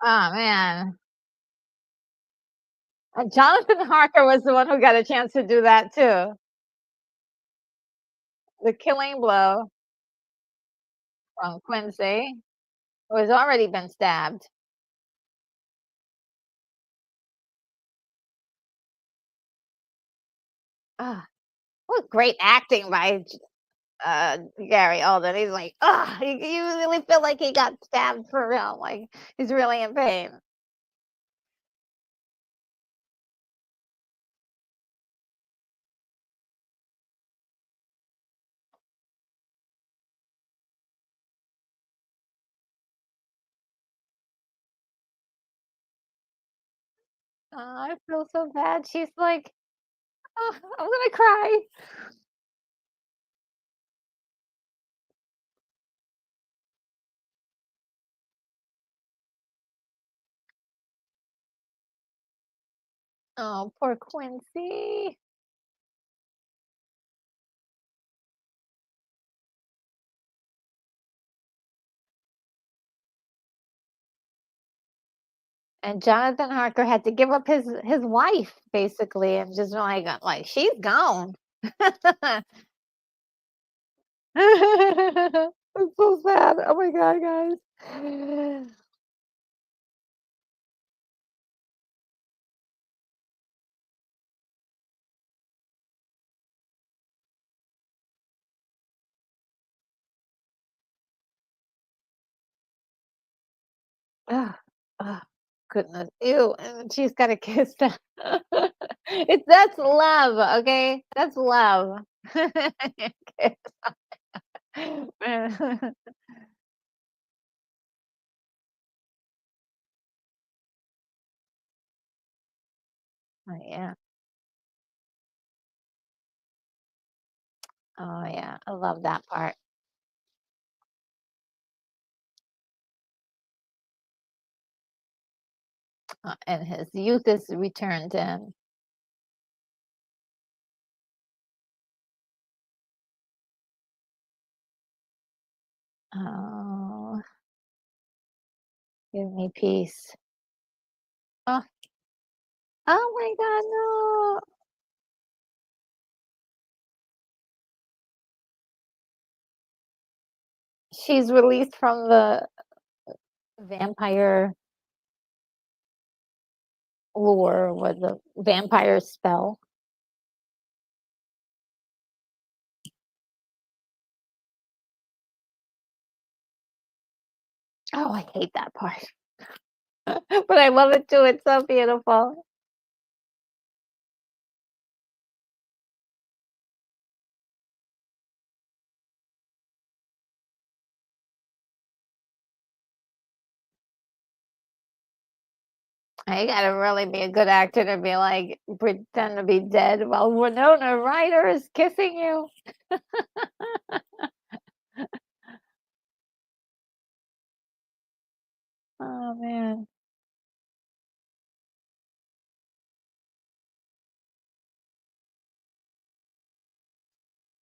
Oh, man. Jonathan Harker was the one who got a chance to do that too. The killing blow from Quincy, who has already been stabbed. Ah, what great acting by Gary Alden. He's like, oh, you really feel like he got stabbed for real. Like he's really in pain. Oh, I feel so bad. She's like, oh, I'm gonna cry. Oh, poor Quincy. And Jonathan Harker had to give up his wife basically, and just like she's gone. It's so sad. Oh my god, guys. Ugh, ugh, goodness, ew, and she's got a kiss that that's love, okay? That's love. Kiss. Oh, yeah. Oh, yeah, I love that part. And his youth is returned to him. Oh, give me peace. Oh, oh my god, no. She's released from the vampire lore or the vampire spell. Oh, I hate that part. But I love it too, it's so beautiful. You gotta really be a good actor to be like, pretend to be dead while Winona Ryder is kissing you. Oh, man.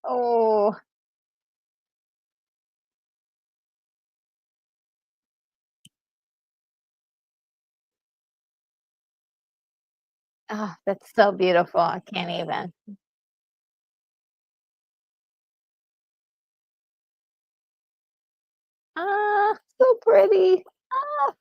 Oh, that's so beautiful, I can't even. So pretty. Ah,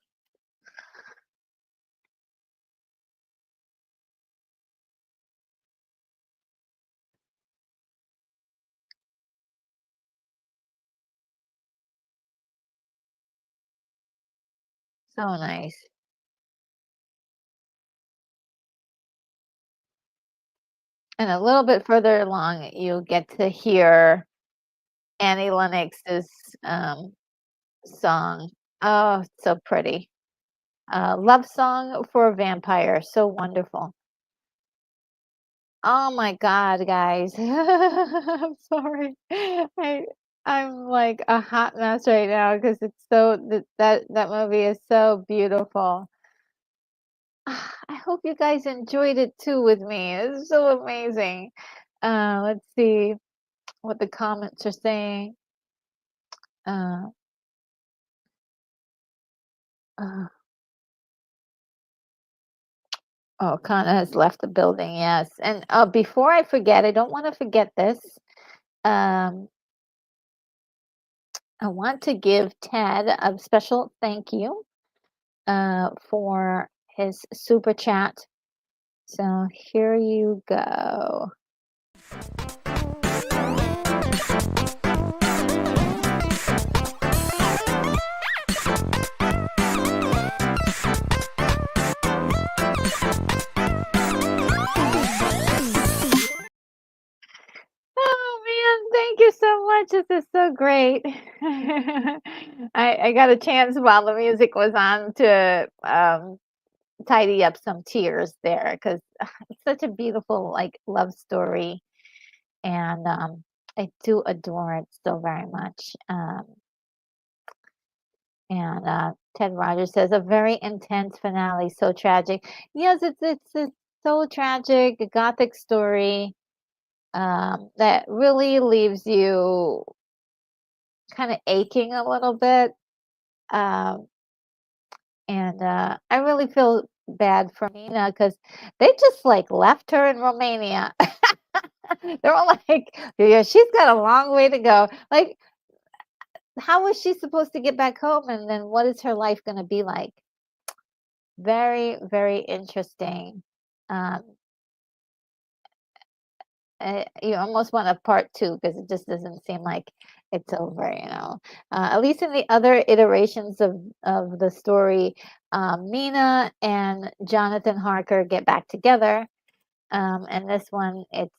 so nice. And a little bit further along, you get to hear Annie Lennox's, song. Oh, so pretty. Love Song for a Vampire, so wonderful. Oh my god, guys. I'm sorry. I'm like a hot mess right now because it's so that movie is so beautiful. I hope you guys enjoyed it too with me. It's so amazing. Let's see what the comments are saying. Uh, uh, oh, Kana has left the building. Yes, and before I forget, I don't want to forget this. Um, I want to give Ted a special thank you for his super chat. So here you go. Oh man, thank you so much. This is so great. I got a chance while the music was on to tidy up some tears there because it's such a beautiful like love story, and I do adore it so very much. And Ted Rogers says a very intense finale, so tragic. Yes, it's so tragic, a gothic story that really leaves you kind of aching a little bit. Um, and I really feel bad for Nina because they just like left her in Romania. They're all like, yeah, she's got a long way to go. Like, how was she supposed to get back home? And then what is her life going to be like? Very, very interesting. Um, you almost want a part two because it just doesn't seem like it's over, you know. At least in the other iterations of the story, Mina and Jonathan Harker get back together. And this one, it's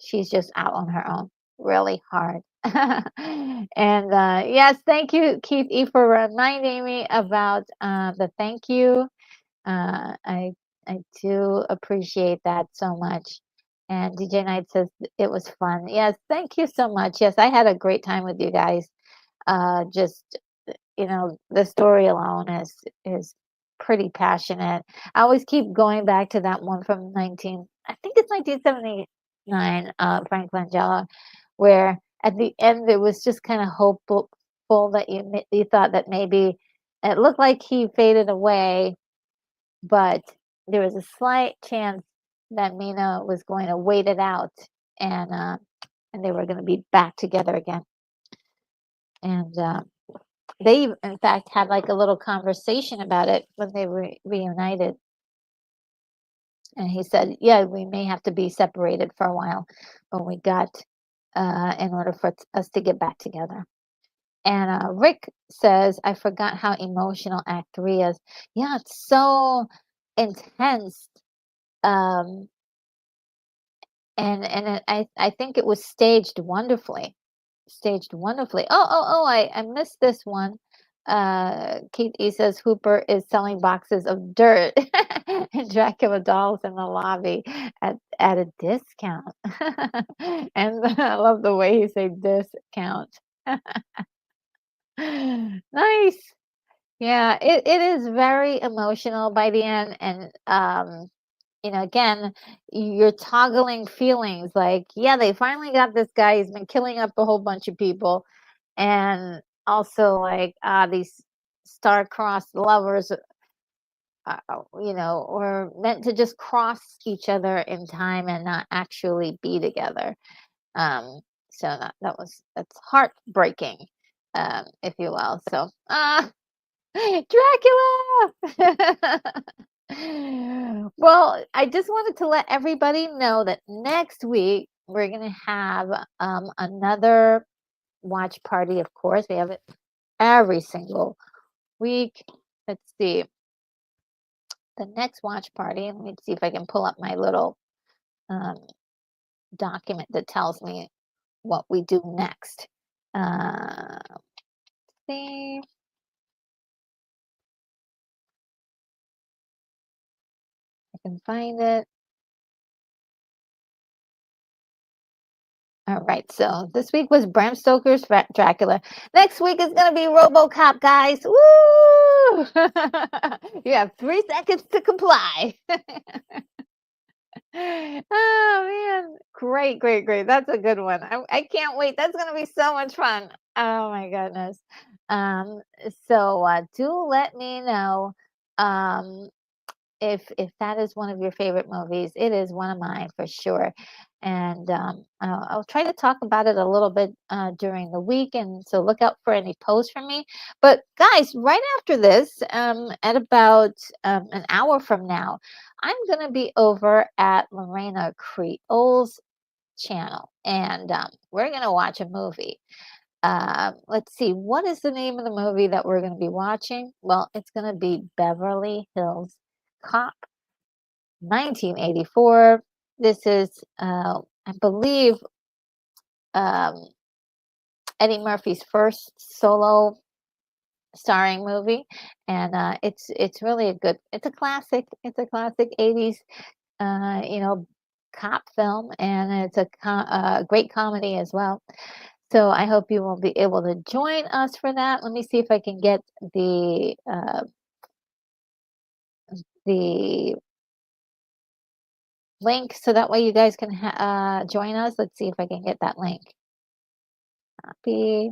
she's just out on her own, really hard. And yes, thank you, Keith E, for reminding me about the thank you. Uh, I I do appreciate that so much. And DJ Knight says it was fun. Yes, thank you so much. Yes, I had a great time with you guys. Just the story alone is pretty passionate. I always keep going back to that one from I think it's 1979, Frank Langella, where at the end it was just kind of hopeful that you thought that maybe it looked like he faded away, but there was a slight chance that Mina was going to wait it out, and and they were going to be back together again. And they, in fact, had like a little conversation about it when they reunited. And he said, "Yeah, we may have to be separated for a while when we got in order for us to get back together." And Rick says, I forgot how emotional Act 3 is. Yeah, it's so intense. Um, and I think it was staged wonderfully. Staged wonderfully. I missed this one. Keith E says Hooper is selling boxes of dirt and Dracula dolls in the lobby at a discount. And I love the way he said discount. Nice. Yeah, it is very emotional by the end, and again, you're toggling feelings like, yeah, they finally got this guy. He's been killing up a whole bunch of people, and also like these star-crossed lovers, were meant to just cross each other in time and not actually be together. Um, so that's heartbreaking, if you will. So, Dracula! Well, I just wanted to let everybody know that next week we're going to have another watch party, of course. We have it every single week. Let's see. The next watch party, let me see if I can pull up my little um, document that tells me what we do next. Let's see. I can find it. All right, so this week was Bram Stoker's Dracula. Next week is going to be RoboCop, guys. Woo! You have 3 seconds to comply. Oh, man. Great, great, great. That's a good one. I can't wait. That's going to be so much fun. Oh, my goodness. Um, so do let me know. Um, if that is one of your favorite movies. It is one of mine for sure. And I'll try to talk about it a little bit during the week, and so look out for any posts from me. But guys, right after this, at about an hour from now, I'm going to be over at Lorena Creole's channel, and we're going to watch a movie. Let's see, what is the name of the movie that we're going to be watching? Well, it's going to be Beverly Hills Cop, 1984. This is, I believe, um, Eddie Murphy's first solo starring movie, and it's really it's a classic. It's a classic 80s, uh, you know, cop film, and it's a great comedy as well. So I hope you will be able to join us for that. Let me see if I can get the link so that way you guys can join us. Let's see if I can get that link. Copy.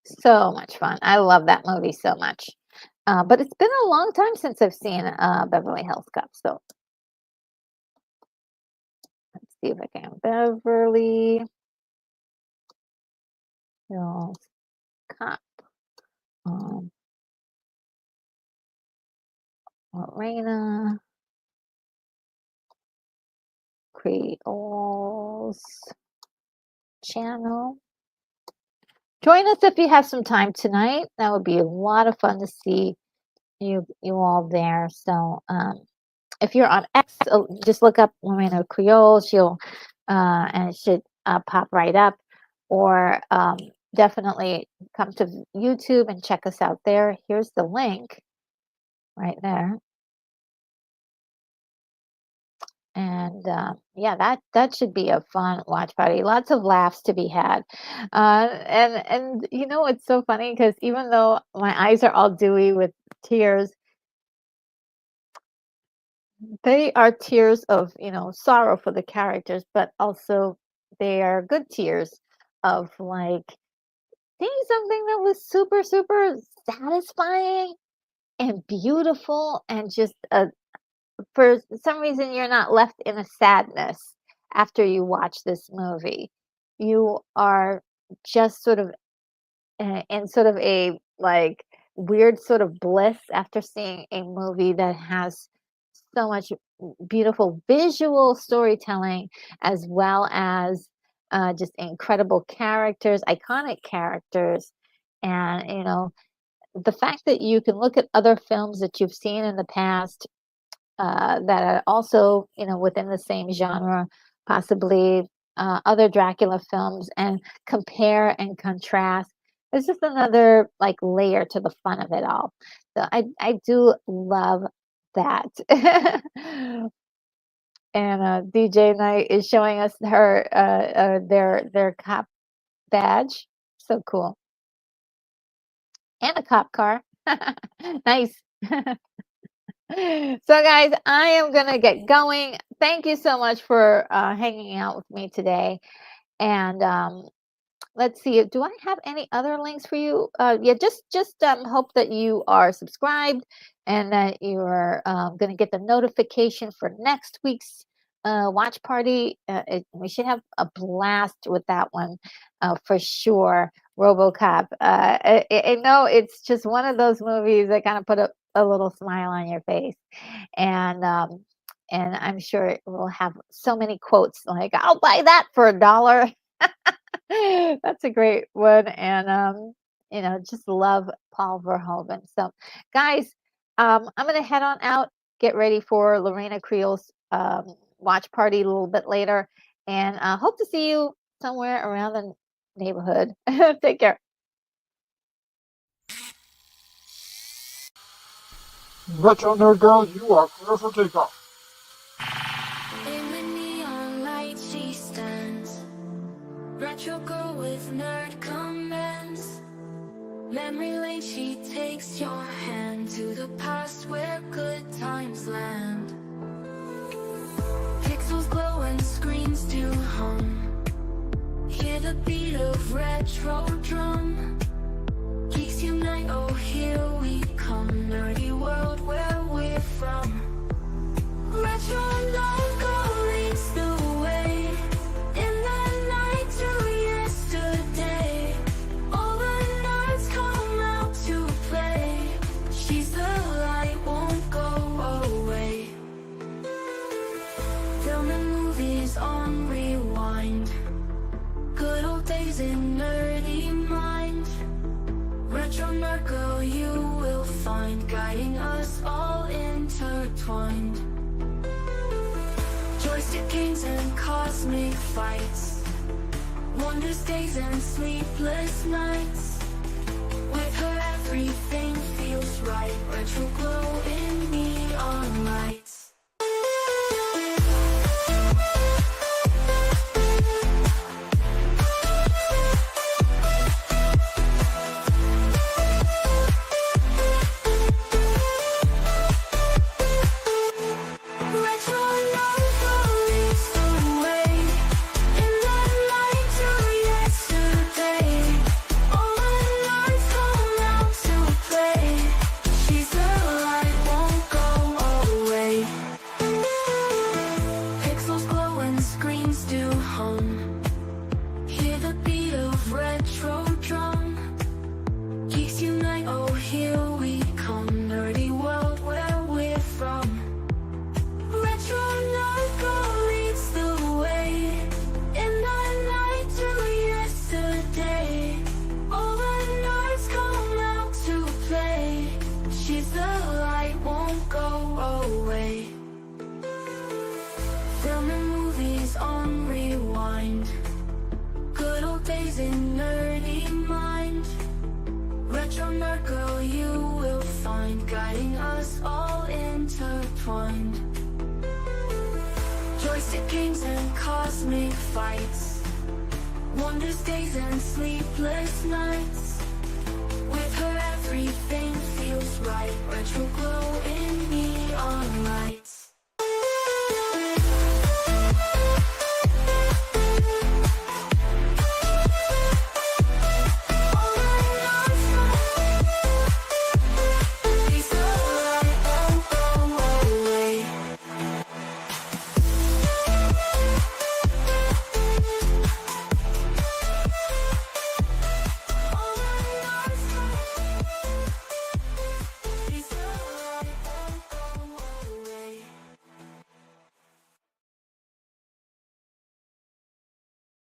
So much fun. I love that movie so much. But it's been a long time since I've seen Beverly Hills Cop. So let's see if I can. Beverly Hills Cop. Um, Lorena Creole's channel. Join us if you have some time tonight. That would be a lot of fun to see you all there. So if you're on X, just look up Lorena Creole. She'll and it should pop right up. Or definitely come to YouTube and check us out there. Here's the link right there. And yeah, that should be a fun watch party. Lots of laughs to be had. And it's so funny because even though my eyes are all dewy with tears, they are tears of sorrow for the characters, but also they are good tears of like seeing something that was super super satisfying and beautiful, and just for some reason you're not left in a sadness after you watch this movie. You are just sort of in sort of a like weird sort of bliss after seeing a movie that has so much beautiful visual storytelling as well as just incredible characters, iconic characters. And, the fact that you can look at other films that you've seen in the past that are also, within the same genre, possibly other Dracula films, and compare and contrast. It's just another like layer to the fun of it all. So I do love that. And DJ Knight is showing us their cop badge. So cool. And a cop car. Nice. So guys, I am gonna get going. Thank you so much for hanging out with me today. And let's see, do I have any other links for you? Yeah, just hope that you are subscribed and that you are going to get the notification for next week's watch party. We should have a blast with that one for sure. RoboCop. I know it's just one of those movies that kind of put a little smile on your face, and I'm sure it will have so many quotes like "I'll buy that for $1." That's a great one, and just love Paul Verhoeven. So, guys, I'm gonna head on out, get ready for Lorena Creel's watch party a little bit later, and hope to see you somewhere around the neighborhood. Take care. Retro Nerd Girl, you are clear for takeoff. In the neon light she stands, retro girl with nerd comments. Memory lane she takes your hand to the past where good times land. Pixels glow and screens do hum. Hear the beat of retro drum. Geeks unite, oh here we come. Nerdy world where we're from. Retro logo leads the way. In the night to yesterday. All the nerds come out to play. She's the light, won't go away. Film and movies on rewind. Good old days in nerdy mind. Retro nerd girl you will find, guiding us all intertwined. Joystick games and cosmic fights. Wonders days and sleepless nights. With her everything feels right. Retro glow in neon lights. Guiding us all intertwined. Joystick games and cosmic fights. Wonders days and sleepless nights. With her everything feels right. Retro glow in neon light.